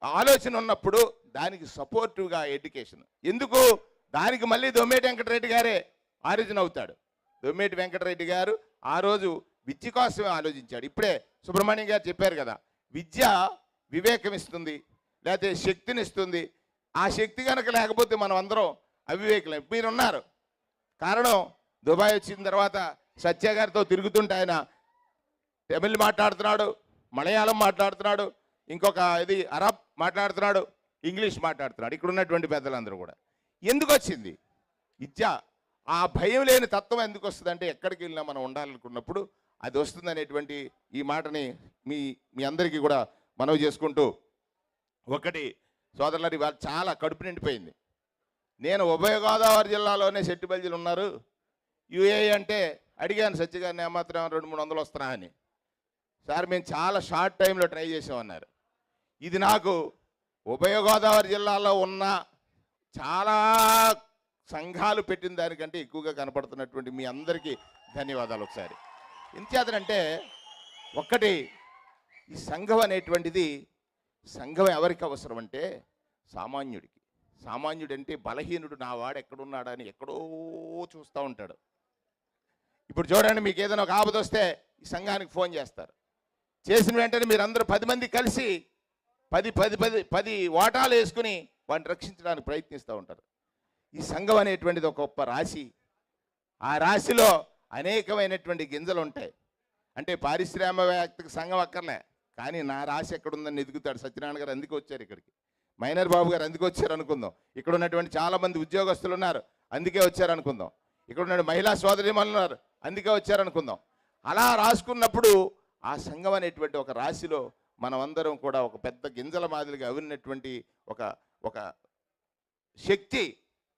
ఆలోచన ఉన్నప్పుడు దానికి సపోర్టివ్గా ఎడ్యుకేషన్. ఎందుకు దానికి మళ్ళీ దొమ్మేటి వెంకటరెడ్డి గారే ఆరిజిన్ అవుతాడు. దొమ్మేటి వెంకటరెడ్డి గారు ఆ రోజు విద్య కోసమే ఆలోచించాడు. ఇప్పుడే సుబ్రహ్మణ్యం గారు చెప్పారు కదా, విద్య వివేకం ఇస్తుంది, లేకపోతే శక్తిని ఇస్తుంది. ఆ శక్తి కనుక లేకపోతే మనం అందరం అవివేకులం. మీరున్నారు. కారణం దుబాయ్ వచ్చిన తర్వాత సత్య గారితో తిరుగుతుంటే ఆయన తమిళ్ మాట్లాడుతున్నాడు, మలయాళం మాట్లాడుతున్నాడు, ఇంకొక ఇది అరబ్ మాట్లాడుతున్నాడు, ఇంగ్లీష్ మాట్లాడుతున్నాడు. ఇక్కడ ఉన్నటువంటి పెద్దలందరూ కూడా ఎందుకు వచ్చింది విద్య? ఆ భయం లేని తత్వం ఎందుకు వస్తుంది అంటే ఎక్కడికి వెళ్ళినా మనం ఉండాలనుకున్నప్పుడు అది వస్తుంది అనేటువంటి ఈ మాటని మీ అందరికీ కూడా మనవి చేసుకుంటూ, ఒకటి సోదరులారి వాళ్ళు చాలా కడుపు నిండిపోయింది. నేను ఉభయ గోదావరి జిల్లాలోనే సెట్టిబల్జీలు ఉన్నారు, యుఏ అంటే అడిగాను సత్య గారిని ఏమాత్రం 200-300 వస్తున్నా అని. సార్ మేము చాలా షార్ట్ టైంలో ట్రై చేసామన్నారు. ఇది నాకు ఉభయ గోదావరి జిల్లాలో ఉన్న చాలా సంఘాలు పెట్టిన దానికంటే ఎక్కువగా కనపడుతున్నటువంటి మీ అందరికీ ధన్యవాదాలు. ఒకసారి ఎంచేతనంటే ఒక్కటి, ఈ సంఘం అనేటువంటిది సంఘం ఎవరికి అవసరం అంటే సామాన్యుడికి. సామాన్యుడంటే బలహీనుడు, నా వాడు ఎక్కడున్నాడని ఎక్కడో చూస్తూ ఉంటాడు. ఇప్పుడు చూడండి, మీకు ఏదైనా ఒక ఆపద వస్తే ఈ సంఘానికి ఫోన్ చేస్తారు. చేసిన వెంటనే మీరు అందరూ 10 మంది కలిసి 10 ఓటాలు వేసుకుని వాడిని రక్షించడానికి ప్రయత్నిస్తూ ఉంటారు. ఈ సంఘం అనేటువంటిది ఒక గొప్ప రాశి. ఆ రాశిలో అనేకమైనటువంటి గింజలు ఉంటాయి. అంటే పారిశ్రామికవేత్తకి సంఘం అక్కర్లే, కానీ నా రాశి ఎక్కడుందని ఎదుగుతాడు. సత్యనారాయణ గారు అందుకు వచ్చారు ఇక్కడికి, మైనర్ బాబు గారు అందుకు వచ్చారు అనుకుందాం, ఇక్కడ ఉన్నటువంటి చాలామంది ఉద్యోగస్తులు ఉన్నారు అందుకే వచ్చారు అనుకుందాం, ఇక్కడ ఉన్న మహిళా సోదరిమణులు ఉన్నారు అందుకే వచ్చారు అనుకుందాం. అలా రాసుకున్నప్పుడు ఆ సంఘం అనేటువంటి ఒక రాశిలో మనమందరం కూడా ఒక పెద్ద గింజల మాదిరిగా అవినటువంటి ఒక శక్తి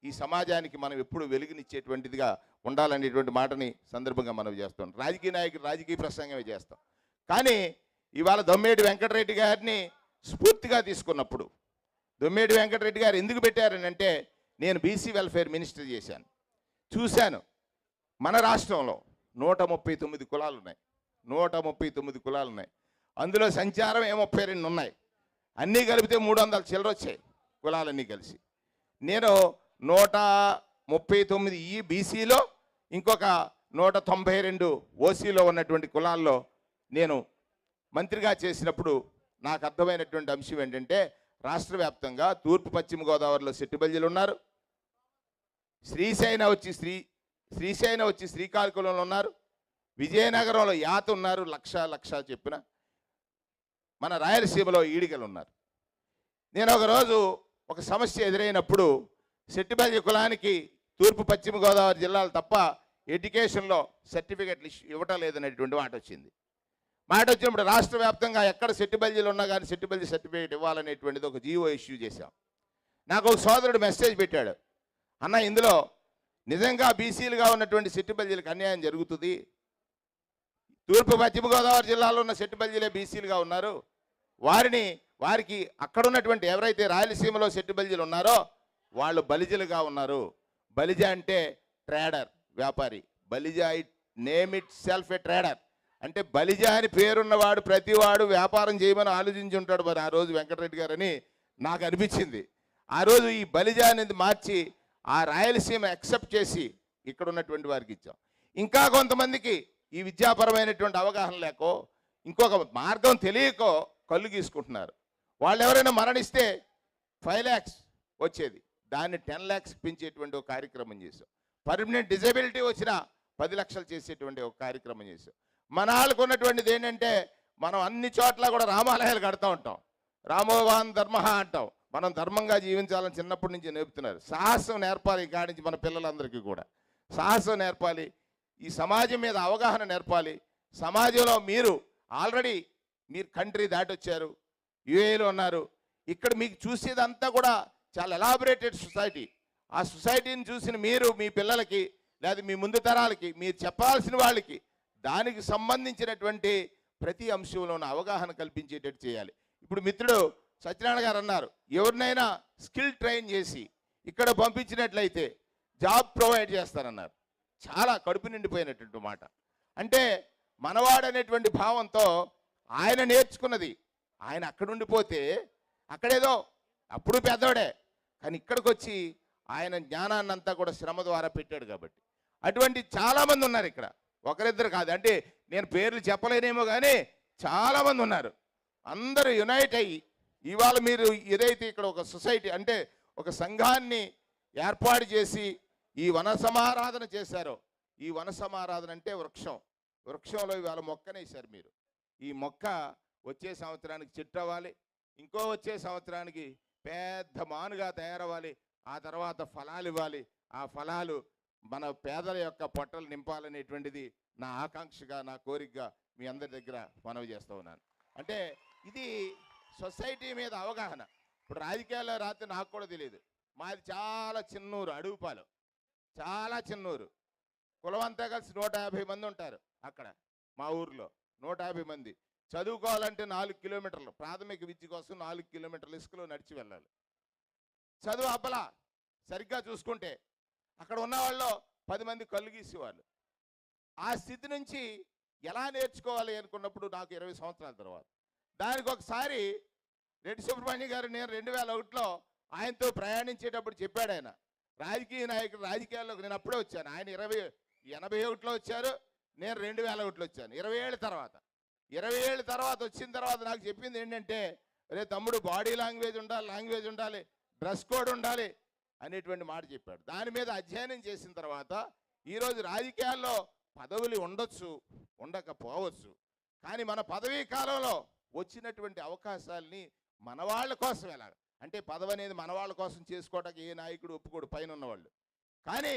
ఈ సమాజానికి మనం ఎప్పుడు వెలుగునిచ్చేటువంటిదిగా ఉండాలనేటువంటి మాటని సందర్భంగా మనం చేస్తాం. రాజకీయ నాయకులు రాజకీయ ప్రసంగమే చేస్తాం, కానీ ఇవాళ దొమ్మేటి వెంకటరెడ్డి గారిని స్ఫూర్తిగా తీసుకున్నప్పుడు, దొమ్మేటి వెంకటరెడ్డి గారు ఎందుకు పెట్టారని అంటే, నేను బీసీ వెల్ఫేర్ మినిస్టర్ చేశాను, చూశాను. మన రాష్ట్రంలో 139 కులాలు ఉన్నాయి, 139 కులాలు ఉన్నాయి. అందులో సంచారం 32 ఉన్నాయి. అన్నీ కలిపితే 300 చిల్లర వచ్చాయి కులాలన్నీ కలిసి. నేను 139 ఈ బీసీలో, ఇంకొక 192 ఓసీలో ఉన్నటువంటి కులాల్లో నేను మంత్రిగా చేసినప్పుడు నాకు అర్థమైనటువంటి అంశం ఏంటంటే, రాష్ట్ర వ్యాప్తంగా తూర్పు పశ్చిమ గోదావరిలో సెట్టిబల్జీలు ఉన్నారు, శ్రీశైలం వచ్చి శ్రీకాకుళంలో ఉన్నారు, విజయనగరంలో యాత ఉన్నారు, లక్ష చెప్పిన మన రాయలసీమలో ఈడిగలు ఉన్నారు. నేను ఒకరోజు ఒక సమస్య ఎదురైనప్పుడు సెట్టిబల్జీ కులానికి తూర్పు పశ్చిమ గోదావరి జిల్లాలు తప్ప ఎడ్యుకేషన్లో సర్టిఫికెట్లు ఇవ్వటం లేదనేటువంటి మాట వచ్చింది. మాట వచ్చినప్పుడు రాష్ట్ర వ్యాప్తంగా ఎక్కడ సెట్టిబల్జీలు ఉన్నా కానీ సెట్టిబల్జీ సర్టిఫికేట్ ఇవ్వాలనేటువంటిది ఒక జీవో ఇష్యూ చేశాం. నాకు ఒక సోదరుడు మెసేజ్ పెట్టాడు, అన్న ఇందులో నిజంగా బీసీలుగా ఉన్నటువంటి సెట్టిబల్జీలకు అన్యాయం జరుగుతుంది, తూర్పు పశ్చిమ గోదావరి జిల్లాలో ఉన్న సెట్టిబల్జీలే బీసీలుగా ఉన్నారు, వారికి అక్కడ ఉన్నటువంటి ఎవరైతే రాయలసీమలో సెట్టిబల్జీలు ఉన్నారో వాళ్ళు బలిజలుగా ఉన్నారు. బలిజ అంటే ట్రేడర్, వ్యాపారి. Balija name it self A trader అంటే బలిజ అని పేరున్నవాడు ప్రతివాడు వ్యాపారం చేయమని ఆలోచించి ఉంటాడు. మరి ఆ రోజు వెంకటరెడ్డి గారని నాకు అనిపించింది. ఆ రోజు ఈ బలిజ అనేది మార్చి ఆ రాయలసీమ యాక్సెప్ట్ చేసి ఇక్కడ ఉన్నటువంటి వారికి ఇచ్చాం. ఇంకా కొంతమందికి ఈ విద్యాపరమైనటువంటి అవగాహన లేకో ఇంకొక మార్గం తెలియకో కళ్ళు గీసుకుంటున్నారు. వాళ్ళు ఎవరైనా మరణిస్తే 5 lakhs వచ్చేది, దాన్ని 10 lakhs పెంచేటువంటి ఒక కార్యక్రమం చేశాం. పర్మనెంట్ డిజబిలిటీ వచ్చినా 10 లక్షలు చేసేటువంటి ఒక కార్యక్రమం చేశాం. మన వాళ్ళకు ఉన్నటువంటిది ఏంటంటే, మనం అన్ని చోట్ల కూడా రామాలయాలు కడుతూ ఉంటాం, రామోవాన్ ధర్మ అంటాం. మనం ధర్మంగా జీవించాలని చిన్నప్పటి నుంచి నేర్పుతున్నారు. సాహసం నేర్పాలి, ఇక్కడి నుంచి మన పిల్లలందరికీ కూడా సాహసం నేర్పాలి, ఈ సమాజం మీద అవగాహన నేర్పాలి. సమాజంలో మీరు ఆల్రెడీ కంట్రీ దాటొచ్చారు, యుఏలో ఉన్నారు, ఇక్కడ మీకు చూసేదంతా కూడా చాలా ఎలాబరేటెడ్ సొసైటీ. ఆ సొసైటీని చూసిన మీరు మీ పిల్లలకి లేదా మీ ముందు తరాలకి మీరు చెప్పాల్సిన వాళ్ళకి దానికి సంబంధించినటువంటి ప్రతి అంశంలోనూ అవగాహన కల్పించేటట్టు చేయాలి. ఇప్పుడు మిత్రుడు సత్యనారాయణ గారు అన్నారు, ఎవరినైనా స్కిల్ ట్రైన్ చేసి ఇక్కడ పంపించినట్లయితే జాబ్ ప్రొవైడ్ చేస్తారన్నారు. చాలా కడుపు నిండిపోయినటువంటి మాట. అంటే మనవాడనేటువంటి భావంతో ఆయన నేర్చుకున్నది, ఆయన అక్కడ ఉండిపోతే అక్కడేదో అప్పుడు పెద్దవాడే, కానీ ఇక్కడికి వచ్చి ఆయన జ్ఞానాన్ని అంతా కూడా శ్రమ ద్వారా పెట్టాడు. కాబట్టి అటువంటి చాలామంది ఉన్నారు ఇక్కడ, ఒకరిద్దరు కాదు. అంటే నేను పేర్లు చెప్పలేనేమో కానీ చాలామంది ఉన్నారు. అందరూ యునైట్ అయ్యి ఇవాళ మీరు ఏదైతే ఇక్కడ ఒక సొసైటీ అంటే ఒక సంఘాన్ని ఏర్పాటు చేసి ఈ వన సమారాధన చేశారో, ఈ వన సమారాధన అంటే వృక్షంలో ఇవాళ మొక్కనేసారు మీరు. ఈ మొక్క వచ్చే సంవత్సరానికి చెట్టు అవ్వాలి, ఇంకో వచ్చే సంవత్సరానికి పెద్ద మానుగా తయారవ్వాలి, ఆ తర్వాత ఫలాలు ఇవ్వాలి. ఆ ఫలాలు మన పేదల యొక్క పొట్టలు నింపాలనేటువంటిది నా ఆకాంక్షగా, నా కోరికగా మీ అందరి దగ్గర మనవి చేస్తూ ఉన్నాను. అంటే ఇది సొసైటీ మీద అవగాహన. ఇప్పుడు రాజకీయాల్లో రాత్రి నాకు కూడా తెలియదు. మాది చాలా చిన్నూరు, అడుగుపాలెం, చాలా చిన్నూరు. కులం అంతా కలిసి 150 మంది ఉంటారు అక్కడ మా ఊర్లో. 150 మంది చదువుకోవాలంటే 4 కిలోమీటర్లు, ప్రాథమిక విద్య కోసం 4 కిలోమీటర్లు ఇసుకలో నడిచి వెళ్ళాలి. చదువు అబ్బలా సరిగ్గా చూసుకుంటే అక్కడ ఉన్న వాళ్ళు 10 మంది కళ్ళు గీసేవాళ్ళు. ఆ స్థితి నుంచి ఎలా నేర్చుకోవాలి అనుకున్నప్పుడు నాకు 20 సంవత్సరాల తర్వాత దానికి ఒకసారి రెడ్డి సుబ్రహ్మణ్యం గారు నేను 2001లో ఆయనతో ప్రయాణించేటప్పుడు చెప్పాడు. ఆయన రాజకీయ నాయకుడు, రాజకీయాల్లోకి నేను అప్పుడే వచ్చాను. ఆయన 81లో వచ్చారు, నేను 2001లో వచ్చాను. 20 ఏళ్ళ తర్వాత వచ్చిన తర్వాత నాకు చెప్పింది ఏంటంటే, అరే తమ్ముడు, బాడీ లాంగ్వేజ్ ఉండాలి, డ్రెస్ కోడ్ ఉండాలి అనేటువంటి మాట చెప్పాడు. దాని మీద అధ్యయనం చేసిన తర్వాత ఈరోజు రాజకీయాల్లో పదవులు ఉండొచ్చు, ఉండకపోవచ్చు, కానీ మన పదవీ కాలంలో వచ్చినటువంటి అవకాశాలని మన వాళ్ళ కోసం ఎలాగ అంటే, పదవి అనేది మన వాళ్ళ కోసం చేసుకోవటానికి ఏ నాయకుడు ఒప్పుకోడు పైన ఉన్నవాళ్ళు, కానీ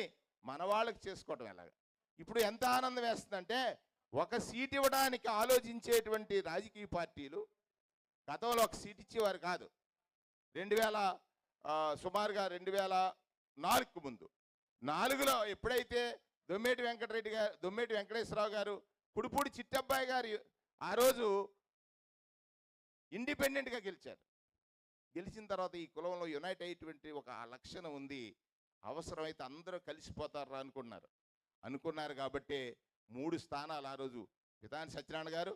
మన వాళ్ళకి చేసుకోవటం ఎలాగ. ఇప్పుడు ఎంత ఆనందం వేస్తుందంటే, ఒక సీట్ ఇవ్వడానికి ఆలోచించేటువంటి రాజకీయ పార్టీలు గతంలో ఒక సీట్ ఇచ్చేవారు కాదు. సుమారుగా 2004కు ముందు 4లో ఎప్పుడైతే దొమ్మేటి వెంకటేశ్వరరావు గారు, కుడిపూడి చిట్టబ్బాయి గారు ఆ రోజు ఇండిపెండెంట్గా గెలిచారు. గెలిచిన తర్వాత ఈ కులంలో యునైట్ అయ్యేటువంటి ఒక లక్షణం ఉంది, అవసరమైతే అందరూ కలిసిపోతారా అనుకున్నారు కాబట్టి 3 స్థానాలు ఆ రోజు పితాని సత్యనారాయణ గారు,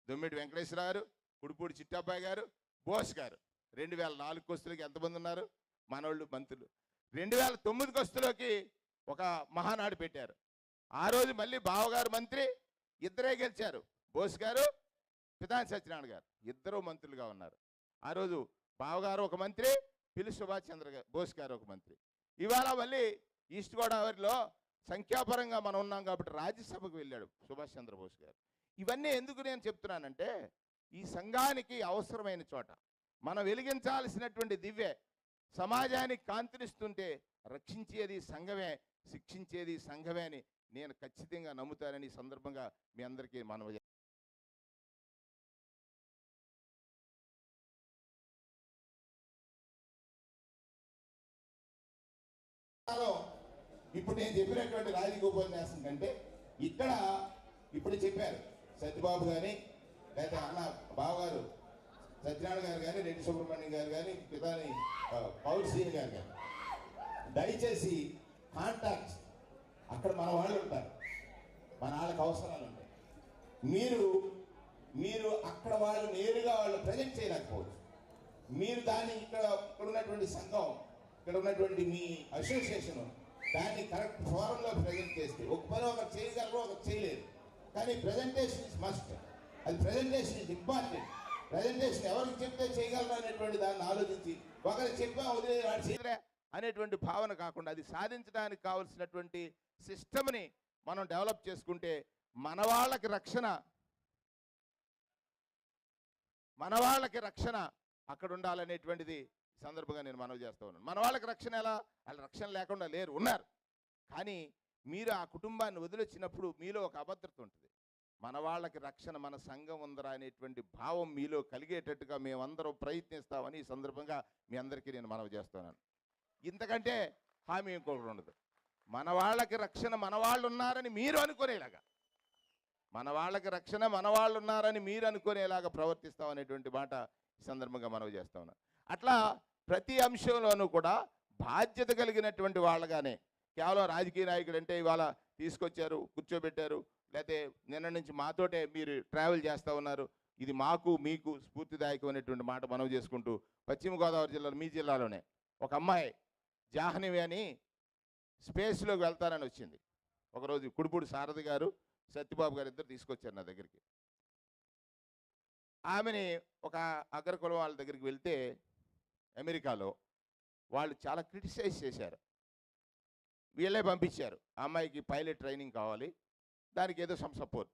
దొమ్మేటి వెంకటేశ్వర గారు, కుడిపూడి చిట్టబ్బాయి గారు, బోస్ గారు. 2004 వస్తులకి ఎంతమంది ఉన్నారు మనోళ్ళు మంత్రులు. 2009 వస్తులోకి ఒక మహానాడు పెట్టారు. ఆ రోజు మళ్ళీ బావగారు మంత్రి, ఇద్దరే గెలిచారు, బోస్ గారు, పితాని సత్యనారాయణ గారు, ఇద్దరు మంత్రులుగా ఉన్నారు. ఆ రోజు బావగారు ఒక మంత్రి, పిల్లి సుభాష్ చంద్ర బోస్ గారు ఒక మంత్రి. ఇవాళ మళ్ళీ ఈస్ట్ గోదావరిలో సంఖ్యాపరంగా మనం ఉన్నాం కాబట్టి రాజ్యసభకు వెళ్ళాడు సుభాష్ చంద్రబోస్ గారు. ఇవన్నీ ఎందుకు నేను చెప్తున్నానంటే, ఈ సంఘానికి అవసరమైన చోట మనం వెలిగించాల్సినటువంటి దివ్యే సమాజానికి కాంతినిస్తుంటే రక్షించేది సంఘమే, శిక్షించేది సంఘమే అని నేను ఖచ్చితంగా నమ్ముతానని ఈ సందర్భంగా మీ అందరికీ మనవి. ఇప్పుడు నేను చెప్పినటువంటి రాజకీయ ఉపన్యాసం కంటే ఇక్కడ ఇప్పుడు చెప్పారు సత్యబాబు కానీ, లేదా అన్న బావగారు సత్యనారాయణ గారు కానీ, రెడ్డి సుబ్రహ్మణ్యం గారు కానీ, పితాని పౌర్సీని గారు కానీ, దయచేసి కాంటాక్ట్స్ అక్కడ మన వాళ్ళు ఉంటారు, మన వాళ్ళకి అవసరాలు ఉంటాయి. మీరు అక్కడ వాళ్ళు నేరుగా వాళ్ళు ప్రజెంట్ చేయలేకపోవచ్చు. మీరు దాన్ని ఇక్కడ ఉన్నటువంటి సంఘం, ఇక్కడ ఉన్నటువంటి మీ అసోసియేషన్ దాన్ని కరెక్ట్ ఫోరంలో ప్రజెంట్ చేస్తే ఒక పని ఒకరు చేయగలరు, ఒకరు చేయలేరు. కానీ ప్రజెంటేషన్ ఇస్ మస్ట్. అది ప్రజెంటేషన్ ఇస్ ఇంపార్టెంట్. ప్రజెంటేషన్ ఎవరికి చెప్తే చేయగలరు అనేటువంటి దాన్ని ఆలోచించి, ఒకరికి చెప్పా వదిలే వాడు చేయలే అనేటువంటి భావన కాకుండా అది సాధించడానికి కావలసినటువంటి సిస్టమ్ని మనం డెవలప్ చేసుకుంటే మన వాళ్ళకి రక్షణ అక్కడ ఉండాలనేటువంటిది సందర్భంగా నేను మనవి చేస్తూ ఉన్నాను. మన వాళ్ళకి రక్షణ ఎలా? వాళ్ళు రక్షణ లేకుండా లేరు, ఉన్నారు. కానీ మీరు ఆ కుటుంబాన్ని వదిలొచ్చినప్పుడు మీలో ఒక అభద్రత ఉంటుంది. మన వాళ్ళకి రక్షణ, మన సంఘం ఉందరా అనేటువంటి భావం మీలో కలిగేటట్టుగా మేమందరం ప్రయత్నిస్తామని ఈ సందర్భంగా మీ అందరికీ నేను మనవి చేస్తున్నాను. ఇంతకంటే హామీ ఇంకొకటి ఉండదు. మన వాళ్ళకి రక్షణ మన వాళ్ళు ఉన్నారని మీరు అనుకునేలాగా, మన వాళ్ళకి రక్షణ మన వాళ్ళు ఉన్నారని మీరు అనుకునేలాగా ప్రవర్తిస్తాం అనేటువంటి మాట ఈ సందర్భంగా మనవి చేస్తా ఉన్నాను. అట్లా ప్రతి అంశంలోనూ కూడా బాధ్యత కలిగినటువంటి వాళ్ళగానే, కేవలం రాజకీయ నాయకుడు అంటే ఇవాళ తీసుకొచ్చారు, కూర్చోబెట్టారు, లేకపోతే నిన్న నుంచి మాతోటే మీరు ట్రావెల్ చేస్తూ ఉన్నారు, ఇది మాకు మీకు స్ఫూర్తిదాయకమైనటువంటి మాట మనవి చేసుకుంటూ, పశ్చిమ గోదావరి జిల్లాలో మీ జిల్లాలోనే ఒక అమ్మాయి జాహ్నవి అని స్పేస్లోకి వెళ్తానని వచ్చింది. ఒకరోజు కుడిపూడి సారథి గారు, సత్యబాబు గారు ఇద్దరు తీసుకొచ్చారు నా దగ్గరికి. ఆమెని ఒక అగ్రకులం వాళ్ళ దగ్గరికి వెళ్తే అమెరికాలో వాళ్ళు చాలా క్రిటిసైజ్ చేశారు. వీళ్ళే పంపించారు, ఆ అమ్మాయికి పైలట్ ట్రైనింగ్ కావాలి, దానికి ఏదో సమ్ సపోర్ట్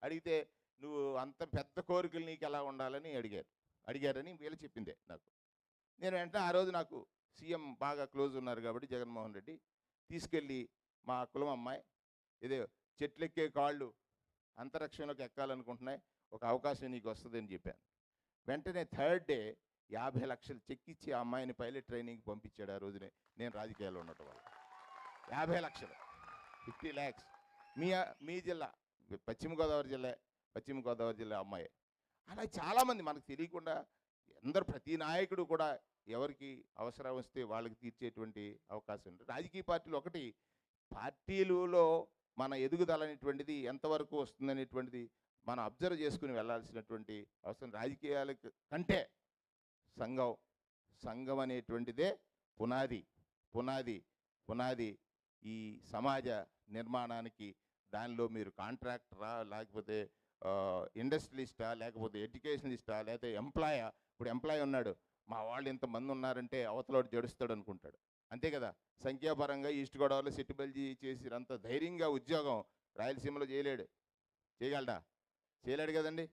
అడిగితే నువ్వు అంత పెద్ద కోరికలు నీకు ఎలా ఉండాలని అడిగారని వీళ్ళు చెప్పిందే నాకు. నేను వెంటనే ఆ రోజు నాకు సీఎం బాగా క్లోజ్ ఉన్నారు కాబట్టి జగన్మోహన్ రెడ్డి తీసుకెళ్ళి మా కులం అమ్మాయి ఏదో చెట్లెక్కే కాళ్ళు అంతరిక్షంలోకి ఎక్కాలనుకుంటున్నాయి, ఒక అవకాశం నీకు వస్తుందని చెప్పాను. వెంటనే థర్డ్ డే 50 లక్షలు చెక్ ఇచ్చి ఆ అమ్మాయిని పైలట్ ట్రైనింగ్కి పంపించాడు. ఆ రోజునే నేను రాజకీయాల్లో ఉండటం వల్ల 50 లక్షలు, 50 lakhs. మీ జిల్లా పశ్చిమ గోదావరి జిల్లా అమ్మాయి. అలా చాలామంది మనకు తెలియకుండా అందరు ప్రతి నాయకుడు కూడా ఎవరికి అవసరం వస్తే వాళ్ళకి తీర్చేటువంటి అవకాశం ఉంటుంది. రాజకీయ పార్టీలు ఒకటి, పార్టీలలో మన ఎదుగుదల అనేటువంటిది ఎంతవరకు వస్తుందనేటువంటిది మనం అబ్జర్వ్ చేసుకుని వెళ్ళాల్సినటువంటి అవసరం. రాజకీయాల కంటే సంఘం అనేటువంటిదే పునాది ఈ సమాజ నిర్మాణానికి. దానిలో మీరు కాంట్రాక్టరా, లేకపోతే ఇండస్ట్రియలిస్టా, లేకపోతే ఎడ్యుకేషనలిస్టా, లేకపోతే ఎంప్లాయా. ఇప్పుడు ఎంప్లాయ్ ఉన్నాడు, మా వాళ్ళు ఇంతమంది ఉన్నారంటే అవతలోడు జడుస్తాడు అనుకుంటాడు, అంతే కదా. సంఖ్యాపరంగా ఈస్ట్ గోదావరిలో సెట్టిబల్జీ చేసినంత ధైర్యంగా ఉద్యోగం రాయలసీమలో చేయగలడా? చేయలేడు కదండి.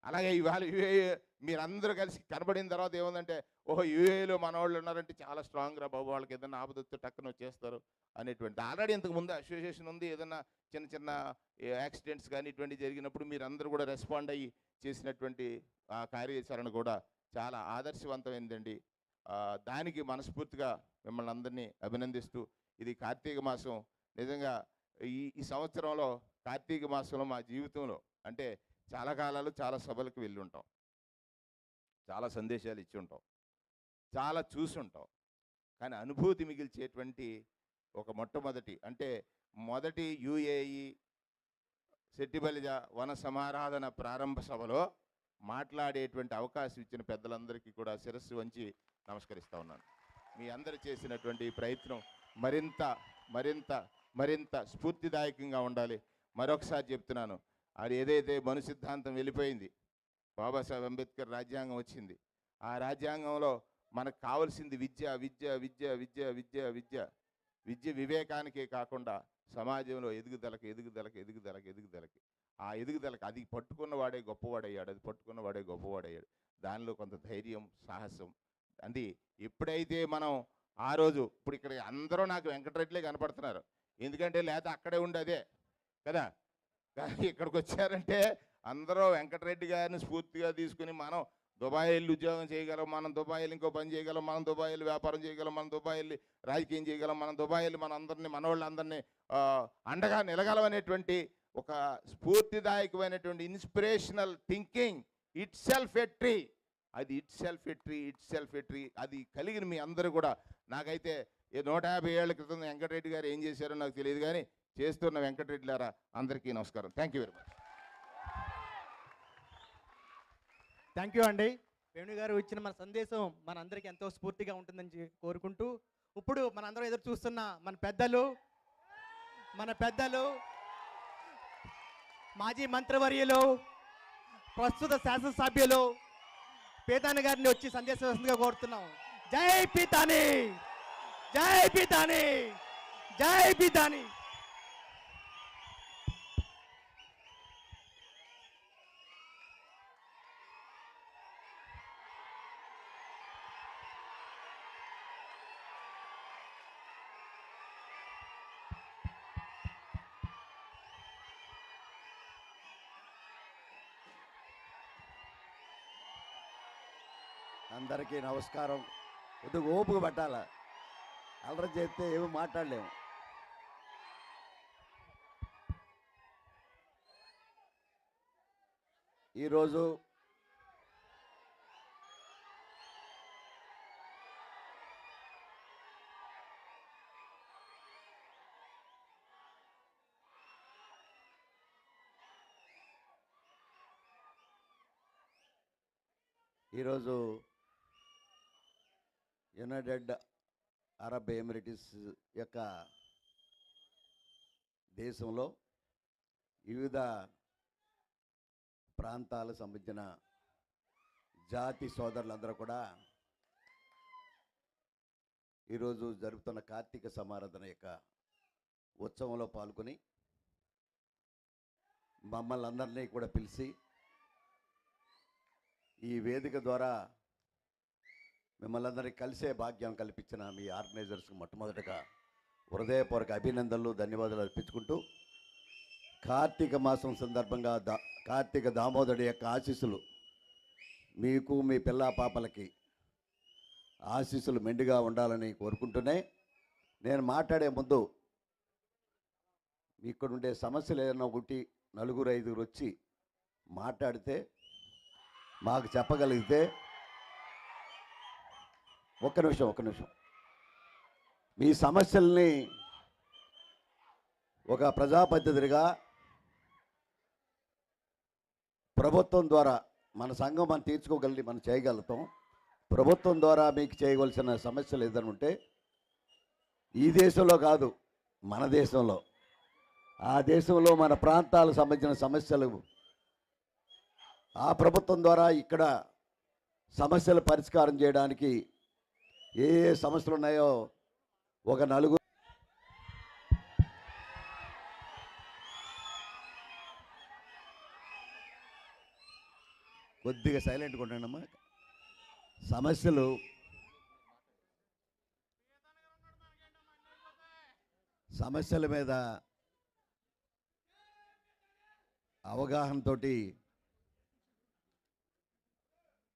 అలాగే ఇవాళ యూఏఈ మీరందరూ కలిసి కనబడిన తర్వాత ఏముందంటే, ఓహో యూఏఈలో మన వాళ్ళు ఉన్నారంటే చాలా స్ట్రాంగ్ రా బాబు, వాళ్ళకి ఏదైనా ఆపదొస్తే టక్కున వచ్చేస్తారు అనేటువంటి. ఆల్రెడీ ఇంతకుముందు అసోసియేషన్ ఉంది. ఏదైనా చిన్న యాక్సిడెంట్స్ కానీ ఇటువంటి జరిగినప్పుడు మీరందరూ కూడా రెస్పాండ్ అయ్యి చేసినటువంటి ఆ కార్యాచరణ కూడా చాలా ఆదర్శవంతమైందండి. దానికి మనస్ఫూర్తిగా మిమ్మల్ని అందరినీ అభినందిస్తూ, ఇది కార్తీక మాసం. నిజంగా ఈ సంవత్సరంలో కార్తీక మాసంలో మా జీవితంలో అంటే చాలా కాలాలు చాలా సభలకు వెళ్ళి ఉంటాం, చాలా సందేశాలు ఇచ్చి ఉంటాం, చాలా చూసి ఉంటాం. కానీ అనుభూతి మిగిల్చేటువంటి ఒక మొదటి యుఏఈ సెట్టిబలిజ వన సమారాధన ప్రారంభ సభలో మాట్లాడేటువంటి అవకాశం ఇచ్చిన పెద్దలందరికీ కూడా శిరస్సు వంచి నమస్కరిస్తూ ఉన్నాను. మీ అందరు చేసినటువంటి ప్రయత్నం మరింత స్ఫూర్తిదాయకంగా ఉండాలి. మరొకసారి చెప్తున్నాను, అది ఏదైతే మను సిద్ధాంతం వెళ్ళిపోయింది, బాబాసాహెబ్ అంబేద్కర్ రాజ్యాంగం వచ్చింది. ఆ రాజ్యాంగంలో మనకు కావాల్సింది విద్య వివేకానికే కాకుండా సమాజంలో ఎదుగుదలకి ఆ ఎదుగుదలకి అది పట్టుకున్నవాడే గొప్పవాడయ్యాడు. దానిలో కొంత ధైర్యం, సాహసం. అది ఎప్పుడైతే మనం ఆ రోజు, ఇప్పుడు ఇక్కడ అందరూ నాకు వెంకటరెడ్డిలే కనపడుతున్నారు, ఎందుకంటే లేకపోతే అక్కడే ఉండదే కదా. కానీ ఇక్కడికి వచ్చారంటే అందరూ వెంకటరెడ్డి గారిని స్ఫూర్తిగా తీసుకుని మనం దుబాయ్ వెళ్ళి ఉద్యోగం చేయగలం, మనం దుబాయ్ వెళ్ళి ఇంకో పని చేయగలం, మనం దుబాయ్ వెళ్ళి వ్యాపారం చేయగలం, మనం దుబాయ్ వెళ్ళి రాజకీయం చేయగలం, మనం దుబాయ్ వెళ్ళి మనోళ్ళందరినీ అండగా నిలగలం అనేటువంటి ఒక స్ఫూర్తిదాయకమైనటువంటి inspirational thinking. Itself a tree అది కలిగిన మీ అందరూ కూడా. నాకైతే 150 ఏళ్ల క్రితం వెంకటరెడ్డి గారు ఏం చేశారో నాకు తెలియదు, కానీ చేస్తున్న వెంకటరెడ్డిలారా అందరికీ నమస్కారం. Thank you very much. Thank you అండి. వేణు గారు ఇచ్చిన మన సందేశం మనందరికీ ఎంతో స్ఫూర్తిగా ఉంటుందని కోరుకుంటూ, ఇప్పుడు మనందరం ఎదురు చూస్తున్న మన పెద్దలు మాజీ మంత్రివర్యులు, ప్రస్తుత శాసనసభ్యులు పీతాని గారిని వచ్చి సందేశంగా కోరుతున్నాం. జై పీతాని, జై పీతాని, జై పీతాని. అందరికీ నమస్కారం. కొద్దిగా ఓపిక పట్టాల, అల్లరి చేస్తే ఏమి మాట్లాడలేము. ఈరోజు యునైటెడ్ అరబ్ ఎమిరేట్స్ యొక్క దేశంలో వివిధ ప్రాంతాలకు సంబంధించిన జాతి సోదరులందరూ కూడా ఈరోజు జరుగుతున్న కార్తీక సమారాధన యొక్క ఉత్సవంలో పాల్గొని మమ్మల్ని అందరినీ కూడా పిలిచి ఈ వేదిక ద్వారా మిమ్మల్ని అందరినీ కలిసే భాగ్యం కల్పించిన మీ ఆర్గనైజర్స్కి మొట్టమొదటగా హృదయపూర్వక అభినందనలు, ధన్యవాదాలు అర్పించుకుంటూ కార్తీక మాసం సందర్భంగా కార్తీక దామోదరుడి యొక్క ఆశీస్సులు మీకు, మీ పిల్లా పాపలకి ఆశీస్సులు మెండుగా ఉండాలని కోరుకుంటూనే నేను మాట్లాడే ముందు ఇక్కడ ఉండే సమస్యలు ఏదైనా ఒకటి 4-5 వచ్చి మాట్లాడితే మాకు చెప్పగలిగితే ఒక్క నిమిషం మీ సమస్యల్ని ఒక ప్రజాప్రతినిధిగా ప్రభుత్వం ద్వారా మన సంఘం మనం తీర్చుకోగలిగి మనం చేయగలుగుతాం. ప్రభుత్వం ద్వారా మీకు చేయవలసిన సమస్యలు ఏదైనా ఉంటే ఈ దేశంలో కాదు, మన దేశంలో, ఆ దేశంలో మన ప్రాంతాలకు సంబంధించిన సమస్యలు ఆ ప్రభుత్వం ద్వారా ఇక్కడ సమస్యలు పరిష్కారం చేయడానికి ఏ సమస్యలు ఉన్నాయో ఒక 4 కొద్దిగా సైలెంట్గా ఉండండమ్మా. సమస్యల మీద అవగాహనతో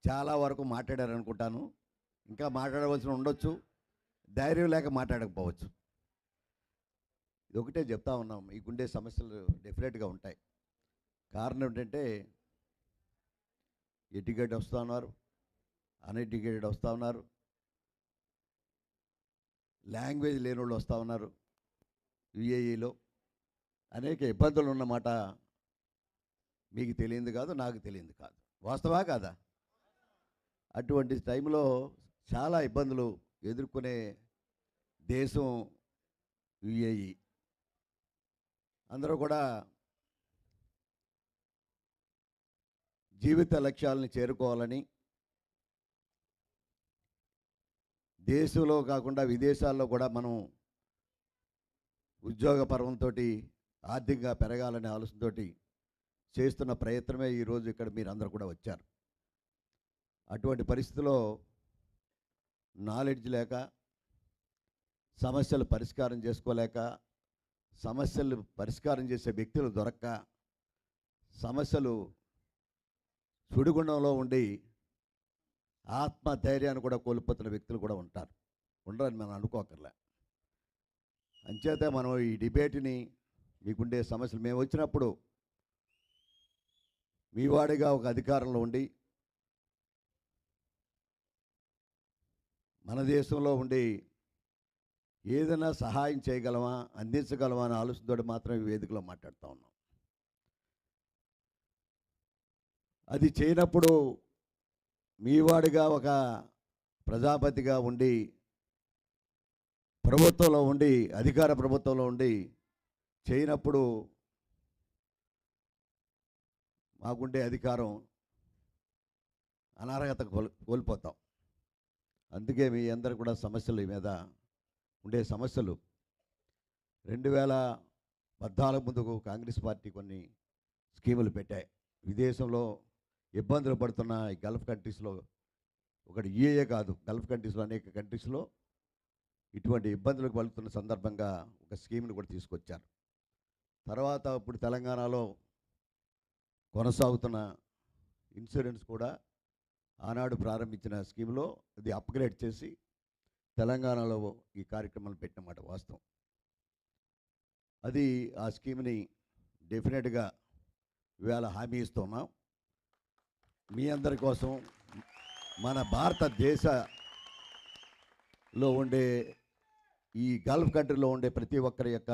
చాలా వరకు మాట్లాడారనుకుంటాను. ఇంకా మాట్లాడవలసి ఉండొచ్చు, ధైర్యం లేక మాట్లాడకపోవచ్చు. ఇది ఒకటే చెప్తా ఉన్నాం, మీకుండే సమస్యలు డెఫినెట్గా ఉంటాయి. కారణం ఏంటంటే ఎడ్యుకేటెడ్ వస్తూ ఉన్నారు, అన్ఎడ్యుకేటెడ్ వస్తూ ఉన్నారు, లాంగ్వేజ్ లేని వాళ్ళు వస్తూ ఉన్నారు. యుఏఈలో అనేక ఇబ్బందులు ఉన్నమాట మీకు తెలియంది కాదు, నాకు తెలియంది కాదు. వాస్తవా కాదా? అటువంటి టైంలో చాలా ఇబ్బందులు ఎదుర్కొనే దేశం యుఏఈ. అందరూ కూడా జీవిత లక్ష్యాలని చేరుకోవాలని, దేశంలో కాకుండా విదేశాల్లో కూడా మనం ఉద్యోగ పర్వంతో ఆర్థికంగా పెరగాలనే ఆలోచనతో చేస్తున్న ప్రయత్నమే ఈరోజు ఇక్కడ మీరు అందరూ కూడా వచ్చారు. అటువంటి పరిస్థితిలో నాలెడ్జ్ లేక, సమస్యలు పరిష్కారం చేసుకోలేక, సమస్యలు పరిష్కారం చేసే వ్యక్తులు దొరక్క, సమస్యలు సుడిగుండంలో ఉండి ఆత్మధైర్యాన్ని కూడా కోల్పోతున్న వ్యక్తులు కూడా ఉంటారు. ఉండరని మనం అనుకోకర్లే. అంచేత మనం ఈ డిబేట్ని, మీకుండే సమస్యలు, మేము వచ్చినప్పుడు మీ వాడిగా ఒక అధికారంలో ఉండి మన దేశంలో ఉండి ఏదైనా సహాయం చేయగలమా, అందించగలమా అనే ఆలోచనతో మాత్రం ఈ వేదికలో మాట్లాడుతూ ఉన్నాం. అది చేయనప్పుడు మీ వాడిగా ఒక ప్రజాపతిగా ఉండి, ప్రభుత్వంలో ఉండి, అధికార ప్రభుత్వంలో ఉండి చేయనప్పుడు మాకుండే అధికారం అనర్హత కోల్పోతాం. అందుకే మీ అందరు కూడా సమస్యల మీద ఉండే సమస్యలు 2014 ముందుకు కాంగ్రెస్ పార్టీ కొన్ని స్కీములు పెట్టాయి. విదేశంలో ఇబ్బందులు పడుతున్న ఈ గల్ఫ్ కంట్రీస్లో, ఒకటి యుఏఏ కాదు, గల్ఫ్ కంట్రీస్లో అనేక కంట్రీస్లో ఇటువంటి ఇబ్బందులకు పడుతున్న సందర్భంగా ఒక స్కీమ్ని కూడా తీసుకొచ్చారు. తర్వాత ఇప్పుడు తెలంగాణలో కొనసాగుతున్న ఇన్సూరెన్స్ కూడా ఆనాడు ప్రారంభించిన స్కీమ్లో ఇది అప్గ్రేడ్ చేసి తెలంగాణలో ఈ కార్యక్రమాలు పెట్టినమాట వాస్తవం. అది ఆ స్కీమ్ని డెఫినెట్గా ఇవాళ హామీ ఇస్తున్నాం. మీ అందరి కోసం, మన భారతదేశంలో ఉండే ఈ గల్ఫ్ కంట్రీలో ఉండే ప్రతి ఒక్కరి యొక్క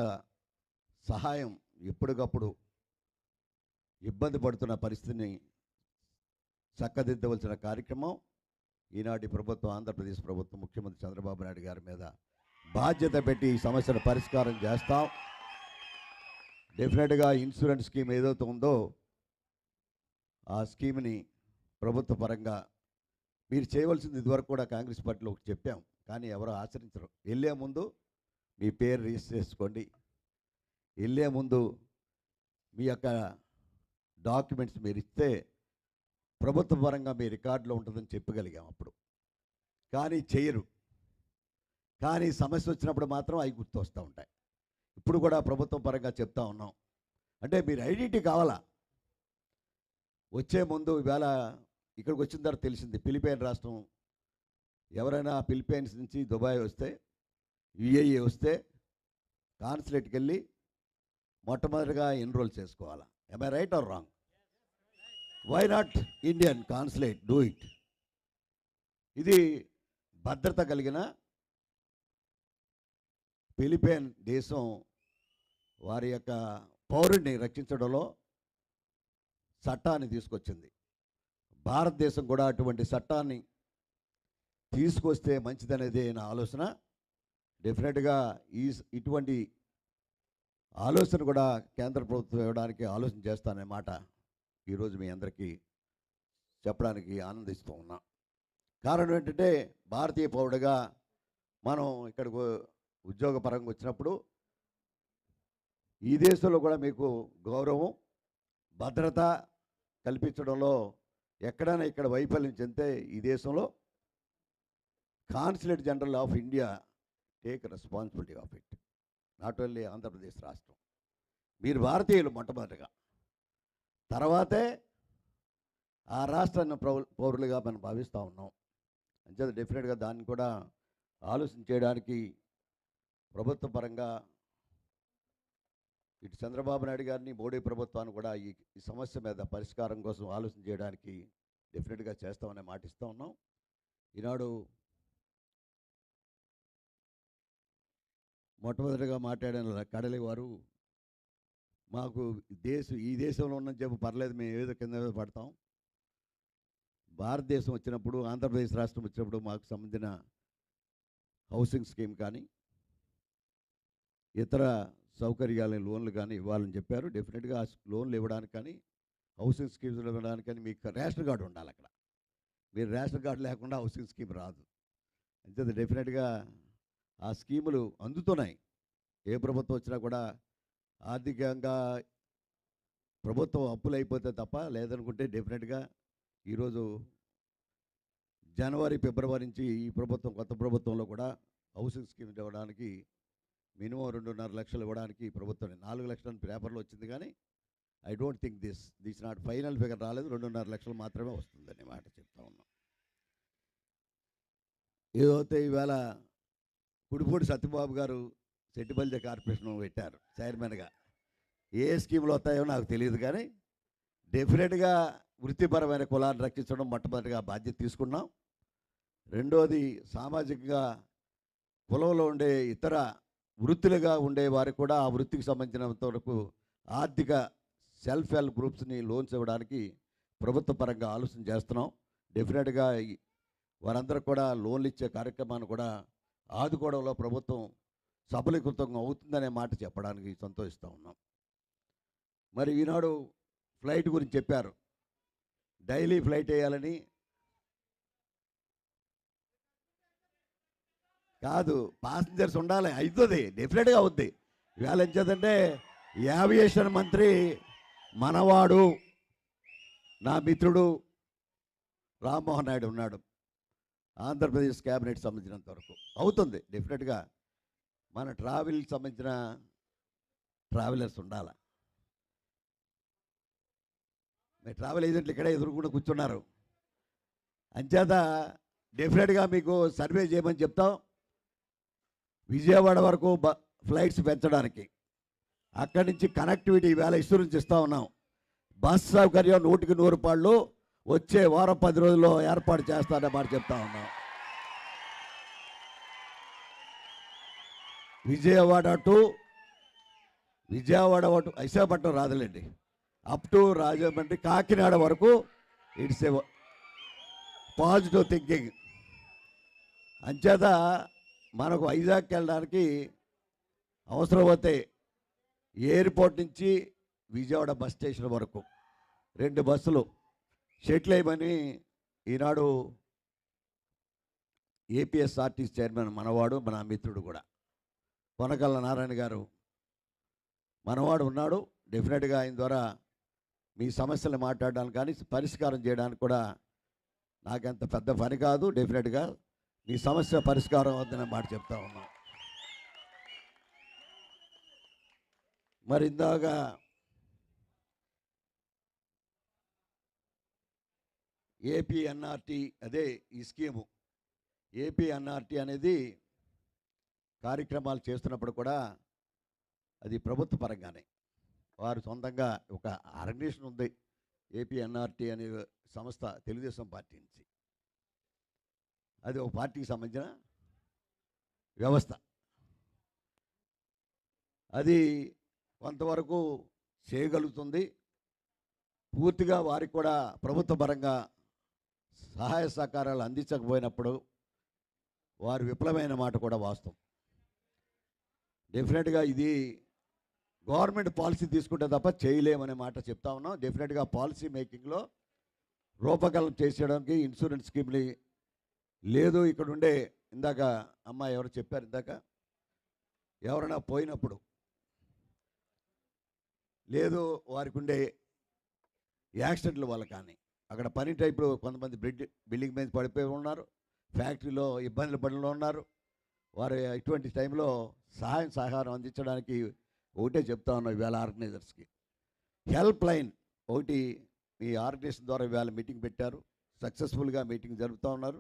సహాయం, ఎప్పటికప్పుడు ఇబ్బంది పడుతున్న పరిస్థితిని చక్కదిద్దవలసిన కార్యక్రమం ఈనాటి ప్రభుత్వం, ఆంధ్రప్రదేశ్ ప్రభుత్వం, ముఖ్యమంత్రి చంద్రబాబు నాయుడు గారి మీద బాధ్యత పెట్టి ఈ సమస్యను పరిష్కారం చేస్తాం. డెఫినెట్గా ఇన్సూరెన్స్ స్కీమ్ ఏదైతే ఉందో ఆ స్కీమ్ని ప్రభుత్వ పరంగా మీరు చేయవలసింది ఇదివరకు కూడా కాంగ్రెస్ పార్టీలో చెప్పాం, కానీ ఎవరో ఆచరించరు. వెళ్ళే ముందు మీ పేరు రిజిస్టర్ చేసుకోండి, వెళ్ళే ముందు మీ యొక్క డాక్యుమెంట్స్ మీరు ఇస్తే ప్రభుత్వ పరంగా మీ రికార్డులో ఉంటుందని చెప్పగలిగాం అప్పుడు. కానీ చేయరు. కానీ సమస్య వచ్చినప్పుడు మాత్రం అవి గుర్తొస్తూ ఉంటాయి. ఇప్పుడు కూడా ప్రభుత్వం పరంగా చెప్తా ఉన్నాం. అంటే మీరు ఐడెంటిటీ కావాలా. వచ్చే ముందు ఇవాళ ఇక్కడికి వచ్చిన తర్వాత తెలిసింది, ఫిలిపైన్ రాష్ట్రం ఎవరైనా ఫిలిపైన్స్ నుంచి దుబాయ్ వస్తే, యుఏఈ వస్తే కాన్సులేట్కి వెళ్ళి మొట్టమొదటిగా ఎన్రోల్ చేసుకోవాలా. am I right or wrong? Why not Indian consulate do it? ఇది భద్రత కలిగిన ఫిలిపైన్ దేశం వారి యొక్క పౌరుడిని రక్షించడంలో చట్టాన్ని తీసుకొచ్చింది. భారతదేశం కూడా అటువంటి చట్టాన్ని తీసుకొస్తే మంచిదనేదే నా ఆలోచన. డెఫినెట్గా ఇటువంటి ఆలోచన కూడా కేంద్ర ప్రభుత్వం ఇవ్వడానికి ఆలోచన చేస్తాననే మాట ఈరోజు మీ అందరికీ చెప్పడానికి ఆనందిస్తూ ఉన్నా. కారణం ఏంటంటే భారతీయ పౌరుడిగా మనం ఇక్కడికి ఉద్యోగపరంగా వచ్చినప్పుడు ఈ దేశంలో కూడా మీకు గౌరవం, భద్రత కల్పించడంలో ఎక్కడైనా ఇక్కడ వైఫల్యం చెందితే ఈ దేశంలో consulate general of India take responsibility of it. Not only Andhra Pradesh రాష్ట్రం. మీరు భారతీయులు మొట్టమొదటిగా, తర్వాతే ఆ రాష్ట్రాన్ని పౌరులుగా మనం భావిస్తూ ఉన్నాం. అంచేత డెఫినెట్గా దాన్ని కూడా ఆలోచన చేయడానికి ప్రభుత్వ పరంగా ఇటు చంద్రబాబు నాయుడు గారిని, మోడీ ప్రభుత్వాన్ని కూడా ఈ సమస్య మీద పరిష్కారం కోసం ఆలోచన చేయడానికి డెఫినెట్గా చేస్తామనే మాట ఇస్తూ ఉన్నాం. ఈనాడు మొట్టమొదటిగా మాట్లాడిన కడలి వారు మాకు ఈ దేశంలో ఉన్న చెప్పు పర్లేదు, మేము ఏదో కింద మీద పడతాం. భారతదేశం వచ్చినప్పుడు, ఆంధ్రప్రదేశ్ రాష్ట్రం వచ్చినప్పుడు మాకు సంబంధించిన హౌసింగ్ స్కీమ్ కానీ ఇతర సౌకర్యాలని లోన్లు కానీ ఇవ్వాలని చెప్పారు. డెఫినెట్గా లోన్లు ఇవ్వడానికి కానీ హౌసింగ్ స్కీమ్స్ ఇవ్వడానికి కానీ మీకు రేషన్ కార్డు ఉండాలి. అక్కడ మీరు రేషన్ కార్డు లేకుండా హౌసింగ్ స్కీమ్ రాదు. అంతే డెఫినెట్గా ఆ స్కీములు అందుతున్నాయి. ఏ ప్రభుత్వం వచ్చినా కూడా ఆర్థికంగా ప్రభుత్వం అప్పులు అయిపోతే తప్ప, లేదనుకుంటే డెఫినెట్గా ఈరోజు జనవరి, ఫిబ్రవరి నుంచి ఈ ప్రభుత్వం, కొత్త ప్రభుత్వంలో కూడా హౌసింగ్ స్కీమ్స్ ఇవ్వడానికి మినిమం 2.5 లక్షలు ఇవ్వడానికి ప్రభుత్వం 4 లక్షల పేపర్లో వచ్చింది. కానీ I don't think this not final figure రాలేదు. 2.5 లక్షలు మాత్రమే వస్తుందని మాట చెప్తా ఉన్నాం. ఏదైతే ఈవేళ కుడిపూడి సత్యబాబు గారు సెట్టిబల్జ కార్పొరేషన్ పెట్టారు చైర్మన్గా. ఏ స్కీములు వస్తాయో నాకు తెలియదు, కానీ డెఫినెట్గా వృత్తిపరమైన కులాన్ని రక్షించడం మొట్టమొదటిగా బాధ్యత తీసుకున్నాం. రెండోది, సామాజికంగా కులంలో ఉండే ఇతర వృత్తులుగా ఉండే వారికి కూడా ఆ వృత్తికి సంబంధించినంత వరకు ఆర్థిక సెల్ఫ్ హెల్ప్ గ్రూప్స్ని లోన్స్ ఇవ్వడానికి ప్రభుత్వ పరంగా ఆలోచన చేస్తున్నాం. డెఫినెట్గా వారందరూ కూడా లోన్లు ఇచ్చే కార్యక్రమాన్ని కూడా ఆదుకోవడంలో ప్రభుత్వం సఫలీకృతంగా అవుతుందనే మాట చెప్పడానికి సంతోషిస్తూ ఉన్నాం. మరి ఈనాడు ఫ్లైట్ గురించి చెప్పారు. డైలీ ఫ్లైట్ వేయాలని కాదు, పాసింజర్స్ ఉండాలి. అవుతుంది, డెఫినెట్గా అవుద్ది. ఇవాళ ఏం చేద్దంటే ఏవియేషన్ మంత్రి మనవాడు, నా మిత్రుడు రామ్మోహన్ నాయుడు ఉన్నాడు. ఆంధ్రప్రదేశ్ క్యాబినెట్ సంబంధించినంత వరకు అవుతుంది. డెఫినెట్గా మన ట్రావెల్కి సంబంధించిన ట్రావెలర్స్ ఉండాలి. మీ ట్రావెల్ ఏజెంట్లు ఇక్కడే ఎదురుకుండా కూర్చున్నారు. అంచేత డెఫినెట్గా మీకు సర్వే చేయమని చెప్తాం. విజయవాడ వరకు ఫ్లైట్స్ పెంచడానికి, అక్కడి నుంచి కనెక్టివిటీ ఈవేళ ఇన్సూరెన్స్ ఇస్తూ ఉన్నాం. బస్ సౌకర్యం 100కి 100 రూపాయలు వచ్చే వారం 10 రోజుల్లో ఏర్పాటు చేస్తారనే మాట చెప్తా ఉన్నాం. విజయవాడ టు విశాఖపట్నం రాదులేండి, అప్ టు రాజమండ్రి, కాకినాడ వరకు ఇట్స్ ఏ పాజిటివ్ థింకింగ్. అంచేత మనకు వైజాగ్కి వెళ్ళడానికి అవసరమైతే ఎయిర్పోర్ట్ నుంచి విజయవాడ బస్ స్టేషన్ వరకు 2 బస్సులు షెటిల్ వేయమని ఈనాడు ఏపీఎస్ఆర్టీసీ చైర్మన్ మనవాడు, మన మిత్రుడు కూడా కొనకళ్ళ నారాయణ గారు మనవాడు ఉన్నాడు. డెఫినెట్గా ఆయన ద్వారా మీ సమస్యలు మాట్లాడడానికి కానీ పరిష్కారం చేయడానికి కూడా నాకెంత పెద్ద పని కాదు. డెఫినెట్గా మీ సమస్య పరిష్కారం అవుతుందనే మాట చెప్తా ఉన్నాం. మరి ఇందాక ఏపీఎన్ఆర్టీ అదే ఈ స్కీము ఏపీఎన్ఆర్టీ అనేది కార్యక్రమాలు చేస్తున్నప్పుడు కూడా అది ప్రభుత్వ పరంగానే వారు సొంతంగా ఒక ఆర్గనైజేషన్ ఉంది. ఏపీఎన్ఆర్టీ అనే సంస్థ తెలుగుదేశం పార్టీ నుంచి, అది ఒక పార్టీకి సంబంధించిన వ్యవస్థ. అది కొంతవరకు చేయగలుగుతుంది. పూర్తిగా వారికి కూడా ప్రభుత్వ పరంగా సహాయ సహకారాలు అందించకపోయినప్పుడు వారు విఫలమైన మాట కూడా వాస్తవం. డెఫినెట్గా ఇది గవర్నమెంట్ పాలసీ తీసుకుంటే తప్ప చేయలేమనే మాట చెప్తా ఉన్నాం. డెఫినెట్గా పాలసీ మేకింగ్లో రూపకల్పన చేసేయడానికి ఇన్సూరెన్స్ స్కీమ్ని లేదు. ఇక్కడ ఉండే ఇందాక అమ్మాయి ఎవరు చెప్పారు, ఇందాక ఎవరైనా పోయినప్పుడు లేదు వారికి ఉండే యాక్సిడెంట్ల వల్ల కానీ అక్కడ పని టైప్లో కొంతమంది బిల్డింగ్ మీద పడిపోయి ఉన్నారు, ఫ్యాక్టరీలో ఇబ్బందులు పనులు ఉన్నారు. వారు ఇటువంటి టైంలో సహాయం సహకారం అందించడానికి ఒకటే చెప్తా ఉన్నాం. ఇవాళ ఆర్గనైజర్స్కి హెల్ప్ లైన్ ఒకటి మీ ఆర్గనైజేషన్ ద్వారా ఇవాళ మీటింగ్ పెట్టారు, సక్సెస్ఫుల్గా మీటింగ్ జరుపుతూ ఉన్నారు.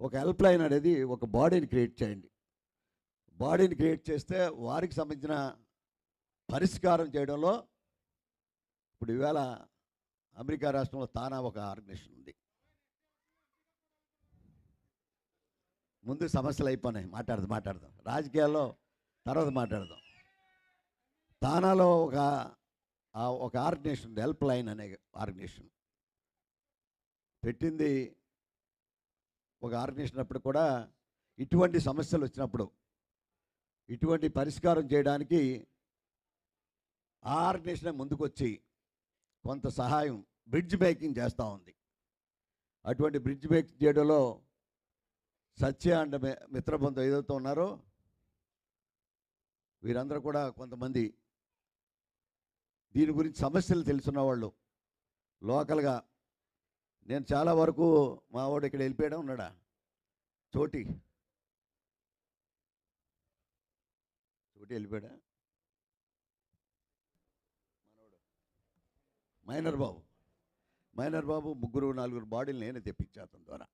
ఒక హెల్ప్ లైన్ అనేది ఒక బాడీని క్రియేట్ చేయండి. బాడీని క్రియేట్ చేస్తే వారికి సంబంధించిన పరిష్కారం చేయడంలో ఇప్పుడు ఇవాళ అమెరికా రాష్ట్రంలో తానా ఒక ఆర్గనైజేషన్ ఉంది. ముందు సమస్యలు అయిపోయినాయి, మాట్లాడదాం రాజకీయాల్లో తర్వాత మాట్లాడదాం. తానాలో ఒక ఆర్గనైజేషన్ ఉంది, హెల్ప్ లైన్ అనే ఆర్గనైజేషన్ పెట్టింది. ఒక ఆర్గనైజేషన్ అప్పుడు కూడా ఇటువంటి సమస్యలు వచ్చినప్పుడు ఇటువంటి పరిష్కారం చేయడానికి ఆ ఆర్గనైజేషన్ ముందుకొచ్చి కొంత సహాయం బ్రిడ్జ్ మేకింగ్ చేస్తూ ఉంది. అటువంటి బ్రిడ్జ్ మేకింగ్ చేయడంలో సత్య అండ్ మిత్రబంధు ఏదైతే ఉన్నారో వీరందరూ కూడా కొంతమంది దీని గురించి సమస్యలు తెలుసున్న వాళ్ళు లోకల్గా. నేను చాలా వరకు మా వాడు ఇక్కడ వెళ్ళిపోయాడా ఉన్నాడా చోటి వెళ్ళిపోయాడా మైనర్ బాబు 3-4 బాడీలు నేనే తెప్పించా, అతని ద్వారా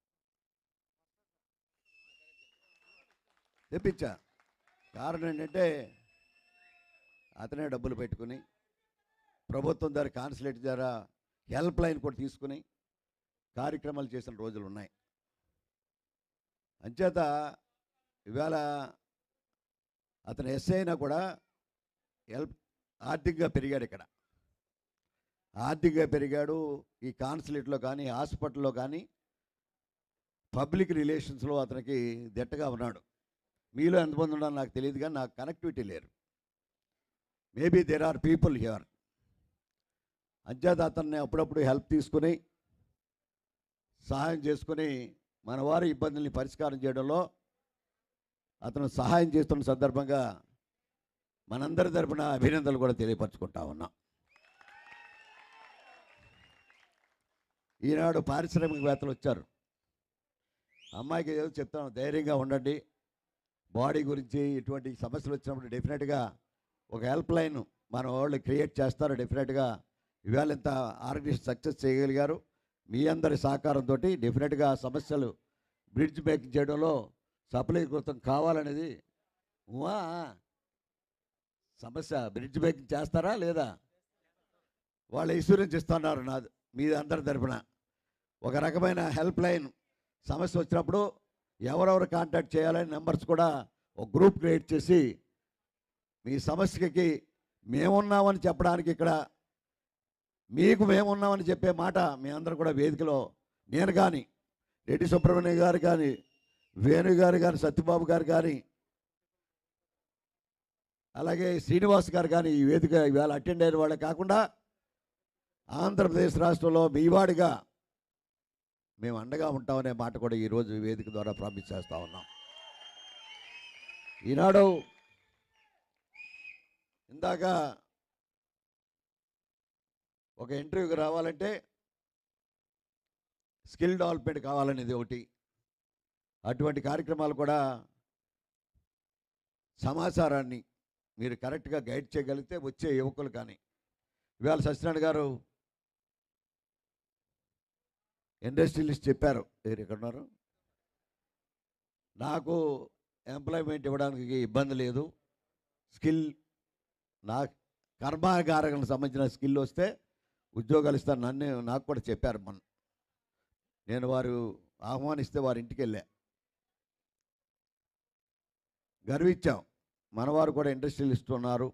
తెప్పించా. కారణం ఏంటంటే అతనే డబ్బులు పెట్టుకుని ప్రభుత్వం ద్వారా కాన్సులేట్ ద్వారా హెల్ప్ లైన్ కూడా తీసుకుని కార్యక్రమాలు చేసిన రోజులు ఉన్నాయి. అంచేత ఇవాళ అతను ఎస్ఐ అయినా కూడా ఆర్థికంగా పెరిగాడు. ఇక్కడ ఆర్థికంగా పెరిగాడు. ఈ కాన్సులేట్లో కానీ హాస్పిటల్లో కానీ పబ్లిక్ రిలేషన్స్లో అతనికి దిట్టగా ఉన్నాడు. మీలో ఎంతమంది ఉన్నారో నాకు తెలియదు, కానీ నాకు కనెక్టివిటీ లేరు. Maybe there are people here. అంచేత అతన్ని అప్పుడప్పుడు హెల్ప్ తీసుకుని సహాయం చేసుకుని మన వారి ఇబ్బందుల్ని పరిష్కారం చేయడంలో అతను సహాయం చేస్తున్న సందర్భంగా మనందరి తరపున అభినందనలు కూడా తెలియపరచుకుంటా ఉన్నాం. ఈనాడు పారిశ్రామికవేత్తలు వచ్చారు. అమ్మాయికి ఏదో చెప్తాను, ధైర్యంగా ఉండండి. బాడీ గురించి ఇటువంటి సమస్యలు వచ్చినప్పుడు డెఫినెట్గా ఒక హెల్ప్ లైన్ మన వాళ్ళు క్రియేట్ చేస్తారు. డెఫినెట్గా ఇవాళ ఇంత ఆర్గనైజేషన్ సక్సెస్ చేయగలిగారు. మీ అందరి సహకారంతో డెఫినెట్గా సమస్యలు బ్రిడ్జ్ మేకింగ్ చేయడంలో సఫలీకృతం కావాలనేది. సమస్య బ్రిడ్జ్ మేకింగ్ చేస్తారా లేదా? వాళ్ళు ఇన్సూరెన్స్ ఇస్తున్నారు నాది మీ అందరి తరపున. ఒక రకమైన హెల్ప్ లైన్ సమస్య వచ్చినప్పుడు ఎవరెవరు కాంటాక్ట్ చేయాలని నెంబర్స్ కూడా ఒక గ్రూప్ క్రియేట్ చేసి మీ సమస్యకి మేమున్నామని చెప్పడానికి, ఇక్కడ మీకు మేమున్నామని చెప్పే మాట మీ అందరూ కూడా వేదికలో నేను కానీ, రెడ్డి సుబ్రహ్మణ్యం గారు కానీ, వేణు గారు కానీ, సత్యబాబు గారు కానీ, అలాగే శ్రీనివాస్ గారు కానీ ఈ వేదిక ఇవాళ అటెండ్ అయిన వాళ్ళే కాకుండా ఆంధ్రప్రదేశ్ రాష్ట్రంలో మీవాడిగా మేము అండగా ఉంటామనే మాట కూడా ఈరోజు ఈ వేదిక ద్వారా ప్రామిస్ చేస్తూ ఉన్నాం. ఈనాడు ఇందాక ఒక ఇంటర్వ్యూకి రావాలంటే స్కిల్ డెవలప్మెంట్ కావాలనేది ఒకటి. అటువంటి కార్యక్రమాలు కూడా సమాచారాన్ని మీరు కరెక్ట్గా గైడ్ చేయగలిగితే వచ్చే యువకులు కానీ ఇవాళ సత్యనారాయణ గారు ఇండస్ట్రియలిస్ట్ చెప్పారు. మీరు ఎక్కడ ఉన్నారు? నాకు ఎంప్లాయ్మెంట్ ఇవ్వడానికి ఇబ్బంది లేదు, స్కిల్ నా కర్మాగారాలకు సంబంధించిన స్కిల్ వస్తే ఉద్యోగాలు ఇస్తాను నాకు కూడా చెప్పారు. నేను వారు ఆహ్వానిస్తే వారి ఇంటికి వెళ్ళా, గర్వించాం. మనవారు కూడా ఇండస్ట్రియలిస్ట్ ఉన్నారు.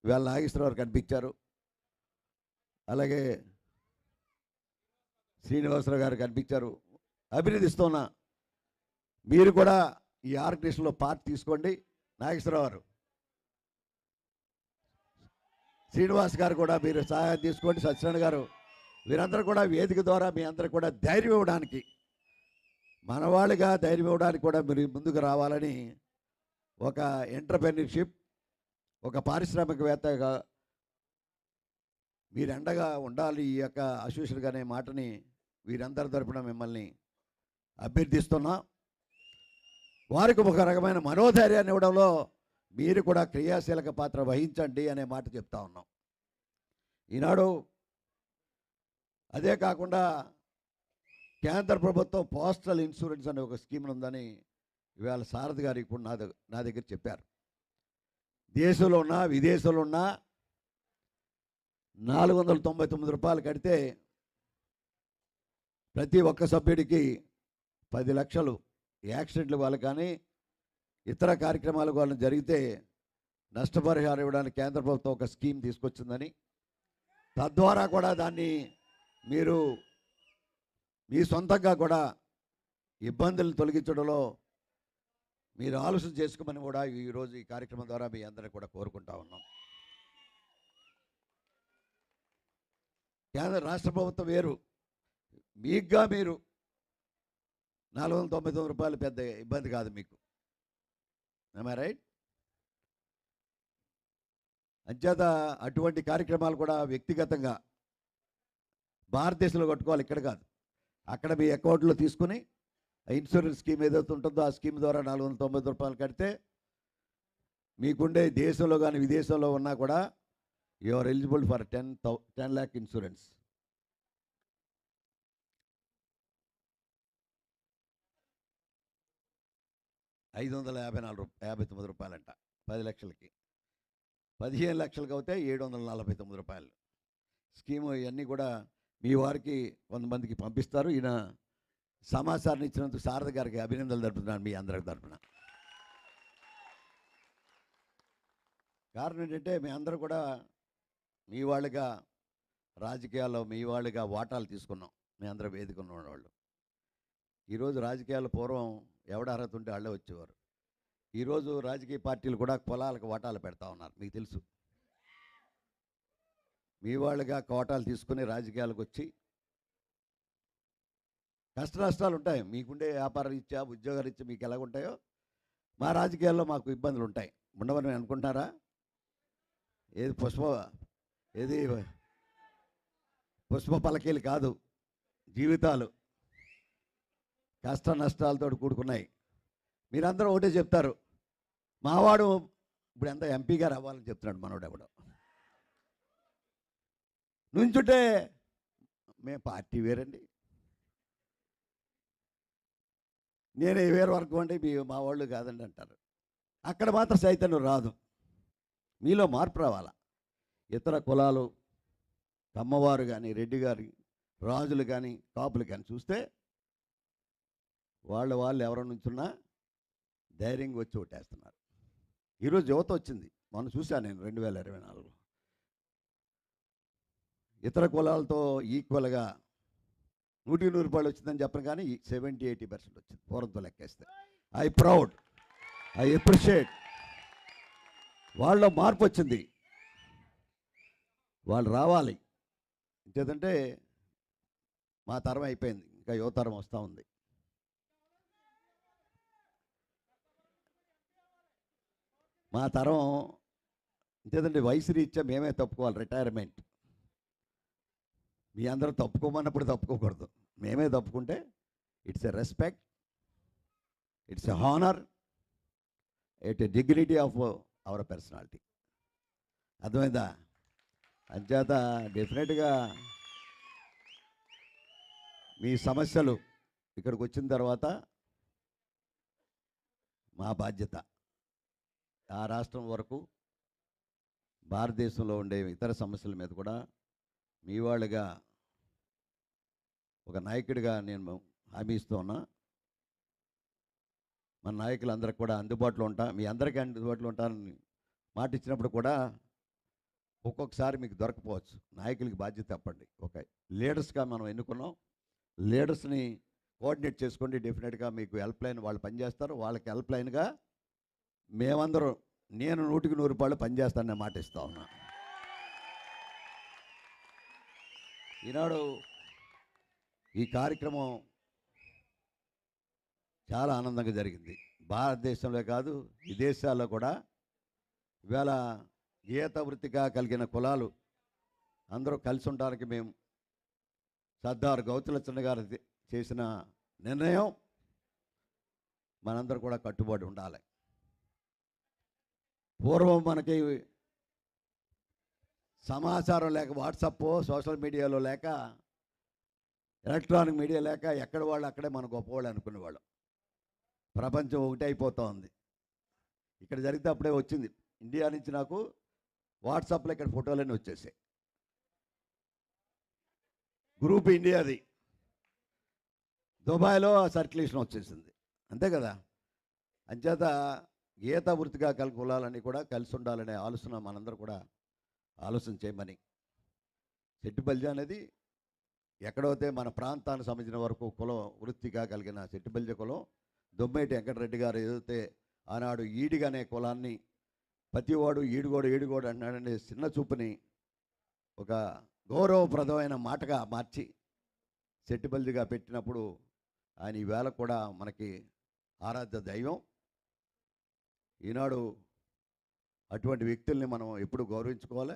ఇవాళ నాగేశ్వరరావు కనిపించారు, అలాగే శ్రీనివాసరావు గారు కనిపించారు. అభినందిస్తున్నా. మీరు కూడా ఈ ఆర్గనైజేషన్లో పార్ట్ తీసుకోండి. నాగేశ్వరరావు గారు, శ్రీనివాస్ గారు కూడా మీరు సహాయం తీసుకోండి. సత్యనారాయణ గారు, వీరందరూ కూడా వేదిక ద్వారా మీ అందరూ కూడా ధైర్యం ఇవ్వడానికి, మనవాళ్ళుగా ధైర్యం ఇవ్వడానికి కూడా మీరు ముందుకు రావాలని ఒక ఎంటర్‌ప్రెన్యూర్‌షిప్, ఒక పారిశ్రామికవేత్తగా మీరు అండగా ఉండాలి ఈ యొక్క అసోసియేషన్ అనే మాటని వీరందరి తరపున మిమ్మల్ని అభ్యర్థిస్తున్నా. వారికి ఒక రకమైన మనోధైర్యాన్ని ఇవ్వడంలో మీరు కూడా క్రియాశీలక పాత్ర వహించండి అనే మాట చెప్తా ఉన్నాం. ఈనాడు అదే కాకుండా కేంద్ర ప్రభుత్వం పోస్టల్ ఇన్సూరెన్స్ అనే ఒక స్కీమ్ ఉందని ఇవాళ సారథి గారు ఇప్పుడు నా దగ్గర చెప్పారు. దేశంలో ఉన్నా విదేశంలో ఉన్నా 499 రూపాయలు కడితే ప్రతి ఒక్క సభ్యుడికి 10 లక్షలు యాక్సిడెంట్లు వాళ్ళు కానీ ఇతర కార్యక్రమాలు వాళ్ళని జరిగితే నష్టపరిహారం ఇవ్వడానికి కేంద్ర ప్రభుత్వం ఒక స్కీమ్ తీసుకొచ్చిందని, తద్వారా కూడా దాన్ని మీరు మీ సొంతంగా కూడా ఇబ్బందులు తొలగించడంలో మీరు ఆలోచన చేసుకోమని కూడా ఈరోజు ఈ కార్యక్రమం ద్వారా మీ అందరినీ కూడా కోరుకుంటా ఉన్నాం. కేంద్ర రాష్ట్ర ప్రభుత్వం వేరు, మీకుగా మీరు 499 రూపాయలు పెద్ద ఇబ్బంది కాదు మీకు. రైట్? అంచేత అటువంటి కార్యక్రమాలు కూడా వ్యక్తిగతంగా భారతదేశంలో కట్టుకోవాలి, ఇక్కడ కాదు. అక్కడ మీ అకౌంట్లో తీసుకుని ఇన్సూరెన్స్ స్కీమ్ ఏదైతే ఉంటుందో ఆ స్కీమ్ ద్వారా 499 రూపాయలు కడితే మీకుండే దేశంలో కానీ విదేశంలో ఉన్నా కూడా you are eligible for 10 lakh insurance. ₹559 10 లక్షలకి. 15 లక్షలకు అయితే ₹749 స్కీము. ఇవన్నీ కూడా మీ వారికి కొంతమందికి పంపిస్తారు. ఈయన సమాచారం ఇచ్చినందుకు సారథి గారికి అభినందనలు జరుపుతున్నాను మీ అందరి తరఫున. కారణం ఏంటంటే మీ అందరూ కూడా మీ వాళ్ళుగా రాజకీయాల్లో మీ వాళ్ళుగా వాటాలు తీసుకున్నాం. మీ అందరూ వేదిక ఉన్నవాళ్ళు. ఈరోజు రాజకీయాల్లో పూర్వం ఎవడ అర్హత ఉంటే వాళ్ళే వచ్చేవారు. ఈరోజు రాజకీయ పార్టీలు కూడా కులాలకు వాటాలు పెడతా ఉన్నారు, మీకు తెలుసు. మీ వాళ్ళుగా కోటాలు తీసుకుని రాజకీయాలకు వచ్చి కష్ట నష్టాలు ఉంటాయి. మీకుండే వ్యాపార రీత్యా ఉద్యోగ రీత్యా మీకు ఎలాగ ఉంటాయో మా రాజకీయాల్లో మాకు ఇబ్బందులు ఉంటాయి. ఉండవని అనుకుంటారా? ఏది పుష్ప పలకీలు కాదు, జీవితాలు కష్ట నష్టాలతో కూడుకున్నాయి. మీరందరూ ఒకటే చెప్తారు, మావాడు ఇప్పుడు ఎంత ఎంపీ గారు అవ్వాలని చెప్తున్నాడు మనోడు ఎవడో. నుంచుంటే మేము పార్టీ వేరండి, నేనే వేరే వర్గం అండి, మా వాళ్ళు కాదండి అంటారు. అక్కడ మాత్రం చైతన్యం రాదు. మీలో మార్పు రావాలా. ఇతర కులాలు, కమ్మవారు కానీ, రెడ్డి గారి, రాజులు కానీ, కాపులు కానీ చూస్తే వాళ్ళు ఎవరి నుంచున్నా ధైర్యంగా వచ్చి ఓటేస్తున్నారు. ఈరోజు యువత వచ్చింది. మనం చూశాను నేను 2024లో ఇతర కులాలతో ఈక్వల్గా 100 రూపాయలు వచ్చిందని చెప్పను, కానీ 70-80% వచ్చింది పూర్వంతో లెక్కేస్తే. I proud, I appreciate. వాళ్ళలో మార్పు వచ్చింది, వాళ్ళు రావాలి. ఇంకేదంటే మా తరం అయిపోయింది, ఇంకా యువతరం వస్తూ ఉంది. మా తరం ఇంతేదండి వయసు రీత్యా మేమే తప్పుకోవాలి రిటైర్మెంట్. మీ అందరూ తప్పుకోమన్నప్పుడు తప్పుకోకూడదు. మేమే తప్పుకుంటే it's a respect, it's a honour, it a dignity of our personality. అర్థమైందా? అంచేత డెఫినెట్గా మీ సమస్యలు ఇక్కడికి వచ్చిన తర్వాత మా బాధ్యత ఆ రాష్ట్రం వరకు భారతదేశంలో ఉండే ఇతర సమస్యల మీద కూడా మీ వాళ్ళుగా ఒక నాయకుడిగా నేను హామీ ఇస్తూ ఉన్నా. మన నాయకులందరికీ కూడా అందుబాటులో ఉంటా, మీ అందరికీ అందుబాటులో ఉంటానని మాట ఇచ్చినప్పుడు కూడా ఒక్కొక్కసారి మీకు దొరకపోవచ్చు. నాయకులకి బాధ్యత తప్పండి. ఒక లీడర్స్గా మనం ఎన్నుకున్నాం. లీడర్స్ని కోఆర్డినేట్ చేసుకోండి. డెఫినెట్గా మీకు హెల్ప్ లైన్ వాళ్ళు పనిచేస్తారు. వాళ్ళకి హెల్ప్ లైన్గా మేమందరం నేను 100% పనిచేస్తానని మాట ఇస్తా ఉన్నా. ఈనాడు ఈ కార్యక్రమం చాలా ఆనందంగా జరిగింది. భారతదేశంలో కాదు విదేశాల్లో కూడా ఇవాళ గీత వృత్తిగా కలిగిన కులాలు అందరూ కలిసి ఉండడానికి మేము సర్దార్ గౌతులచంద్ర గారు చేసిన నిర్ణయం మనందరూ కూడా కట్టుబడి ఉండాలి. పూర్వం మనకి సమాచారం లేక వాట్సాప్ సోషల్ మీడియాలో లేక ఎలక్ట్రానిక్ మీడియా లేక ఎక్కడ వాళ్ళు అక్కడే మన గొప్పవాళ్ళు అనుకునేవాళ్ళం. ప్రపంచం ఒకటే అయిపోతూ ఉంది. ఇక్కడ జరిగితే అప్పుడే వచ్చింది. ఇండియా నుంచి నాకు వాట్సాప్లో ఇక్కడ ఫోటోలన్నీ వచ్చేసాయి. గ్రూప్ ఇండియాది దుబాయ్లో సర్క్యులేషన్ వచ్చేసింది. అంతే కదా? అంచేత గీత వృత్తిగా కలిగి కులాలన్నీ కూడా కలిసి ఉండాలనే ఆలోచన మనందరూ కూడా ఆలోచన చేయమని. సెట్టిబల్జ అనేది ఎక్కడైతే మన ప్రాంతానికి సంబంధించిన వరకు కులం వృత్తిగా కలిగిన సెట్టిబల్జ కులం దొమ్మేటి వెంకటరెడ్డి గారు ఏదైతే ఆనాడు ఈడిగా అనే కులాన్ని ప్రతివాడు ఈడుగోడు అన్నాడనే చిన్న చూపుని ఒక గౌరవప్రదమైన మాటగా మార్చి సెట్టిబల్జిగా పెట్టినప్పుడు ఆయన ఈవేళ కూడా మనకి ఆరాధ్య దైవం. ఈనాడు అటువంటి వ్యక్తుల్ని మనం ఎప్పుడు గౌరవించుకోవాలి.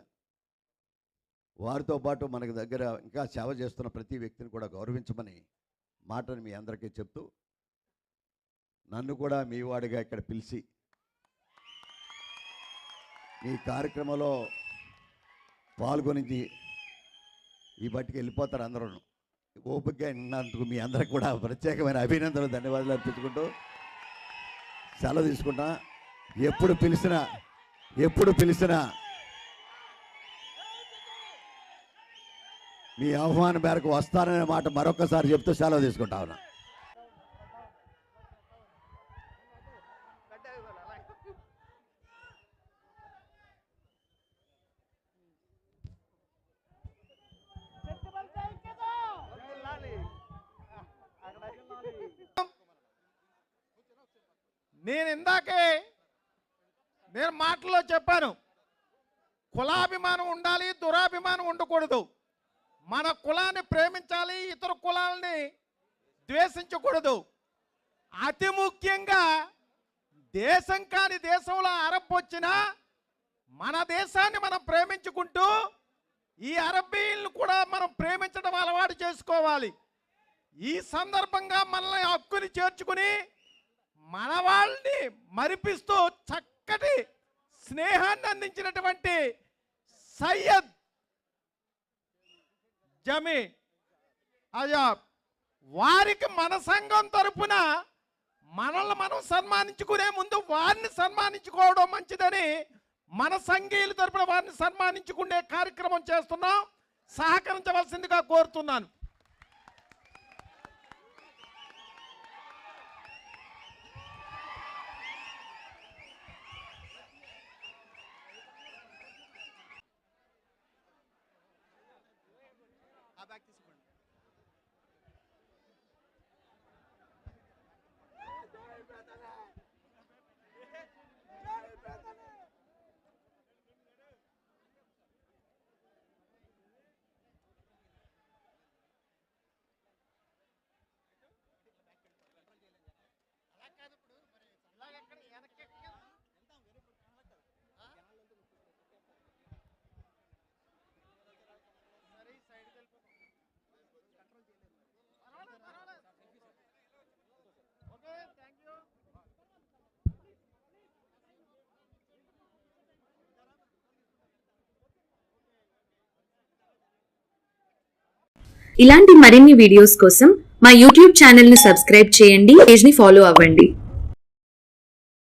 వారితో పాటు మనకి దగ్గర ఇంకా సేవ చేస్తున్న ప్రతి వ్యక్తిని కూడా గౌరవించమని మాటను మీ అందరికీ చెప్తూ, నన్ను కూడా మీ వాడిగా ఇక్కడ పిలిచి మీ కార్యక్రమంలో పాల్గొని ఈ బట్టికి వెళ్ళిపోతారు అందరూ. ఓపికగా విన్నందుకు మీ అందరికి కూడా ప్రత్యేకమైన అభినందనలు, ధన్యవాదాలు అర్పించుకుంటూ సెలవు తీసుకుంటా. ఎప్పుడు పిలిచినా మీ ఆహ్వానం మేరకు వస్తాననే మాట మరొకసారి చెప్తూ సెలవు తీసుకుంటా ఉన్నా. నేను మాటల్లో చెప్పాను, కులాభిమానం ఉండాలి, దురాభిమానం ఉండకూడదు. మన కులాన్ని ప్రేమించాలి, ఇతర కులాలని ద్వేషించకూడదు. అతి ముఖ్యంగా దేశం కాని దేశంలో అరబ్ వచ్చినా మన దేశాన్ని మనం ప్రేమించుకుంటూ ఈ అరబ్బీలను కూడా మనం ప్రేమించడం అలవాటు చేసుకోవాలి. ఈ సందర్భంగా మనల్ని హక్కుని చేర్చుకుని మన వాళ్ళని మరిపిస్తూ చక్కటి స్నేహాన్ని అందించినటువంటి సయ్యద్ జమీ అజాబ్ వారికి మన సంఘం తరపున మనల్ని మనం సన్మానించుకునే ముందు వారిని సన్మానించుకోవడం మంచిదని మన సంఘీయుల తరపున వారిని సన్మానించుకునే కార్యక్రమం చేస్తున్నాం. సహకరించవలసిందిగా కోరుతున్నాను. ఇలాంటి మరిన్ని వీడియోస్ కోసం మా యూట్యూబ్ ఛానల్ ని సబ్స్క్రైబ్ చేయండి, పేజ్ ని ఫాలో అవ్వండి.